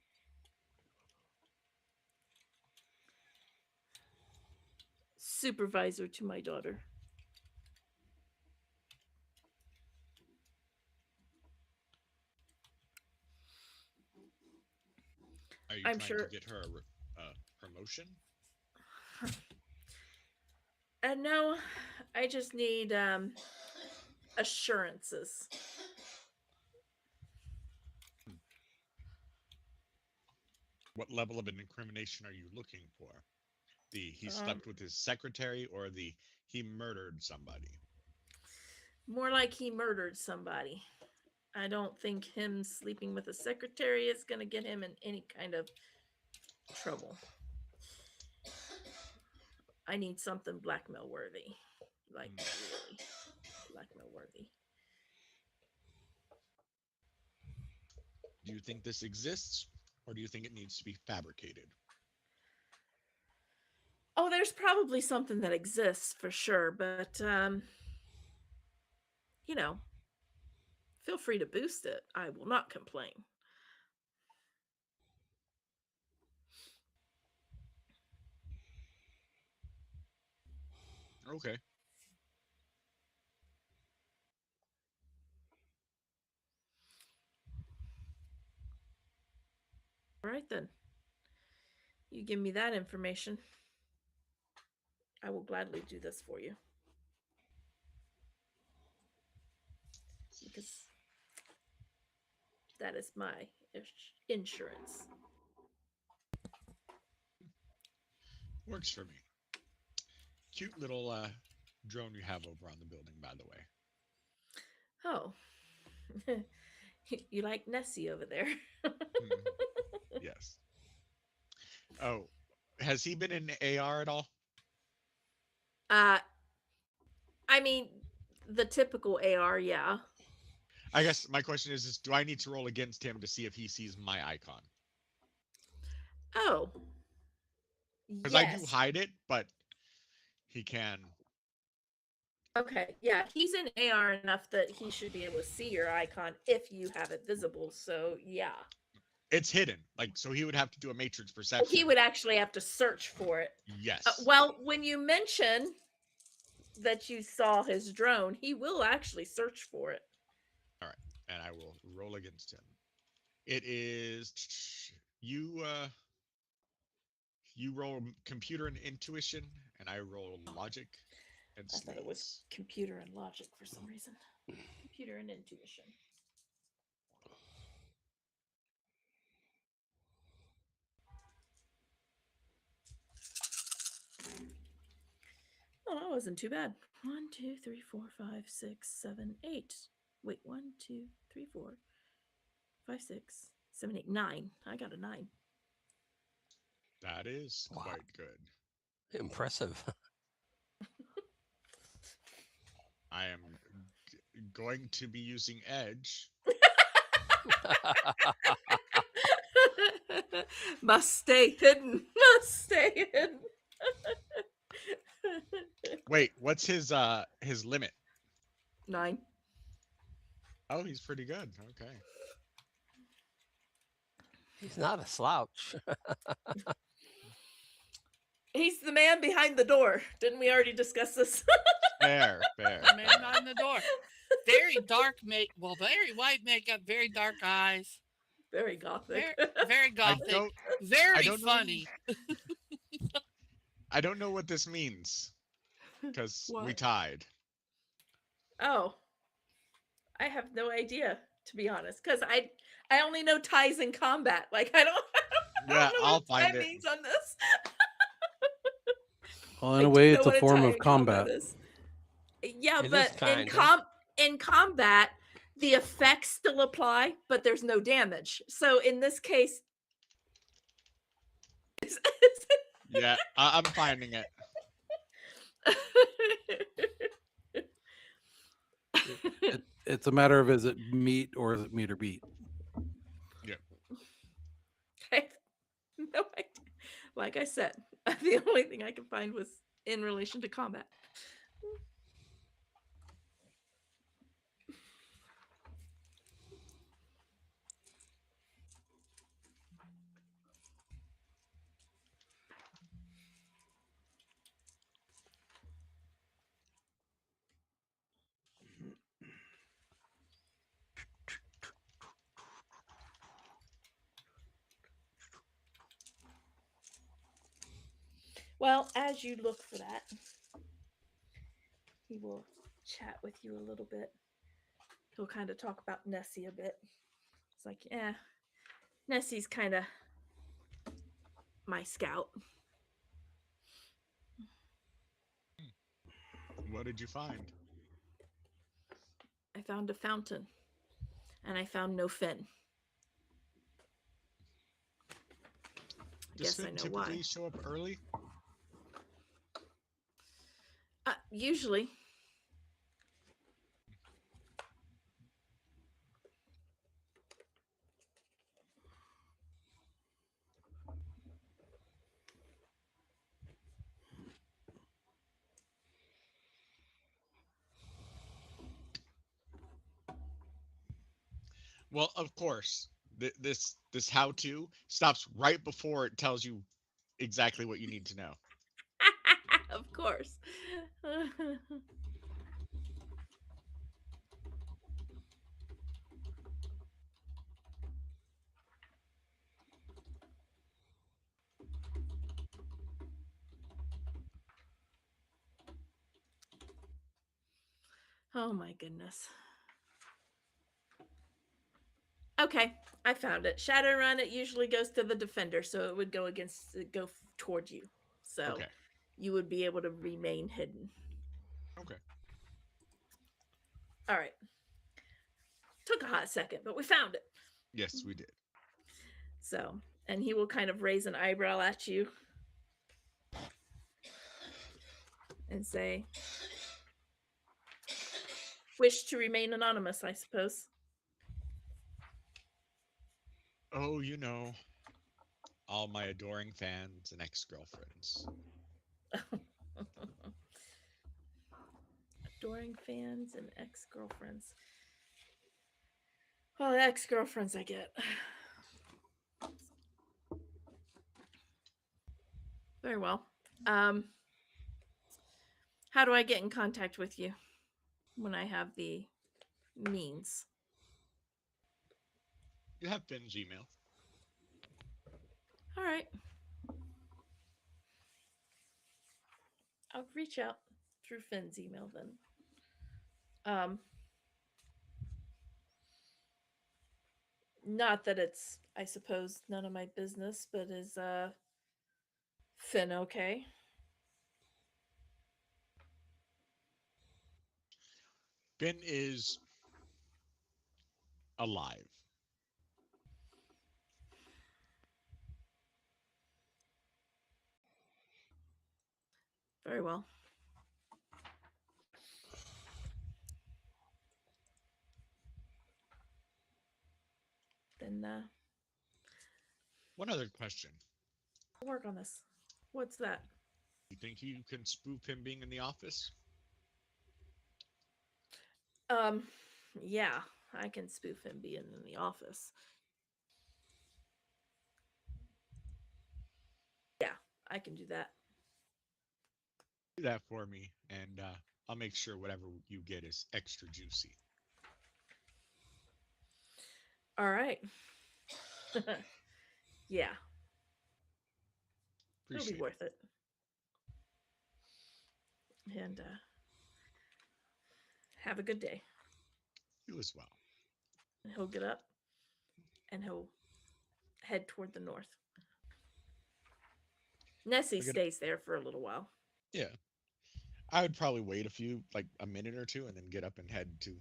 supervisor to my daughter. Are you I'm trying sure. to get her a promotion? No, I just need assurances. What level of an incrimination are you looking for? The he Um, slept with his secretary or the he murdered somebody? More like he murdered somebody. I don't think him sleeping with a secretary is going to get him in any kind of trouble. I need something blackmail worthy. Like, really blackmail worthy. Do you think this exists or do you think it needs to be fabricated? Oh, there's probably something that exists for sure, but you know, feel free to boost it. I will not complain. Okay. All right then. You give me that information. I will gladly do this for you. Because that is my insurance. Works for me. Cute little drone you have over on the building, by the way. Oh. You like Nessie over there. Yes. Oh, has he been in AR at all? uh I mean the typical AR, yeah. I guess my question is do I need to roll against him to see if he sees my icon? Oh. Because I do Yes. hide it, but he can. Okay. Yeah, he's in AR enough that he should be able to see your icon if you have it visible. So, yeah. It's hidden. Like, so he would have to do a matrix He perception. would actually have to search for it. Yes. Well, when you mention that you saw his drone, he will actually search for it. All right. And I will roll against him. It is you you roll computer and intuition, and I roll logic and I thought it was spades. computer and logic for some reason. Computer and intuition. Oh, that wasn't too bad. 1, 2, 3, 4, 5, 6, 7, 8. Wait, 1, 2, 3, 4, 5, 6, 7, 8, 9. I got a 9. That is Wow. quite good. Impressive. I am going to be using edge. Must stay hidden. Must stay hidden. Wait, what's his limit? 9. Oh, he's pretty good. Okay. He's not a slouch. He's the man behind the door. Didn't we already discuss this? Fair, fair. The man behind the door. Very dark very white makeup, very dark eyes. Very gothic. Very I gothic. don't Very don't know. funny. I don't know what this means because we What? tied. Oh, I have no idea, to be honest, because I only know ties in combat. Like I don't Yeah, know I'll what tie find it. means on this. Well, I in a do way, know it's a what a form tie of in combat combat. is. Yeah, It is but in combat, the effects still apply, but there's no damage. So in this case, Yeah, I'm finding it. It's a matter of, is it meet or is it meet or beat? I have no idea. Like I said, the only thing I could find was in relation to combat. Well, as you look for that, he will chat with you a little bit. He'll kind of talk about Nessie a bit. It's like, yeah, Nessie's kind of my scout. What did you find? I found a fountain, and I found no fin. I Does guess I Finn know typically why. show up early? Usually. Well, of course. This how-to stops right before it tells you exactly what you need to know. Of course. Oh my goodness. Okay, I found it. Shadowrun, it usually goes to the defender, so it would go toward you. So Okay. you would be able to remain hidden. Okay. All right. Took a hot second, but we found it. Yes, we did. So, and he will kind of raise an eyebrow at you and say, "Wish to remain anonymous, I suppose." Oh, all my adoring fans and ex-girlfriends. Adoring fans and ex-girlfriends. Well, the ex-girlfriends I get. Very well. How do I get in contact with you when I have the means? You have Finn's email. All right. I'll reach out through Finn's email then. Um, not that it's, I suppose, none of my business, but is Finn okay? Ben is alive. Very well. Then One other question. we'll work on this. What's that? You think you can spoof him being in the office? Um, yeah, I can spoof him being in the office. Yeah, I can do that. Do that for me, and I'll make sure whatever you get is extra juicy. All right. Yeah, it'll be Appreciate it. worth it. And have a good day. You as well. And he'll get up and he'll head toward the north. Nessie stays there for a little while. Yeah. I would probably wait a minute or two, and then get up and head to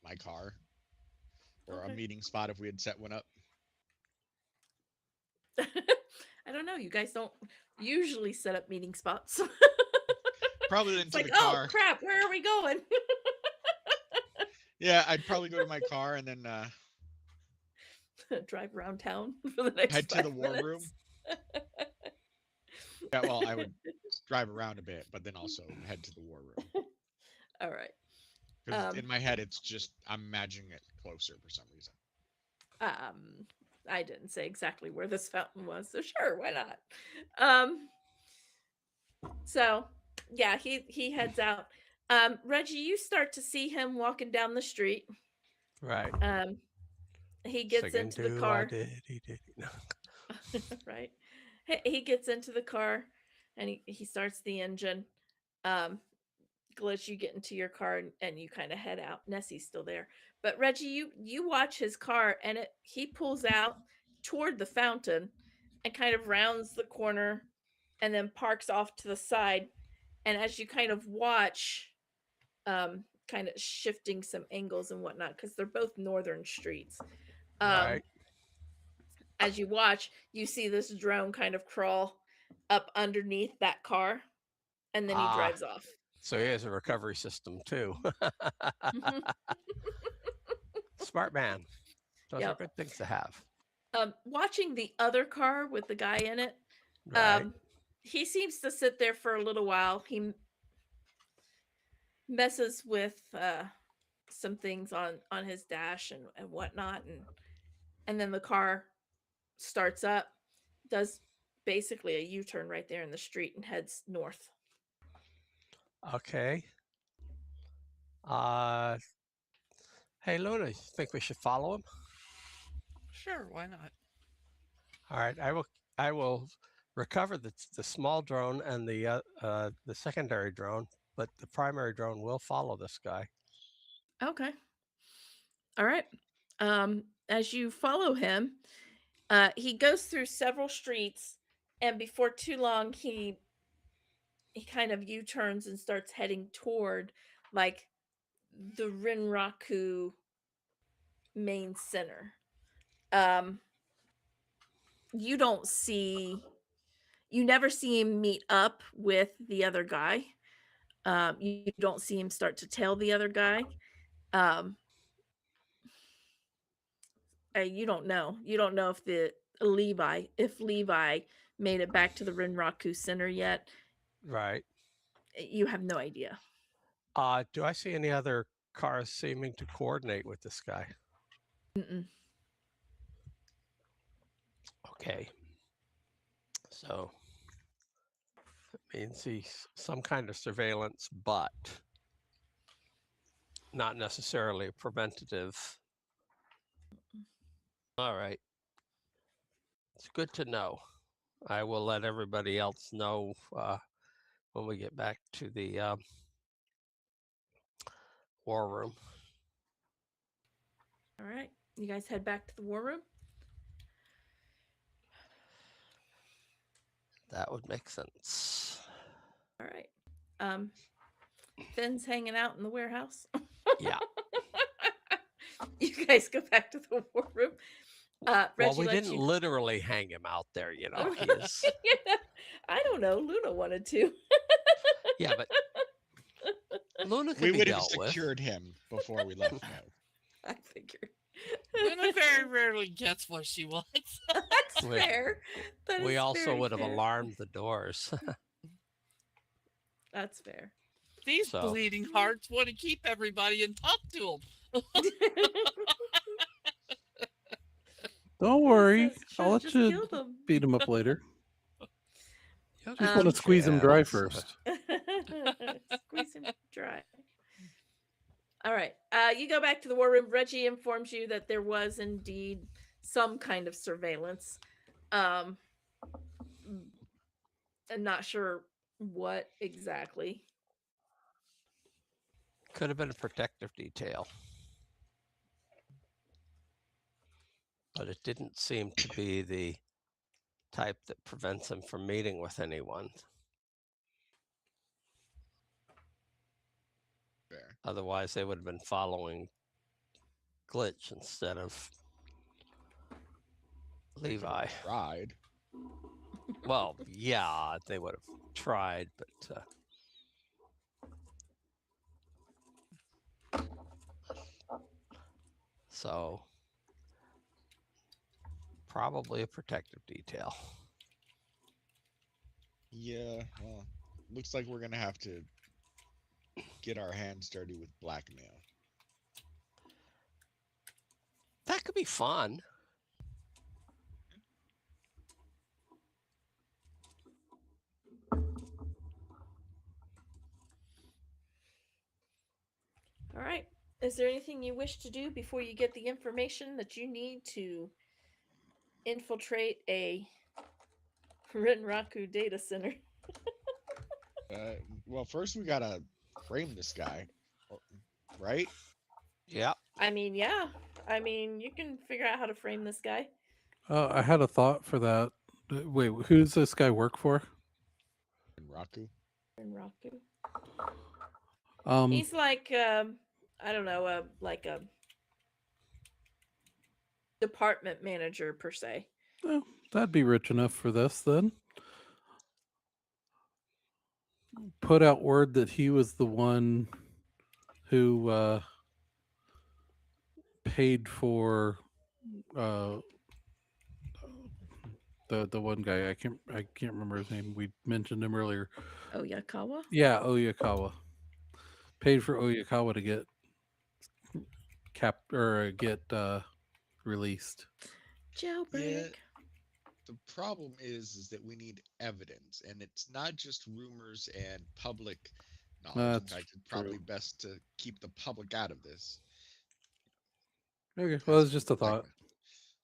my car or a Okay. meeting spot if we had set one up. I don't know. You guys don't usually set up meeting spots. Probably It's into like, the oh car. crap, where are we going? Yeah, I'd probably go to my car and then Drive around town for the next head to 5 the war room. minutes. Yeah, well, I would drive around a bit, but then also head to the war room. All right. Because in my head, it's just I'm imagining it closer for some reason. I didn't say exactly where this fountain was, so sure, why not? So yeah, he heads out. Reggie, you start to see him walking down the street. Right. He gets Singing, into the "Do car. I did, he did. No. Right. He gets into the car and he starts the engine. Glitch, you get into your car and you kind of head out. Nessie's still there. But Reggie, you watch his car and he pulls out toward the fountain and kind of rounds the corner and then parks off to the side. And as you kind of watch, kind of shifting some angles and whatnot, because they're both northern streets. Right. As you watch, you see this drone kind of crawl up underneath that car, and then he drives off. So he has a recovery system too. Smart man. Those are Yep. good things to have. Watching the other car with the guy in it, Right. he seems to sit there for a little while. He messes with some things on his dash and whatnot, and then the car starts up, does basically a U-turn right there in the street and heads north. Okay. Hey Luna, you think we should follow him? Sure, why not? All right. I will recover the small drone and the secondary drone, but the primary drone will follow this guy. Okay. All right. As you follow him, he goes through several streets, and before too long, he kind of U-turns and starts heading toward like the Rinraku main center. You don't see, you never see him meet up with the other guy. You don't see him start to tail the other guy. You don't know. You don't know if Levi made it back to the Rinraku Center yet. Right. You have no idea. Do I see any other cars seeming to coordinate with this guy? Mm-mm. Okay. So it means he's some kind of surveillance, but not necessarily preventative. All right. It's good to know. I will let everybody else know when we get back to the war room. All right. You guys head back to the war room. That would make sense. All right. Finn's hanging out in the warehouse. Yeah. You guys go back to the war room. Well, Reggie we lets didn't you. literally hang him out there, you know. He is. I don't know. Luna wanted to. Yeah, but Luna We could be would have dealt with. secured him before we left. No. I figured. Luna very rarely gets what she wants. That's We- fair. That We is also very would have fair. alarmed the doors. That's fair. These So- bleeding hearts want to keep everybody and talk to them. Don't worry, I'll let just you kill them. beat him up later. You'll Just get want your to squeeze him dry chance. first. Squeeze him dry. All right. You go back to the war room. Reggie informs you that there was indeed some kind of surveillance. I'm not sure what exactly. Could have been a protective detail. But it didn't seem to be the type that prevents him from meeting with anyone. Fair. Otherwise, they would have been following Glitch instead of Levi. Tried. Well, yeah, they would have tried, but so probably a protective detail. Yeah, well, looks like we're gonna have to get our hands dirty with blackmail. That could be fun. All right. Is there anything you wish to do before you get the information that you need to infiltrate a Renraku data center? Well, first we gotta frame this guy, right? Yeah. I mean, yeah. I mean, you can figure out how to frame this guy. I had a thought for that. Wait, who does this guy work for? And Raku. Renraku. Um, He's like, I don't know, like a department manager per se. oh, that'd be rich enough for this then. Put out word that he was the one who paid for the one guy. I can't remember his name. We mentioned him earlier. Oyakawa? Yeah, Oyakawa. Paid for Oyakawa to get released. Jailbreak. The problem is that we need evidence, and it's not just rumors and public knowledge. In That's fact, it's probably true. best to keep the public out of this. Okay, well, it's just a thought.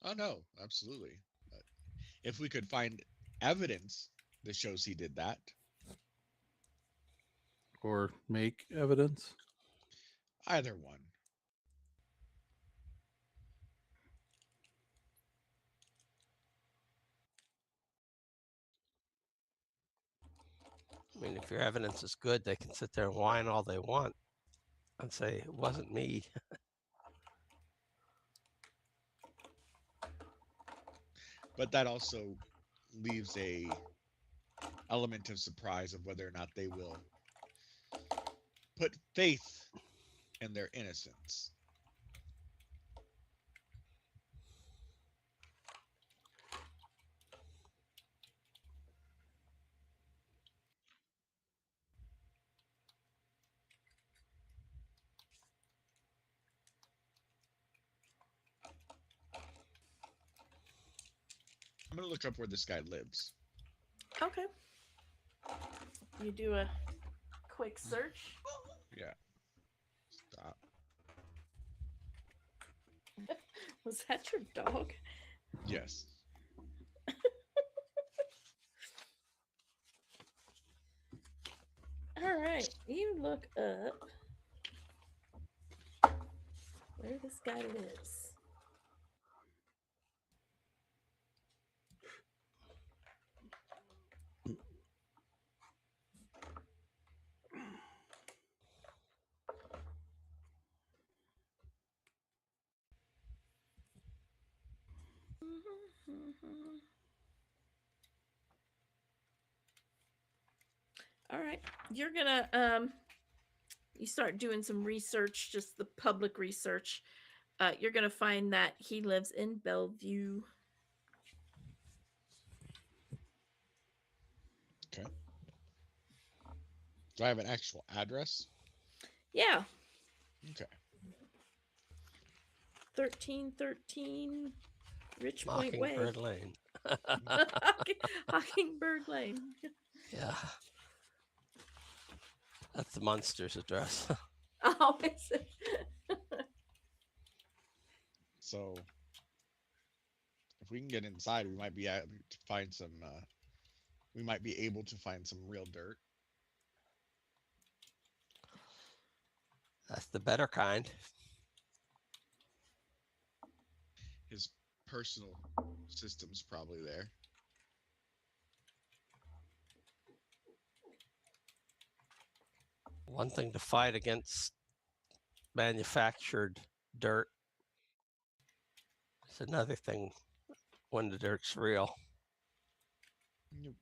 Oh no, absolutely. If we could find evidence that shows he did that, Or make evidence. either one. I mean, if your evidence is good, they can sit there and whine all they want and say, it wasn't me. But that also leaves a element of surprise of whether or not they will put faith in their innocence. I'm gonna look up where this guy lives. Okay. You do a quick search. Yeah. Stop. Was that your dog? Yes. All right, you look up where this guy lives. All right, you're gonna you start doing some research, just the public research. You're gonna find that he lives in Bellevue. Okay. Do I have an actual address? Yeah, Okay. 1313 Rich Point Way. Mockingbird Lane. Hockingbird Lane. Yeah. That's the Munsters address. Oh, is it? So if we can get inside, we might be able to find some. We might be able to find some real dirt. That's the better kind. His personal system's probably there. One thing to fight against manufactured dirt. It's another thing when the dirt's real. Yep.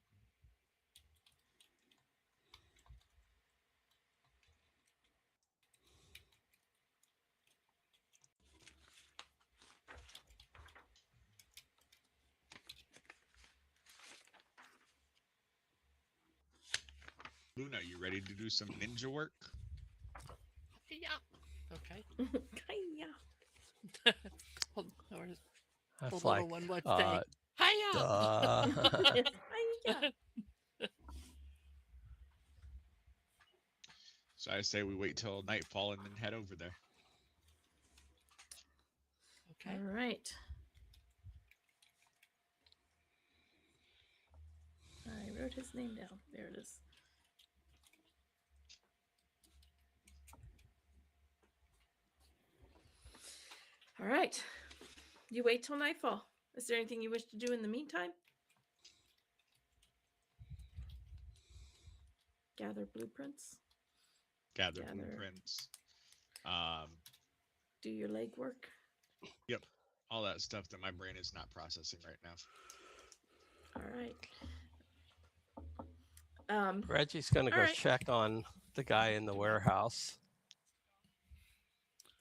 Luna, you ready to do some ninja work? Yeah. Okay. Hiya. Hold, where's I the feel little like, one? Let's say, hiya. duh. Hiya. So I say we wait till nightfall and then head over there. Okay. All right. I wrote his name down. There it is. All right. You wait till nightfall. Is there anything you wish to do in the meantime? Gather blueprints. Gather Gather. blueprints. Do your legwork. Yep. All that stuff that my brain is not processing right now. All right. Reggie's going to go All right. check on the guy in the warehouse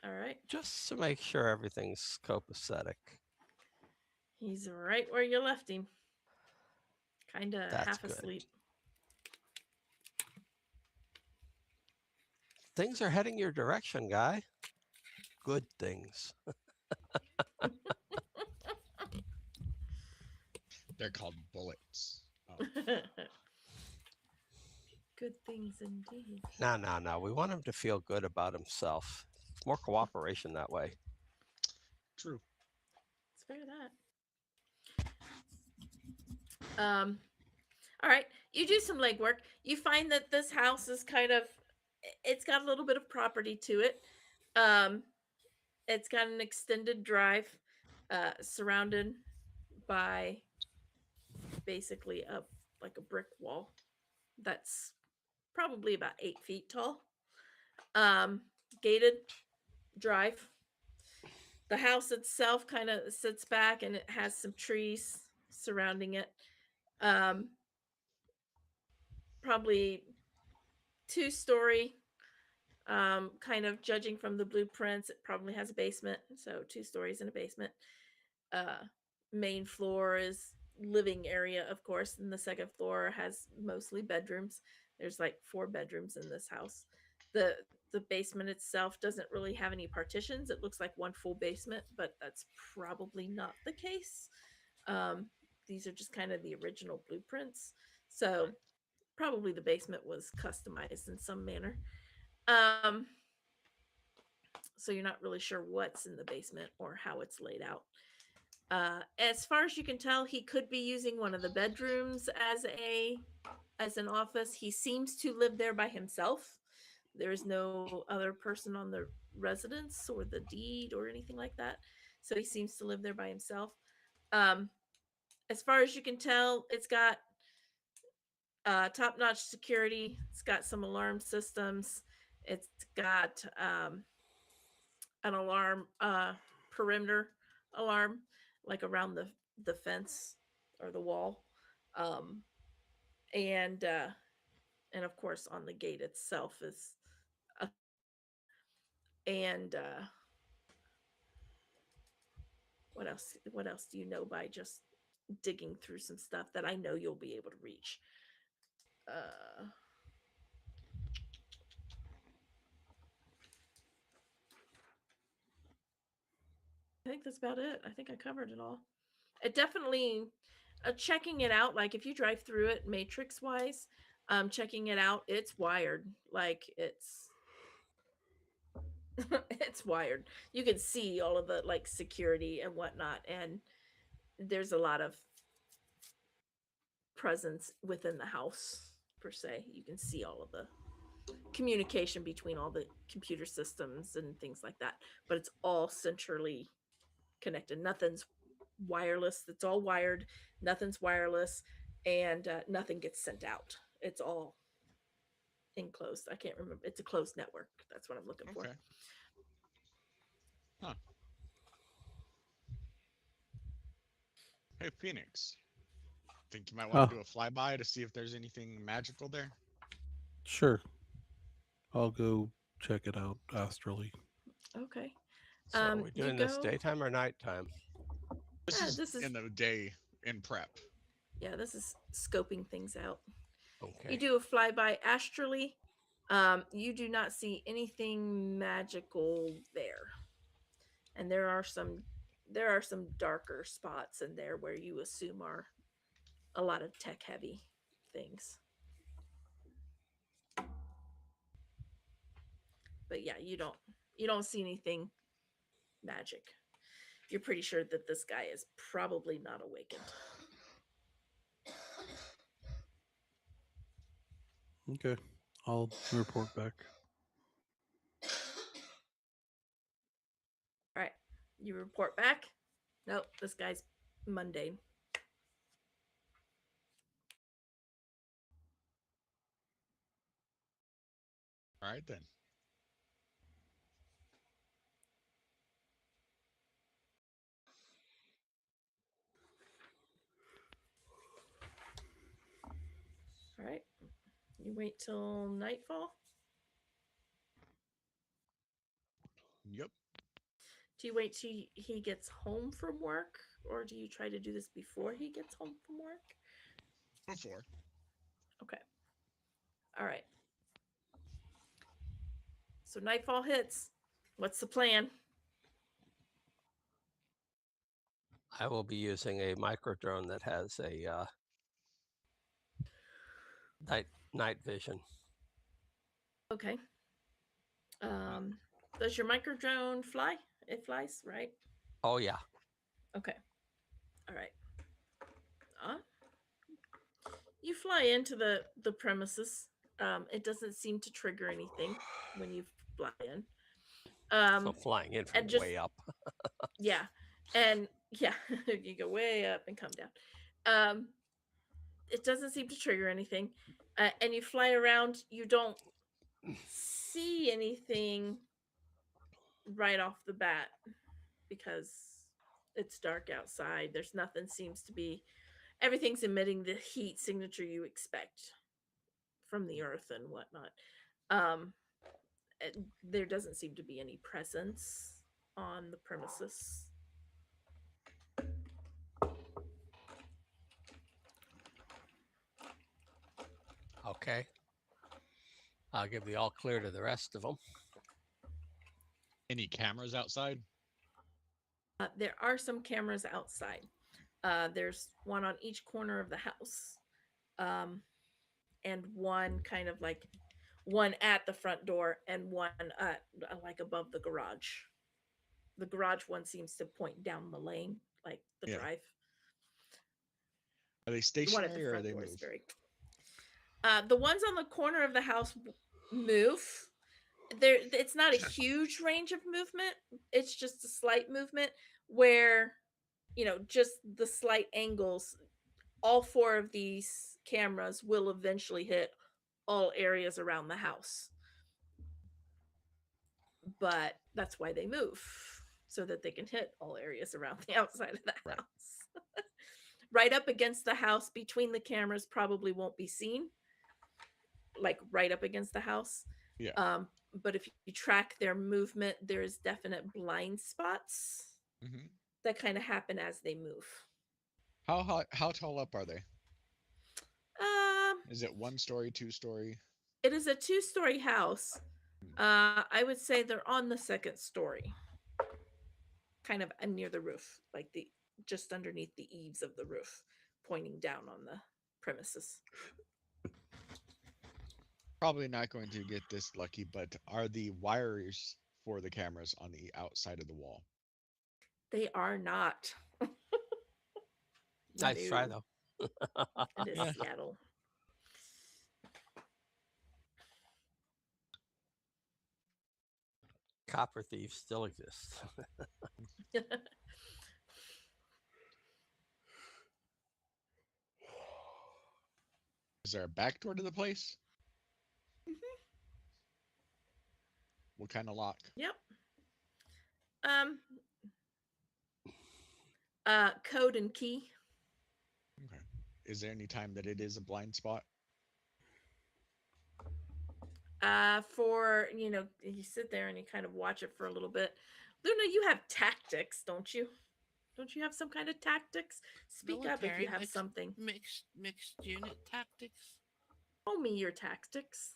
All right. just to make sure everything's copacetic. He's right where you left him. Kind of That's half good. asleep. Things are heading your direction, guy. Good things. They're called bullets. Oh. Good things indeed. No. We want him to feel good about himself. It's more cooperation that way. True. It's fair that. All right. You do some legwork. You find that this house is it's got a little bit of property to it. It's got an extended drive, surrounded by basically a brick wall that's probably about 8 feet tall. Gated drive. The house itself kind of sits back and it has some trees surrounding it. Probably 2-story. Kind of judging from the blueprints, it probably has a basement. So 2 stories and a basement. Main floor is living area, of course, and the second floor has mostly bedrooms. There's 4 bedrooms in this house. The basement itself doesn't really have any partitions. It looks like one full basement, but that's probably not the case. These are just kind of the original blueprints. So probably the basement was customized in some manner. So you're not really sure what's in the basement or how it's laid out. As far as you can tell, he could be using one of the bedrooms as a as an office. He seems to live there by himself. There is no other person on the residence or the deed or anything like that. So he seems to live there by himself. Um, as far as you can tell, it's got top-notch security. It's got some alarm systems. It's got an alarm perimeter alarm, like around the fence or the wall, um, and of course on the gate itself is a, and what else do you know by just digging through some stuff that I know you'll be able to reach? I think that's about it. I think I covered it all. It definitely checking it out, like if you drive through it matrix wise, checking it out, it's wired, like it's it's wired. You can see all of the like security and whatnot, and there's a lot of presence within the house per se. You can see all of the communication between all the computer systems and things like that, but it's all centrally connected. Nothing's wireless. It's all wired. Nothing's wireless, and nothing gets sent out. It's all enclosed. I can't remember. It's a closed network. That's what I'm looking for. Okay. Huh. Hey, Phoenix. Think you might want to do a flyby to see if there's anything magical there? Sure. I'll go check it out astrally. Okay. So are we you doing this go. daytime or nighttime? This is in the day in prep. Yeah, this is scoping things out. Okay. You do a flyby astrally. You do not see anything magical there, and there are some darker spots in there where you assume are a lot of tech heavy things. But yeah, you don't see anything magic. You're pretty sure that this guy is probably not awakened. Okay. I'll report back. All right. You report back. Nope, this guy's mundane. All right then. All right. You wait till nightfall. Yep. Do you wait till he gets home from work, or do you try to do this before he gets home from work? Before. Okay. All right. So nightfall hits. What's the plan? I will be using a micro drone that has a night vision. Okay. Does your micro drone fly? It flies, right? Oh yeah. Okay. All right. Uh, you fly into the premises. It doesn't seem to trigger anything when you fly in. So flying in from and just way up. yeah, and yeah, you go way up and come down. Um, it doesn't seem to trigger anything, and you fly around. You don't see anything right off the bat because it's dark outside. There's nothing seems to be. Everything's emitting the heat signature you expect from the earth and whatnot. Um, there doesn't seem to be any presence on the premises. Okay. I'll give the all clear to the rest of them. Any cameras outside? There are some cameras outside. There's one on each corner of the house, and one kind of like one at the front door, and one like above the garage. The garage one seems to point down the lane, like the Yeah. drive. Are they The one at the stationary or are front they door is moved? very. The ones on the corner of the house move. It's not a huge range of movement. It's just a slight movement where, just the slight angles. All four of these cameras will eventually hit all areas around the house. But that's why they move, so that they can hit all areas around the outside of the Right. house. Right up against the house between the cameras probably won't be seen, like right up against the house. Yeah. But if you track their movement, there's definite blind spots Hmm. that kind of happen as they move. How tall up are they? Um, Is it 1 story, 2 story? it is a 2-story house. I would say they're on the second story, kind of near the roof, like the just underneath the eaves of the roof, pointing down on the premises. Probably not going to get this lucky, but are the wires for the cameras on the outside of the wall? They are not. Nice try No, though. it is Yeah. Seattle. Copper thieves still exist. Is there a back door to the place? What kind of lock? Yep. Um. Code and key. Okay. Is there any time that it is a blind spot? For you sit there and you kind of watch it for a little bit. Luna, you have tactics, don't you? Don't you have some kind of tactics? Speak up if you have something. Mixed unit tactics. Show me your tactics.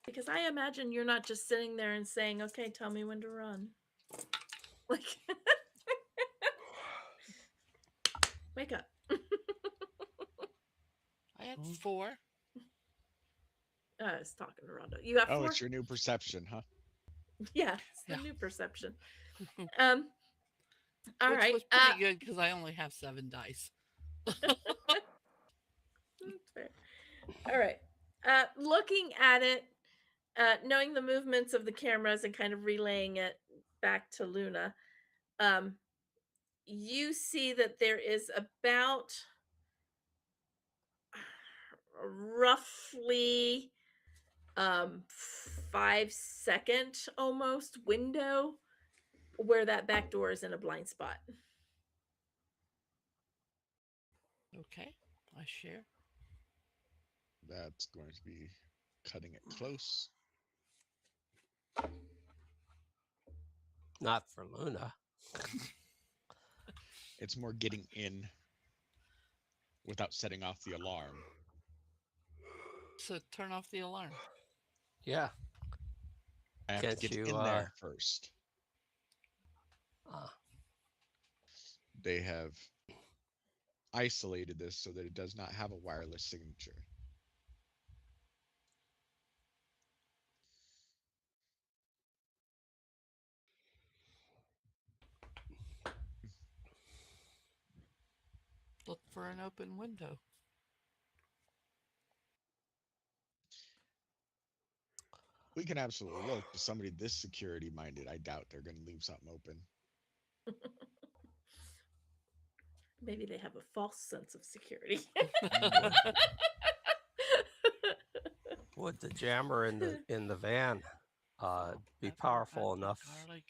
Because I imagine you're not just sitting there and saying, "Okay, tell me when to run." Like, wake up. I had 4. I was talking to Rhonda. You have Oh, 4? it's your new perception, huh? Yeah, it's the Yeah. new perception. All Which right. was pretty good because I only have 7 dice. Fair. All right. Looking at it, knowing the movements of the cameras and kind of relaying it back to Luna, you see that there is about roughly 5-second almost window where that back door is in a blind spot. Okay, I share. That's going to be cutting it close. Not for Luna. It's more getting in without setting off the alarm. So turn off the alarm. Yeah. I have Can't to get you, in there first. Uh, They have isolated this so that it does not have a wireless signature. Look for an open window. We can absolutely look, but somebody this security minded, I doubt they're going to leave something open. Maybe they have a false sense of security. would the jammer in the van be Pepper, powerful onion, enough, garlic.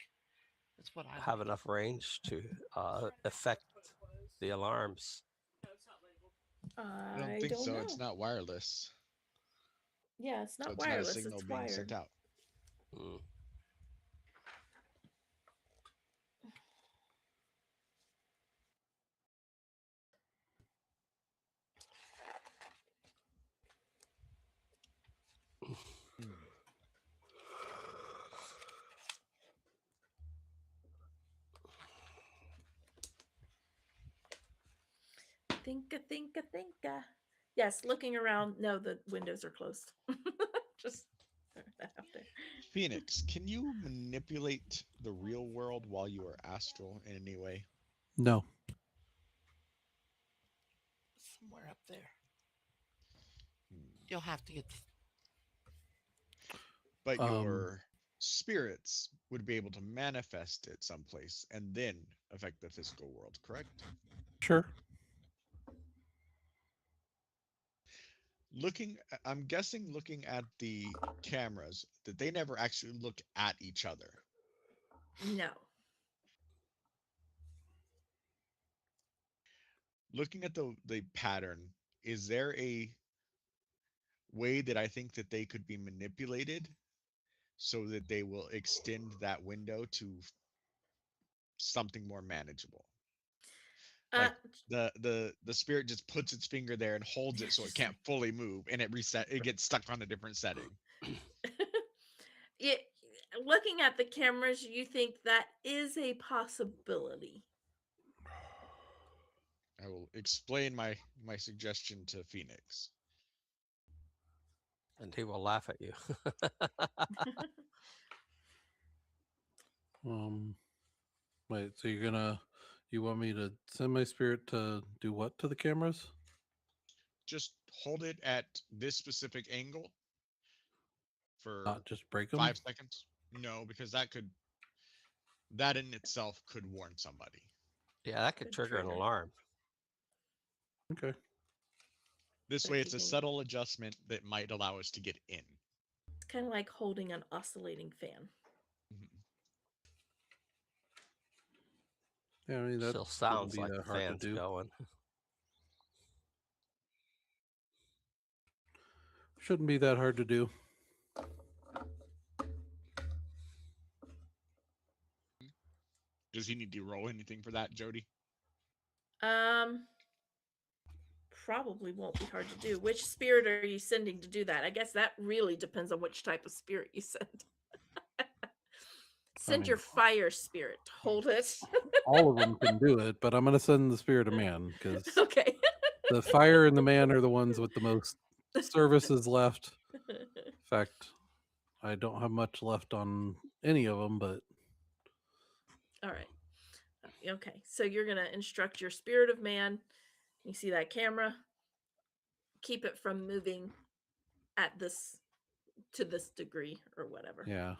That's what I have like. enough range to affect the alarms? I don't I think don't so. know. It's not wireless. Yeah, it's So not it's not a wireless. signal It's being wired. sent out. Mm. Hmm. Think. Yes, looking around. No, the windows are closed. Just throw that out there. Phoenix, can you manipulate the real world while you are astral in any way? No. somewhere up there. Hmm. You'll have to get. But Um, your spirits would be able to manifest it someplace and then affect the physical world, correct? sure. I'm guessing looking at the cameras that they never actually look at each other. No. Looking at the pattern, is there a way that I think that they could be manipulated so that they will extend that window to something more manageable? Uh, Like the spirit just puts its finger there and holds it so it can't fully move, and it gets stuck on a different setting. it, looking at the cameras, you think that is a possibility. I will explain my suggestion to Phoenix. And he will laugh at you. Um, wait. So you want me to send my spirit to do what to the cameras? Just hold it at this specific angle for Not just break them? 5 seconds. No, because that in itself could warn somebody. Yeah, that could Good trigger an trigger. alarm. Okay. This But way, if it's you a can- subtle adjustment that might allow us to get in. It's kind of like holding an oscillating fan. Mhm. Yeah, I mean that Still shouldn't sounds be like that the hard to fan's do. going. Shouldn't be that hard to do. Does he need to roll anything for that, Jody? Um, probably won't be hard to do. Which spirit are you sending to do that? I guess that really depends on which type of spirit you send. Send your mean- fire spirit to hold it. All of them can do it, but I'm gonna send the spirit of man because Okay. the fire and the man are the ones with the most services left. In fact, I don't have much left on any of them, but All right. Okay. So you're going to instruct your spirit of man. You see that camera? Keep it from moving at this to this degree or whatever. yeah.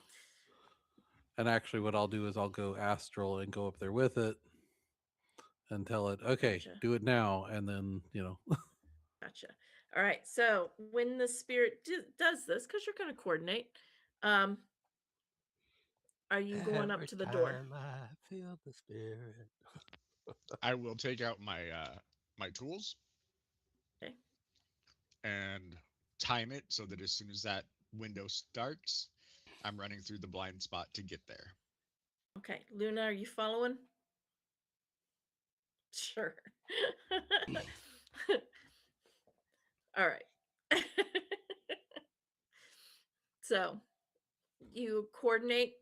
And actually, what I'll do is I'll go astral and go up there with it and tell it, okay, Gotcha. do it now. And then, Gotcha. All right. So when the spirit does this, because you're going to coordinate, um, are you going up Every to the door? time I feel the spirit. I will take out my tools Okay. and time it so that as soon as that window starts, I'm running through the blind spot to get there. Okay. Luna, are you following? Sure. All right. So you coordinate,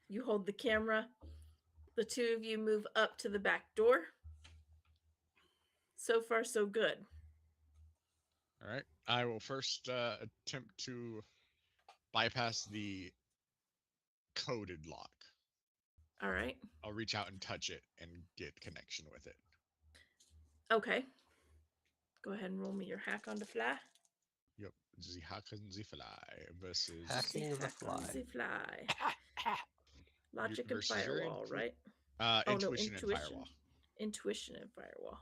you hold the camera, the two of you move up to the back door. So far, so good. All right. I will first attempt to bypass the coded lock. All right. I'll reach out and touch it and get connection with it. Okay. Go ahead and roll me your hack on the fly. Yep. The hack and the fly versus Hacking the Hack on fly. the fly. Logic and versus your firewall, right? intuition and firewall. Intuition and firewall.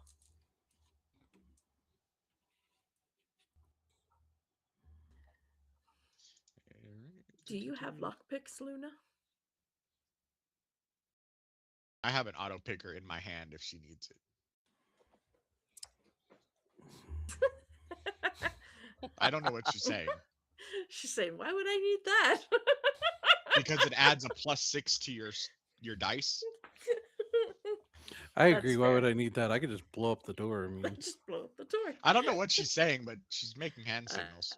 Do you have lockpicks, Luna? I have an auto picker in my hand if she needs it. I don't know what she's saying. She's saying, "Why would I need that?" Because it adds a +6 to your dice. I That's agree. Why fair. would I need that? I could just blow up the door. I mean, Just blow up the door. I don't know what she's saying, but she's making hand signals.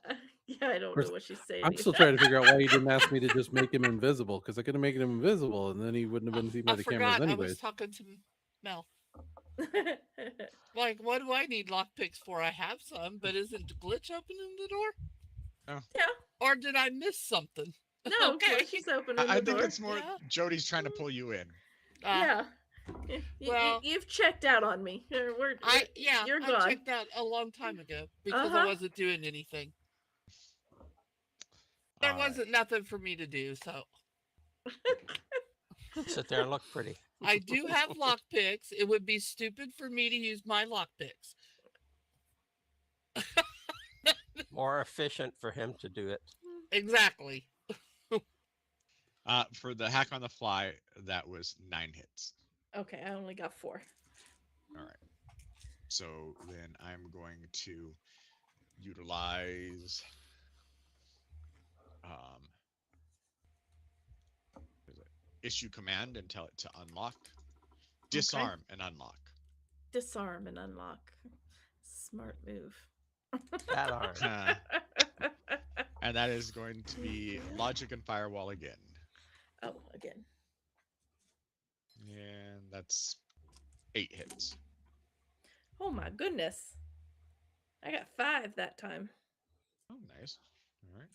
Yeah, I don't course, know what she's saying. I'm still trying to figure out why you didn't ask me to just make him invisible because I could have made him invisible and then he wouldn't have been seen by I the cameras forgot I anyways. was talking to Mel. Like, what do I need lockpicks for? I have some, but isn't the glitch opening the door? Oh. Yeah. Or did I miss something? No, Okay. Glitch is opening I the think door. it's more Yeah. Jody's trying to pull you in. Yeah. Well, You've checked out on me. You're I gone. checked out a long time ago because I Uh-huh. wasn't doing anything. There All right. wasn't nothing for me to do, so Sit there and look pretty. I do have lock picks. It would be stupid for me to use my lock picks. More efficient for him to do it. Exactly. For the hack on the fly, that was 9 hits. Okay, I only got 4. All right. So then I'm going to utilize um, issue command and tell it to unlock, disarm, and unlock. Disarm and unlock. Smart move. That arm. And that is going to be logic and firewall again. Oh, again. And that's 8 hits. Oh my goodness. I got 5 that time. Oh, nice. All right.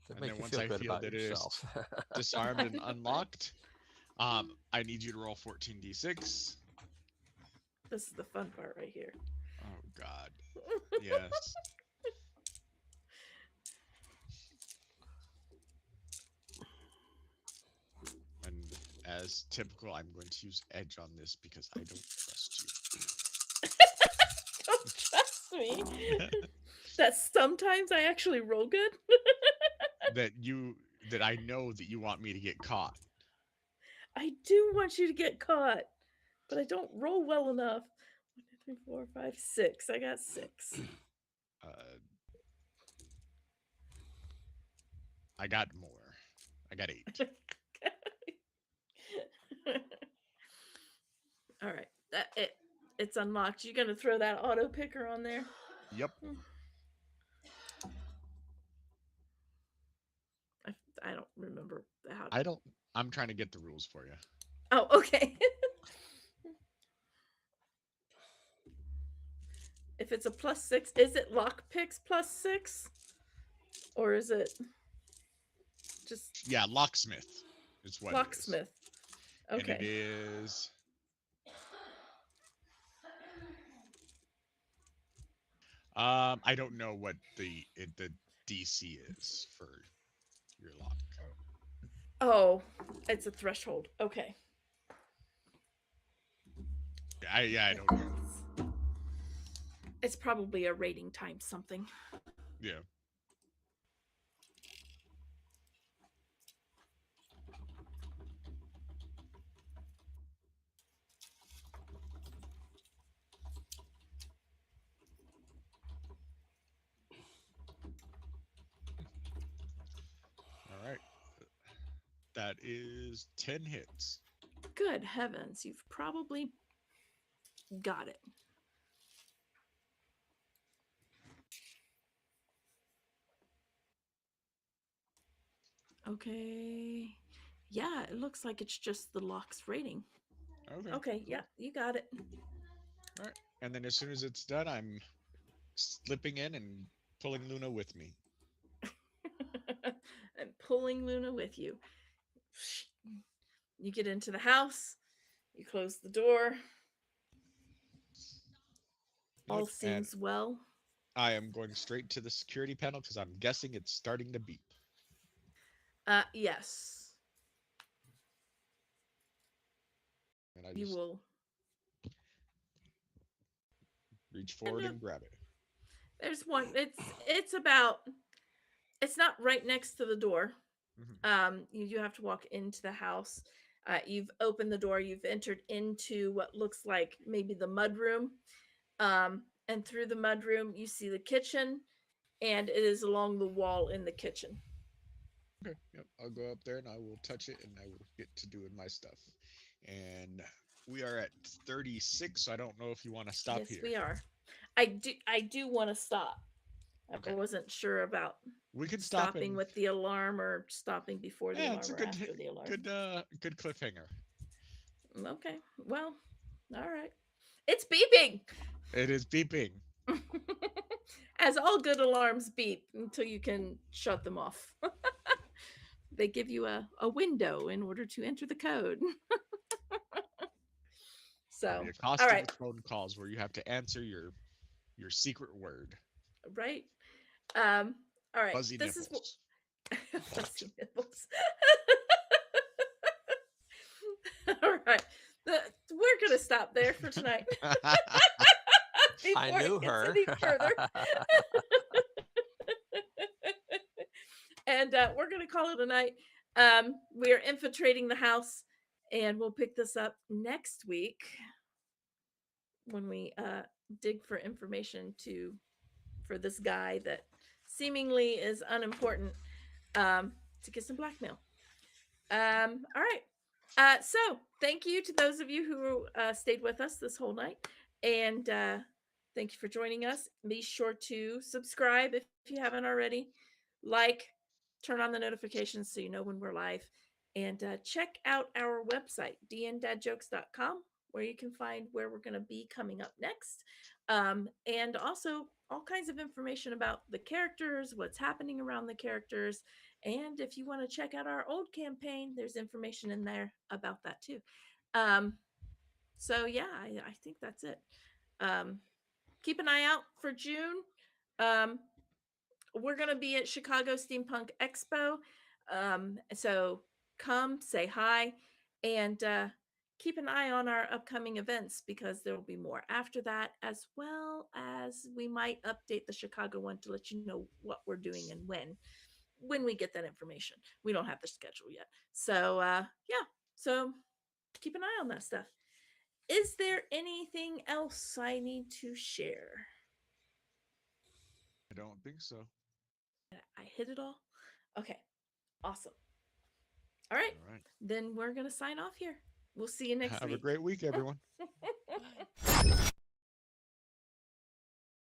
To And make then you once feel I good feel about that it is yourself. disarmed and unlocked, I need you to roll 14d6. This is the fun part right here. Oh, God. Yes. And as typical, I'm going to use edge on this because I don't trust you. Don't trust me. That sometimes I actually roll good. that I know that you want me to get caught. I do want you to get caught, but I don't roll well enough. 1, 2, 3, 4, 5, 6. I got 6. I got more. I got 8. All right, it's unlocked. You gonna throw that auto picker on there? Yep. I don't remember how. I'm trying to get the rules for you. Oh, okay. If it's a +6, is it lock picks +6, or is it just Yeah, locksmith is what locksmith? it is. Okay. And it is. I don't know what the DC is for your lock. Oh, it's a threshold. Okay. I don't know. It's probably a rating times something. Yeah. All right. That is 10 hits. Good heavens, you've probably got it. Okay. Yeah, it looks like it's just the lock's rating. Okay. Okay, yeah, you got it. All right. And then as soon as it's done, I'm slipping in and pulling Luna with me. And pulling Luna with you. You get into the house, you close the door. All Yep, and seems well. I am going straight to the security panel because I'm guessing it's starting to beep. Yes. And I You just will reach forward and grab it. There's one. It's not right next to the door. Mhm. You have to walk into the house. You've opened the door. You've entered into what looks like maybe the mudroom. And through the mudroom, you see the kitchen, and it is along the wall in the kitchen. Okay. Yep. I'll go up there and I will touch it and I will get to doing my stuff. And we are at 36, so I don't know if you want to stop Yes, here. we are. I do want to stop. Okay. I wasn't sure about We can stop stopping and with the alarm or stopping before the alarm it's a or good after the alarm. good cliffhanger. Okay. Well, all right. It's beeping. It is beeping. As all good alarms beep until you can shut them off. They give you a window in order to enter the code. So, Be a all costume right, with phone calls where you have to answer your secret word. right. All right. Fuzzy This is what nipples. fuzzy nipples. All right. We're gonna stop there for tonight I before knew it gets her. any further. And we're gonna call it a night. We are infiltrating the house, and we'll pick this up next week when we dig for information for this guy that seemingly is unimportant to get some blackmail. All right. So thank you to those of you who stayed with us this whole night, and thank you for joining us. Be sure to subscribe if you haven't already, like, turn on the notifications so you know when we're live, and check out our website dndadjokes.com, where you can find where we're going to be coming up next, and also all kinds of information about the characters, what's happening around the characters. And if you want to check out our old campaign, there's information in there about that too. Um, so yeah, I think that's it. Keep an eye out for June. Um, we're going to be at Chicago Steampunk Expo. So come say hi, and keep an eye on our upcoming events, because there will be more after that, as well as we might update the Chicago one to let you know what we're doing and when we get that information. We don't have the schedule yet. So yeah, so keep an eye on that stuff. Is there anything else I need to share? I don't think so. I hit it all. Okay, awesome. All right, All right. then we're gonna sign off here. We'll see you next Have a week. great week, everyone.